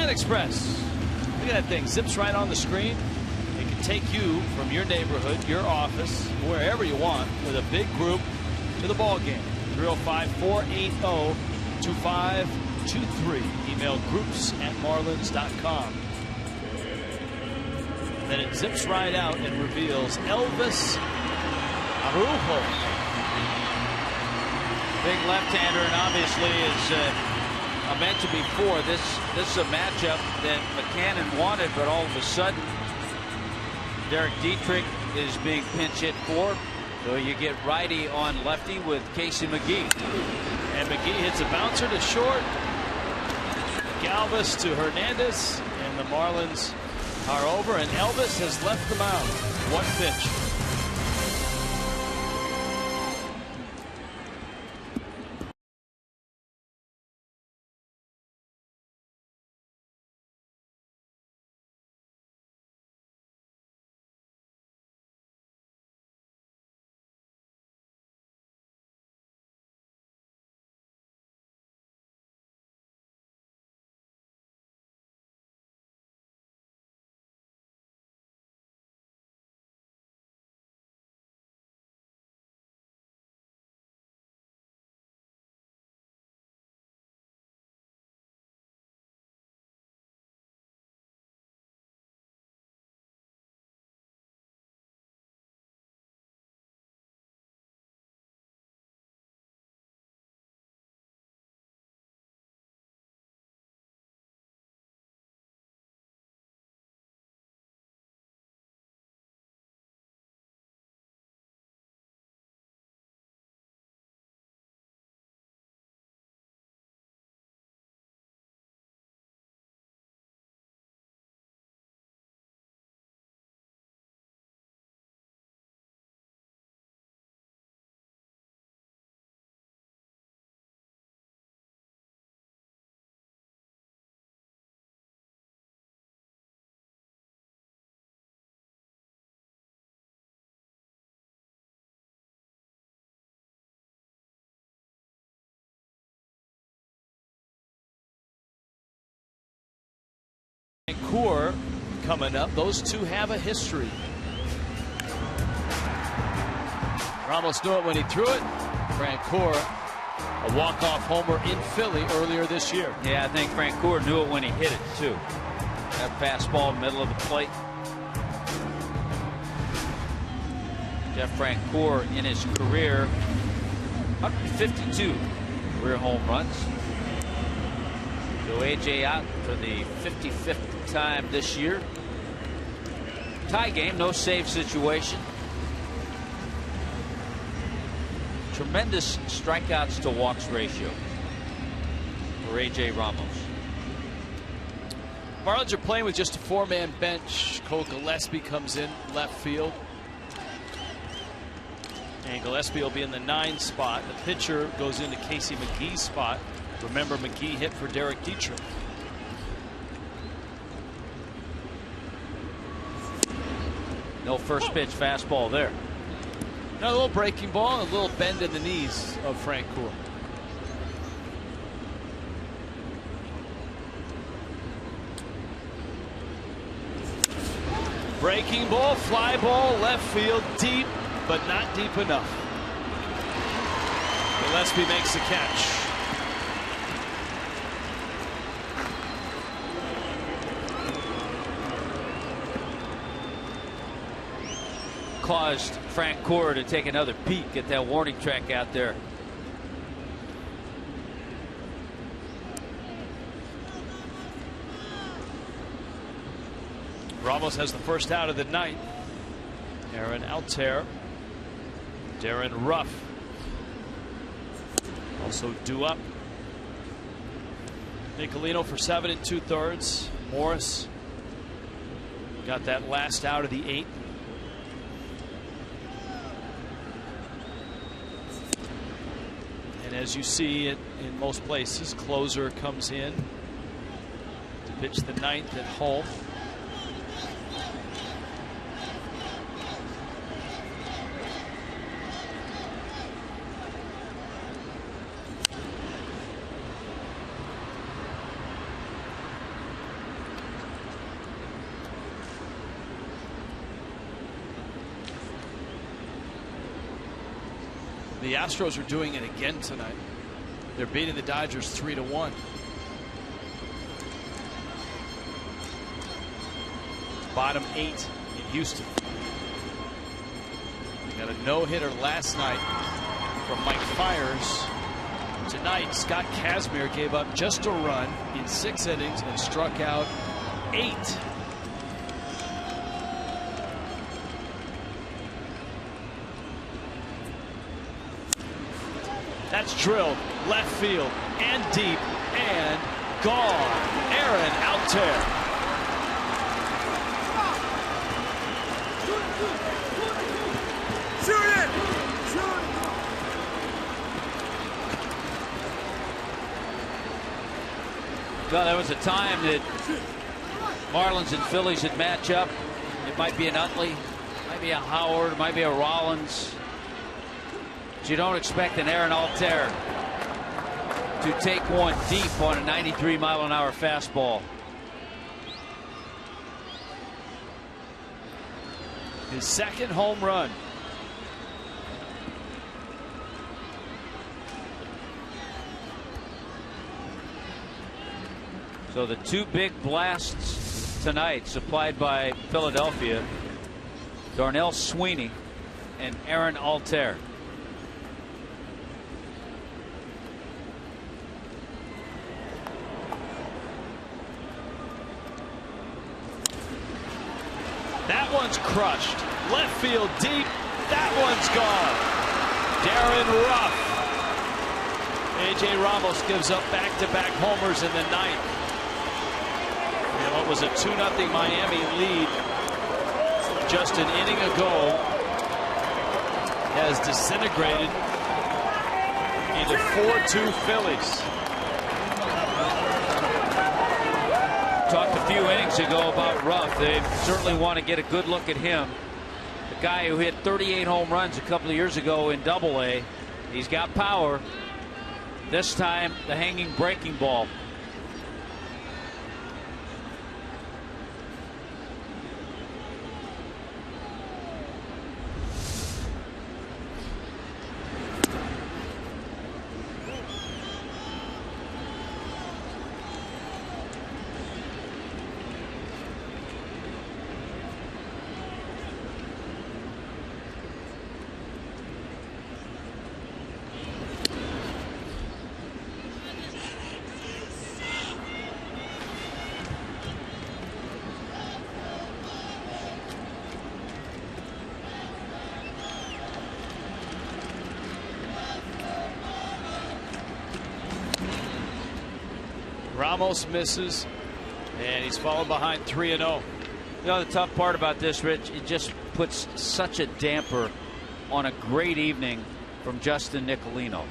Fan Express. Look at that thing. Zips right on the screen. It can take you from your neighborhood, your office, wherever you want, with a big group to the ball game. 305-480-2523. Email groups@marlins.com. And then it zips right out and reveals Elvis Araujo. Big left-hander, and obviously, as I mentioned before, this is a matchup that McCannon wanted, but all of a sudden, Derek Dietrich is being pinch hit for. So you get righty on lefty with Casey McGee. And McGee hits a bouncer to short. Galvis to Hernandez, and the Marlins are over, and Elvis has left the mound. One pitch. Coor coming up. Those two have a history. Ramos knew it when he threw it. Frank Coor, a walk-off homer in Philly earlier this year. Yeah, I think Frank Coor knew it when he hit it, too. That fastball middle of the plate. Jeff Frank Coor in his career, 152 career home runs. So AJ out for the 55th time this year. Tie game, no save situation. Tremendous strikeouts to walks ratio for AJ Ramos. Marlins are playing with just a four-man bench. Cole Gillespie comes in left field. And Gillespie will be in the 9 spot. The pitcher goes into Casey McGee's spot. Remember, McGee hit for Derek Dietrich. No first pitch fastball there. Now a little breaking ball, and a little bend in the knees of Frank Coor. Breaking ball, fly ball, left field, deep, but not deep enough. Gillespie makes the catch. Caused Frank Coor to take another peek at that warning track out there. Ramos has the first out of the night. Aaron Altair, Darren Ruff also due up. Nicolino for 7 2/3. Morris got that last out of the 8th. And as you see it in most places, closer comes in to pitch the 9th at home. The Astros are doing it again tonight. They're beating the Dodgers 3-1. Bottom 8 in Houston. Got a no-hitter last night from Mike Fiers. Tonight, Scott Kazmir gave up just a run in 6 innings and struck out 8. That's drilled left field and deep and gone. Aaron Altair. Well, there was a time that Marlins and Phillies would match up. It might be an Utley, might be a Howard, might be a Rollins. But you don't expect an Aaron Altair to take one deep on a 93-mile-an-hour fastball. His second home run. So the 2 big blasts tonight supplied by Philadelphia, Darnell Sweeney and Aaron Altair. That one's crushed. Left field deep. That one's gone. Darren Ruff. A.J. Ramos gives up back-to-back homers in the 9th. And what was a 2-0 Miami lead just an inning ago has disintegrated into 4-2 Phillies. Talked a few innings ago about Ruff. They certainly want to get a good look at him. The guy who hit 38 home runs a couple of years ago in Double-A. He's got power. This time the hanging breaking ball. Ramos misses, and he's fallen behind 3-0. You know, the tough part about this, Rich, it just puts such a damper on a great evening from Justin Nicolino.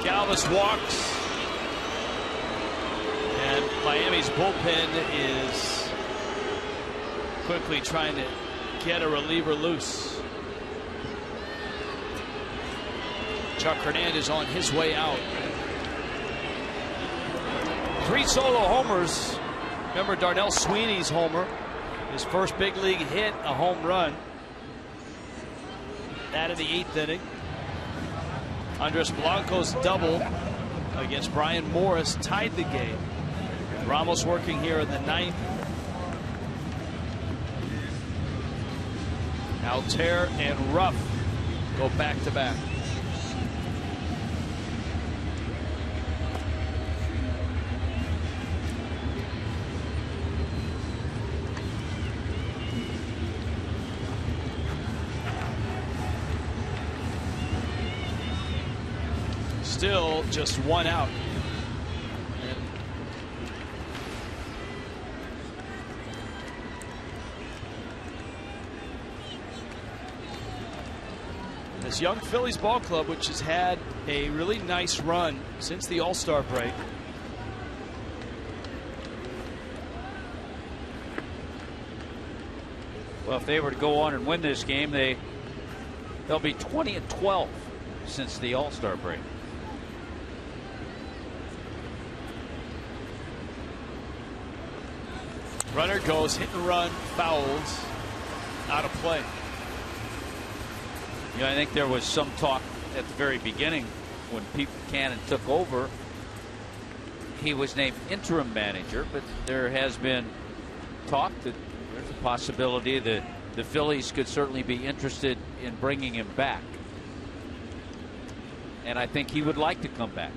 Galvis walks, and Miami's bullpen is quickly trying to get a reliever loose. Chuck Hernandez on his way out. 3 solo homers. Remember Darnell Sweeney's homer, his first big league hit, a home run. That in the 8th inning. Andres Blanco's double against Brian Morris tied the game. Ramos working here in the 9th. Altair and Ruff go back-to-back. Still just 1 out. This young Phillies ball club, which has had a really nice run since the All-Star break. Well, if they were to go on and win this game, they'll be 20-12 since the All-Star break. Runner goes, hit and run, fouls, out of play. You know, I think there was some talk at the very beginning when Pete Cannon took over. He was named interim manager, but there has been talk that there's a possibility that the Phillies could certainly be interested in bringing him back. And I think he would like to come back.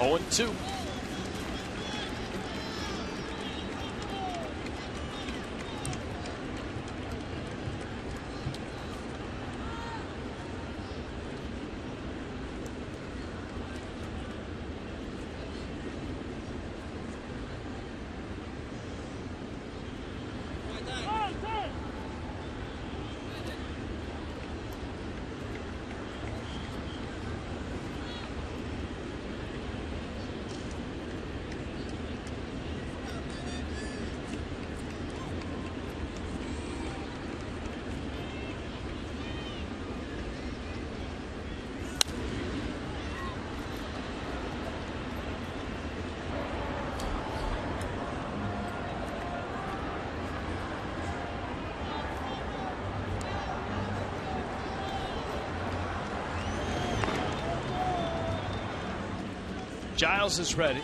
Oh, 2. Giles is ready.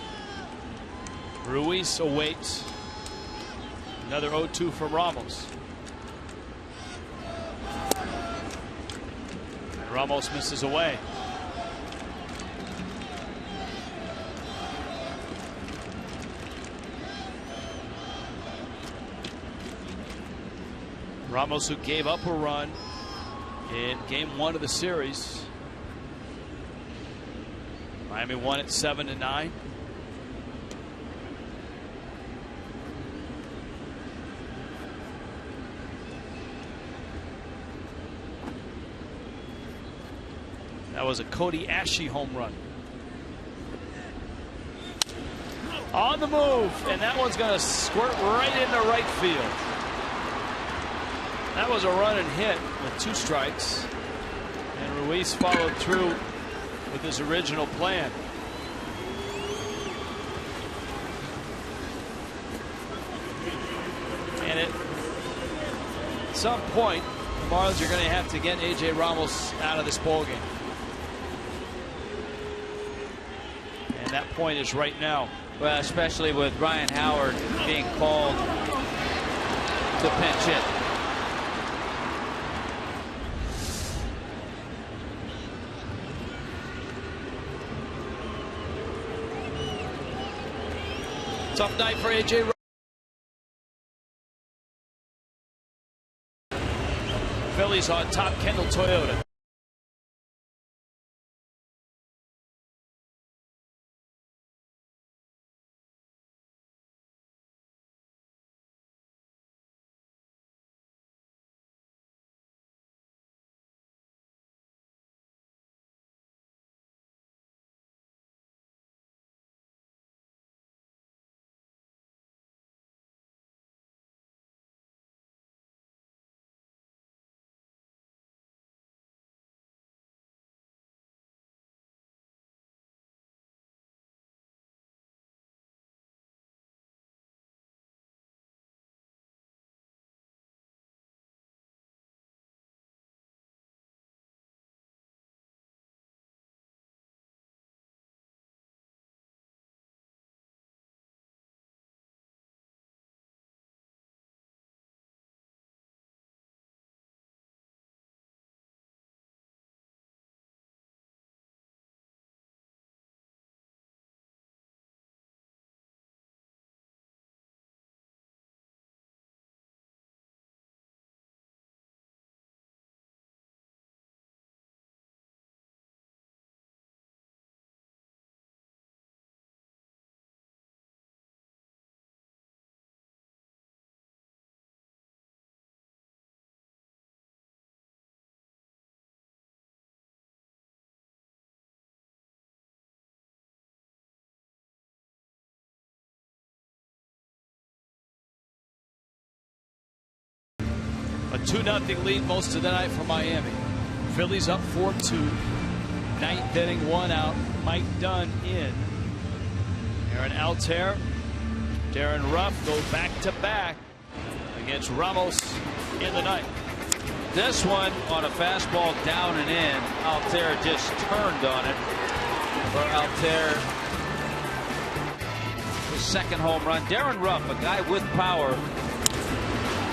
Ruiz awaits. Another 0-2 from Ramos. And Ramos misses away. Ramos, who gave up a run in game 1 of the series. Miami won it 7-9. That was a Cody Ashe home run. On the move, and that one's going to squirt right into right field. That was a run and hit with 2 strikes, and Ruiz followed through with his original plan. And at some point, the Marlins are going to have to get A.J. Ramos out of this ballgame. And that point is right now. Well, especially with Ryan Howard being called to pinch hit. Tough night for A.J. Phillies on top, Kendall Toyota. 2-0 lead most of the night for Miami. Phillies up 4-2. Ninth inning, 1 out. Mike Dunn in. Aaron Altair, Darren Ruff go back-to-back against Ramos in the ninth. This one on a fastball down and in. Altair just turned on it. For Altair, his second home run. Darren Ruff, a guy with power.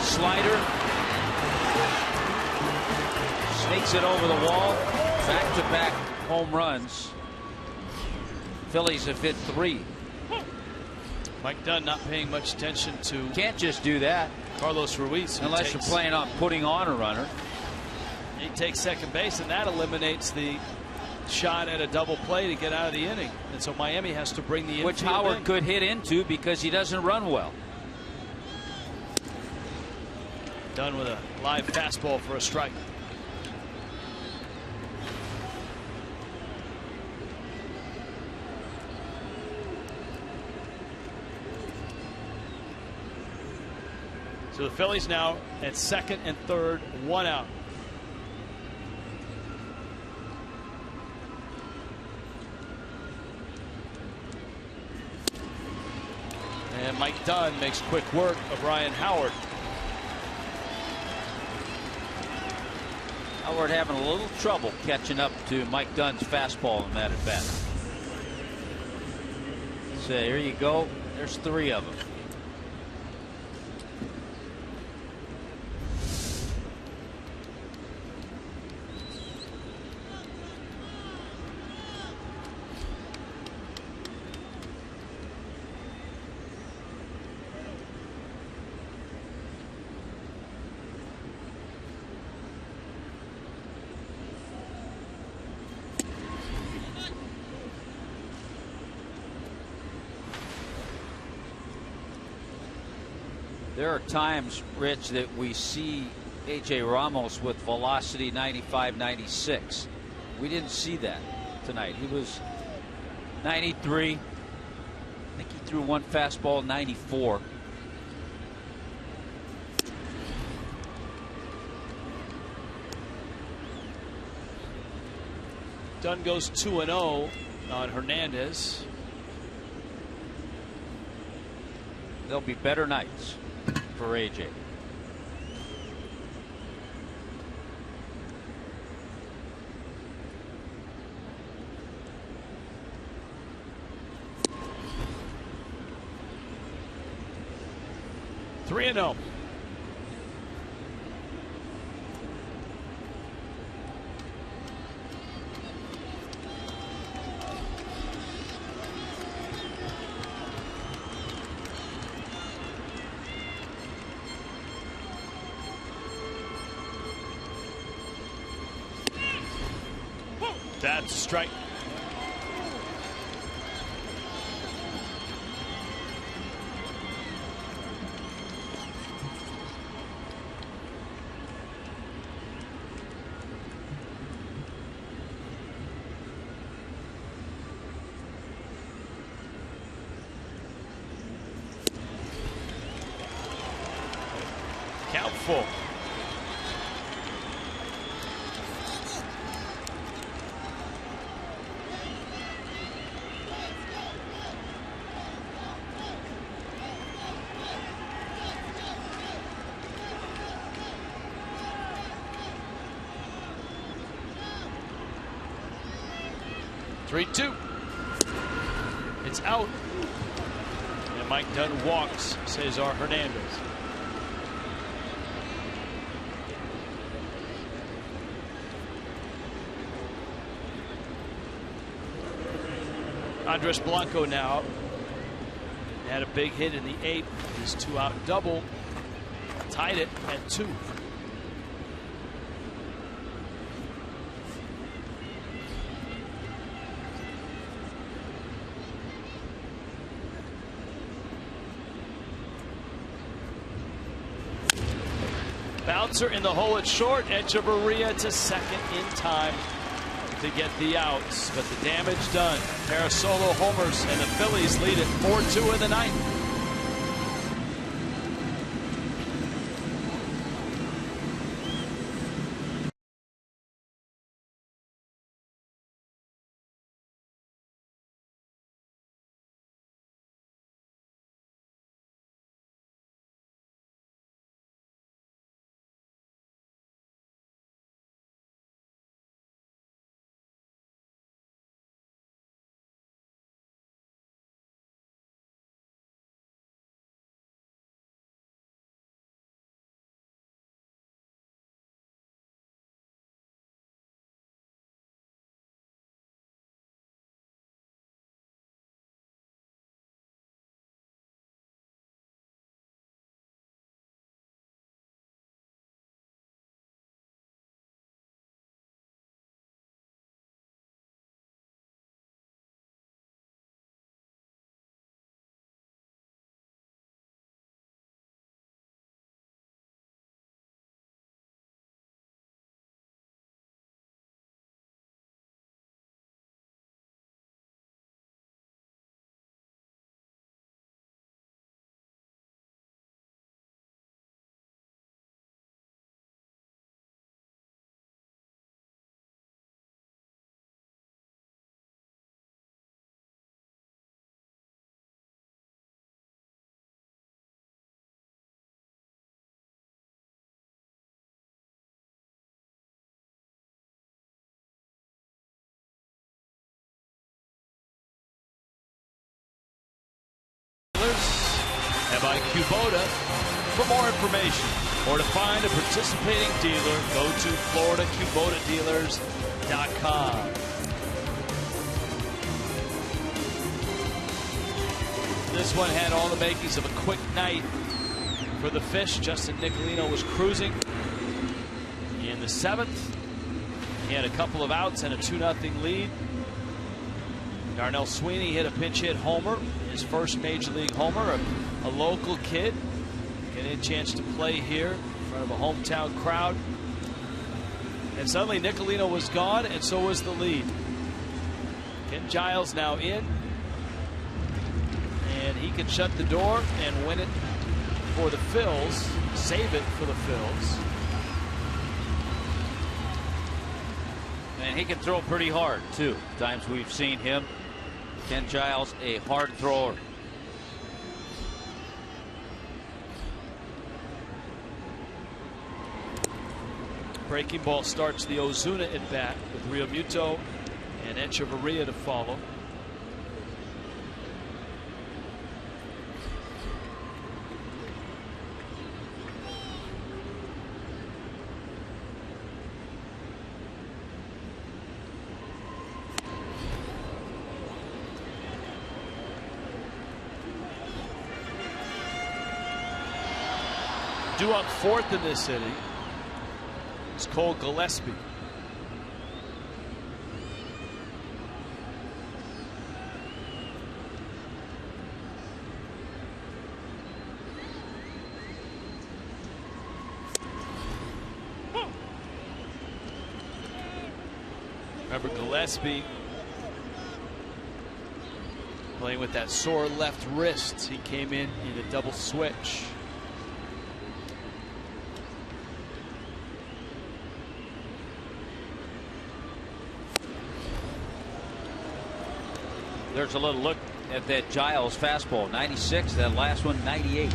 Slider. Sneaks it over the wall. Back-to-back home runs. Phillies have hit 3. Mike Dunn not paying much attention to. Can't just do that. Carlos Ruiz. Unless you're planning on putting on a runner. He takes second base, and that eliminates the shot at a double play to get out of the inning. And so Miami has to bring the infield which Howard in. could hit into because he doesn't run well. Dunn with a live fastball for a strike. So the Phillies now at second and third, 1 out. And Mike Dunn makes quick work of Ryan Howard. Howard having a little trouble catching up to Mike Dunn's fastball in that at bat. So here you go. There's 3 of them. There are times, Rich, that we see A.J. Ramos with velocity 95, 96. We didn't see that tonight. He was 93. I think he threw one fastball 94. Dunn goes 2-0 on Hernandez. There'll be better nights for AJ. Three and 0. That's a strike. Count full. Three-two. It's out. And Mike Dunn walks Cesar Hernandez. Andres Blanco now had a big hit in the 8th. His 2-out double tied it at 2. Bouncer in the hole at short. Echeverria to second in time to get the outs, but the damage done. Pair of solo homers, and the Phillies lead it 4-2 in the 9th. by Kubota. For more information or to find a participating dealer, go to FloridaKubotaDealers.com. This one had all the makings of a quick night for the Fish. Justin Nicolino was cruising in the 7th. He had a couple of outs and a 2-0 lead. Darnell Sweeney hit a pinch hit homer, his first major league homer. A local kid getting a chance to play here in front of a hometown crowd. And suddenly Nicolino was gone, and so was the lead. Ken Giles now in, and he can shut the door and win it for the Phils, save it for the Phils. And he can throw pretty hard, too. Times we've seen him. Ken Giles, a hard thrower. Breaking ball starts the Ozuna at bat with Realmuto and Echeverria to follow. Due up fourth in this inning is Cole Gillespie. Remember Gillespie playing with that sore left wrist. He came in a double switch. There's a little look at that Giles fastball. 96, that last one 98.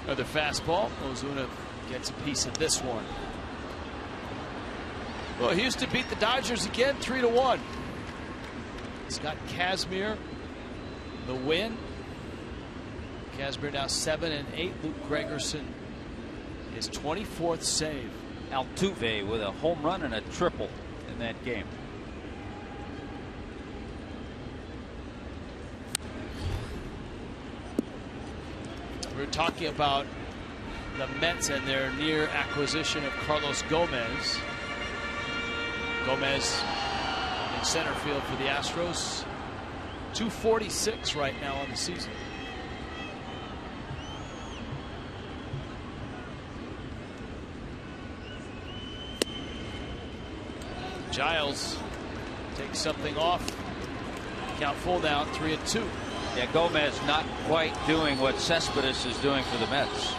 Another fastball. Ozuna gets a piece of this one. Well, Houston beat the Dodgers again, 3-1. Scott Kazmir, the win. Kazmir now 7-8. Luke Gregerson, his 24th save. Altuve with a home run and a triple in that game. We're talking about the Mets and their near acquisition of Carlos Gomez. Gomez in center field for the Astros. 246 right now on the season. Giles takes something off. Count full now, 3-2. Yeah, Gomez not quite doing what Cespedes is doing for the Mets.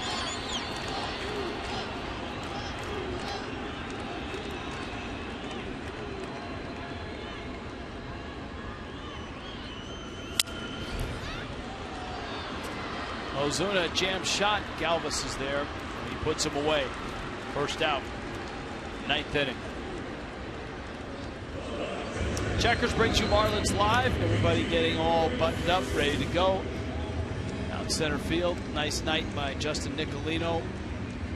Ozuna jam shot. Galvis is there. He puts him away. First out. 9th inning. Checkers brings you Marlins Live. Everybody getting all buttoned up, ready to go. Out in center field. Nice night by Justin Nicolino.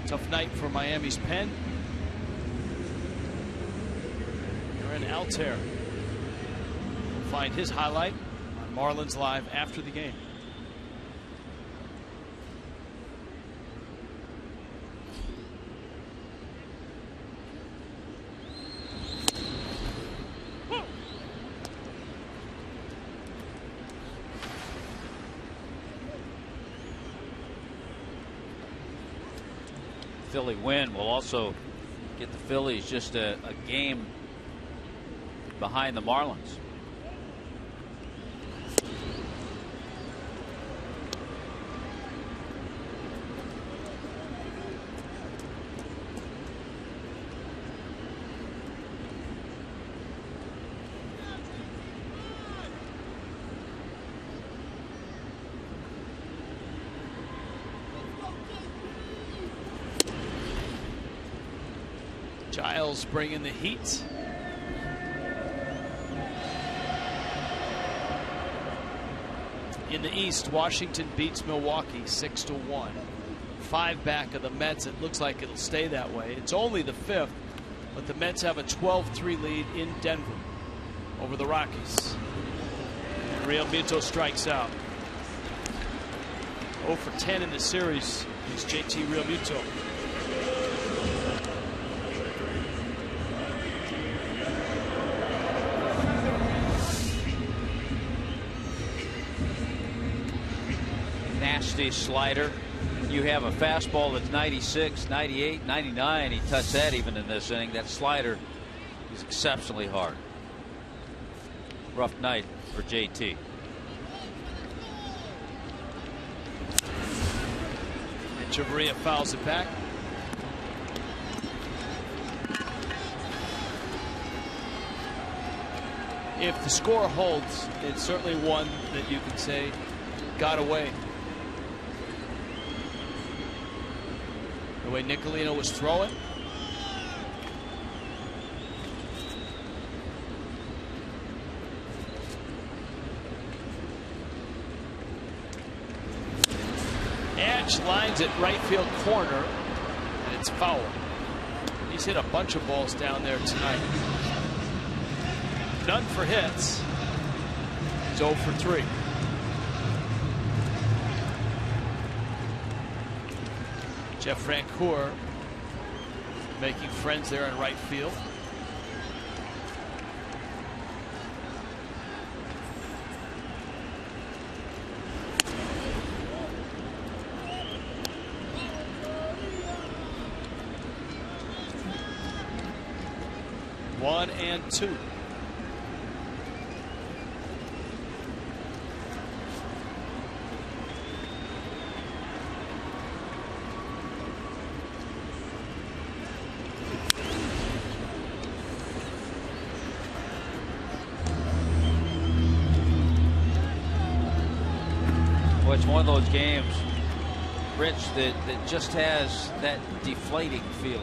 Tough night for Miami's pen. Aaron Altair will find his highlight on Marlins Live after the game. Philly win will also get the Phillies just a game behind the Marlins. Giles bringing the heat. In the East, Washington beats Milwaukee 6-1. 5 back of the Mets. It looks like it'll stay that way. It's only the 5th, but the Mets have a 12-3 lead in Denver over the Rockies. And Real Muto strikes out. 0 for 10 in the series is JT Real Muto. Nasty slider. You have a fastball that's 96, 98, 99. He touched that even in this inning. That slider is exceptionally hard. Rough night for JT. And Chavarria fouls it back. If the score holds, it's certainly one that you can say got away. The way Nicolino was throwing. Edge lines it right field corner, and it's foul. He's hit a bunch of balls down there tonight. None for hits. He's 0 for 3. Jeff Francoeur making friends there in right field. One and two. It's one of those games, Rich, that just has that deflating feeling.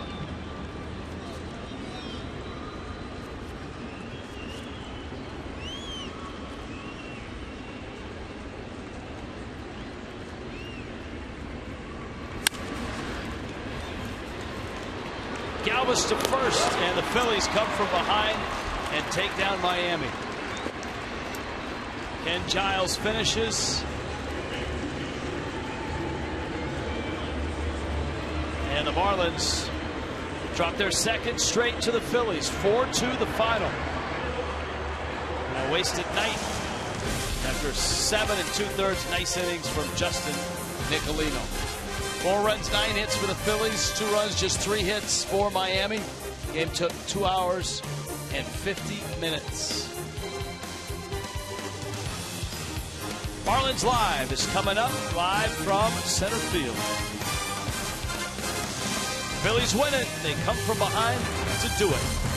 Galvis to first, and the Phillies come from behind and take down Miami. Ken Giles finishes. And the Marlins drop their second straight to the Phillies. 4-2 the final. And a wasted night after 7 2/3 nice innings from Justin Nicolino. 4 runs, 9 hits for the Phillies. 2 runs, just 3 hits for Miami. Game took 2 hours and 50 minutes. Marlins Live is coming up live from center field. Phillies win it. They come from behind to do it.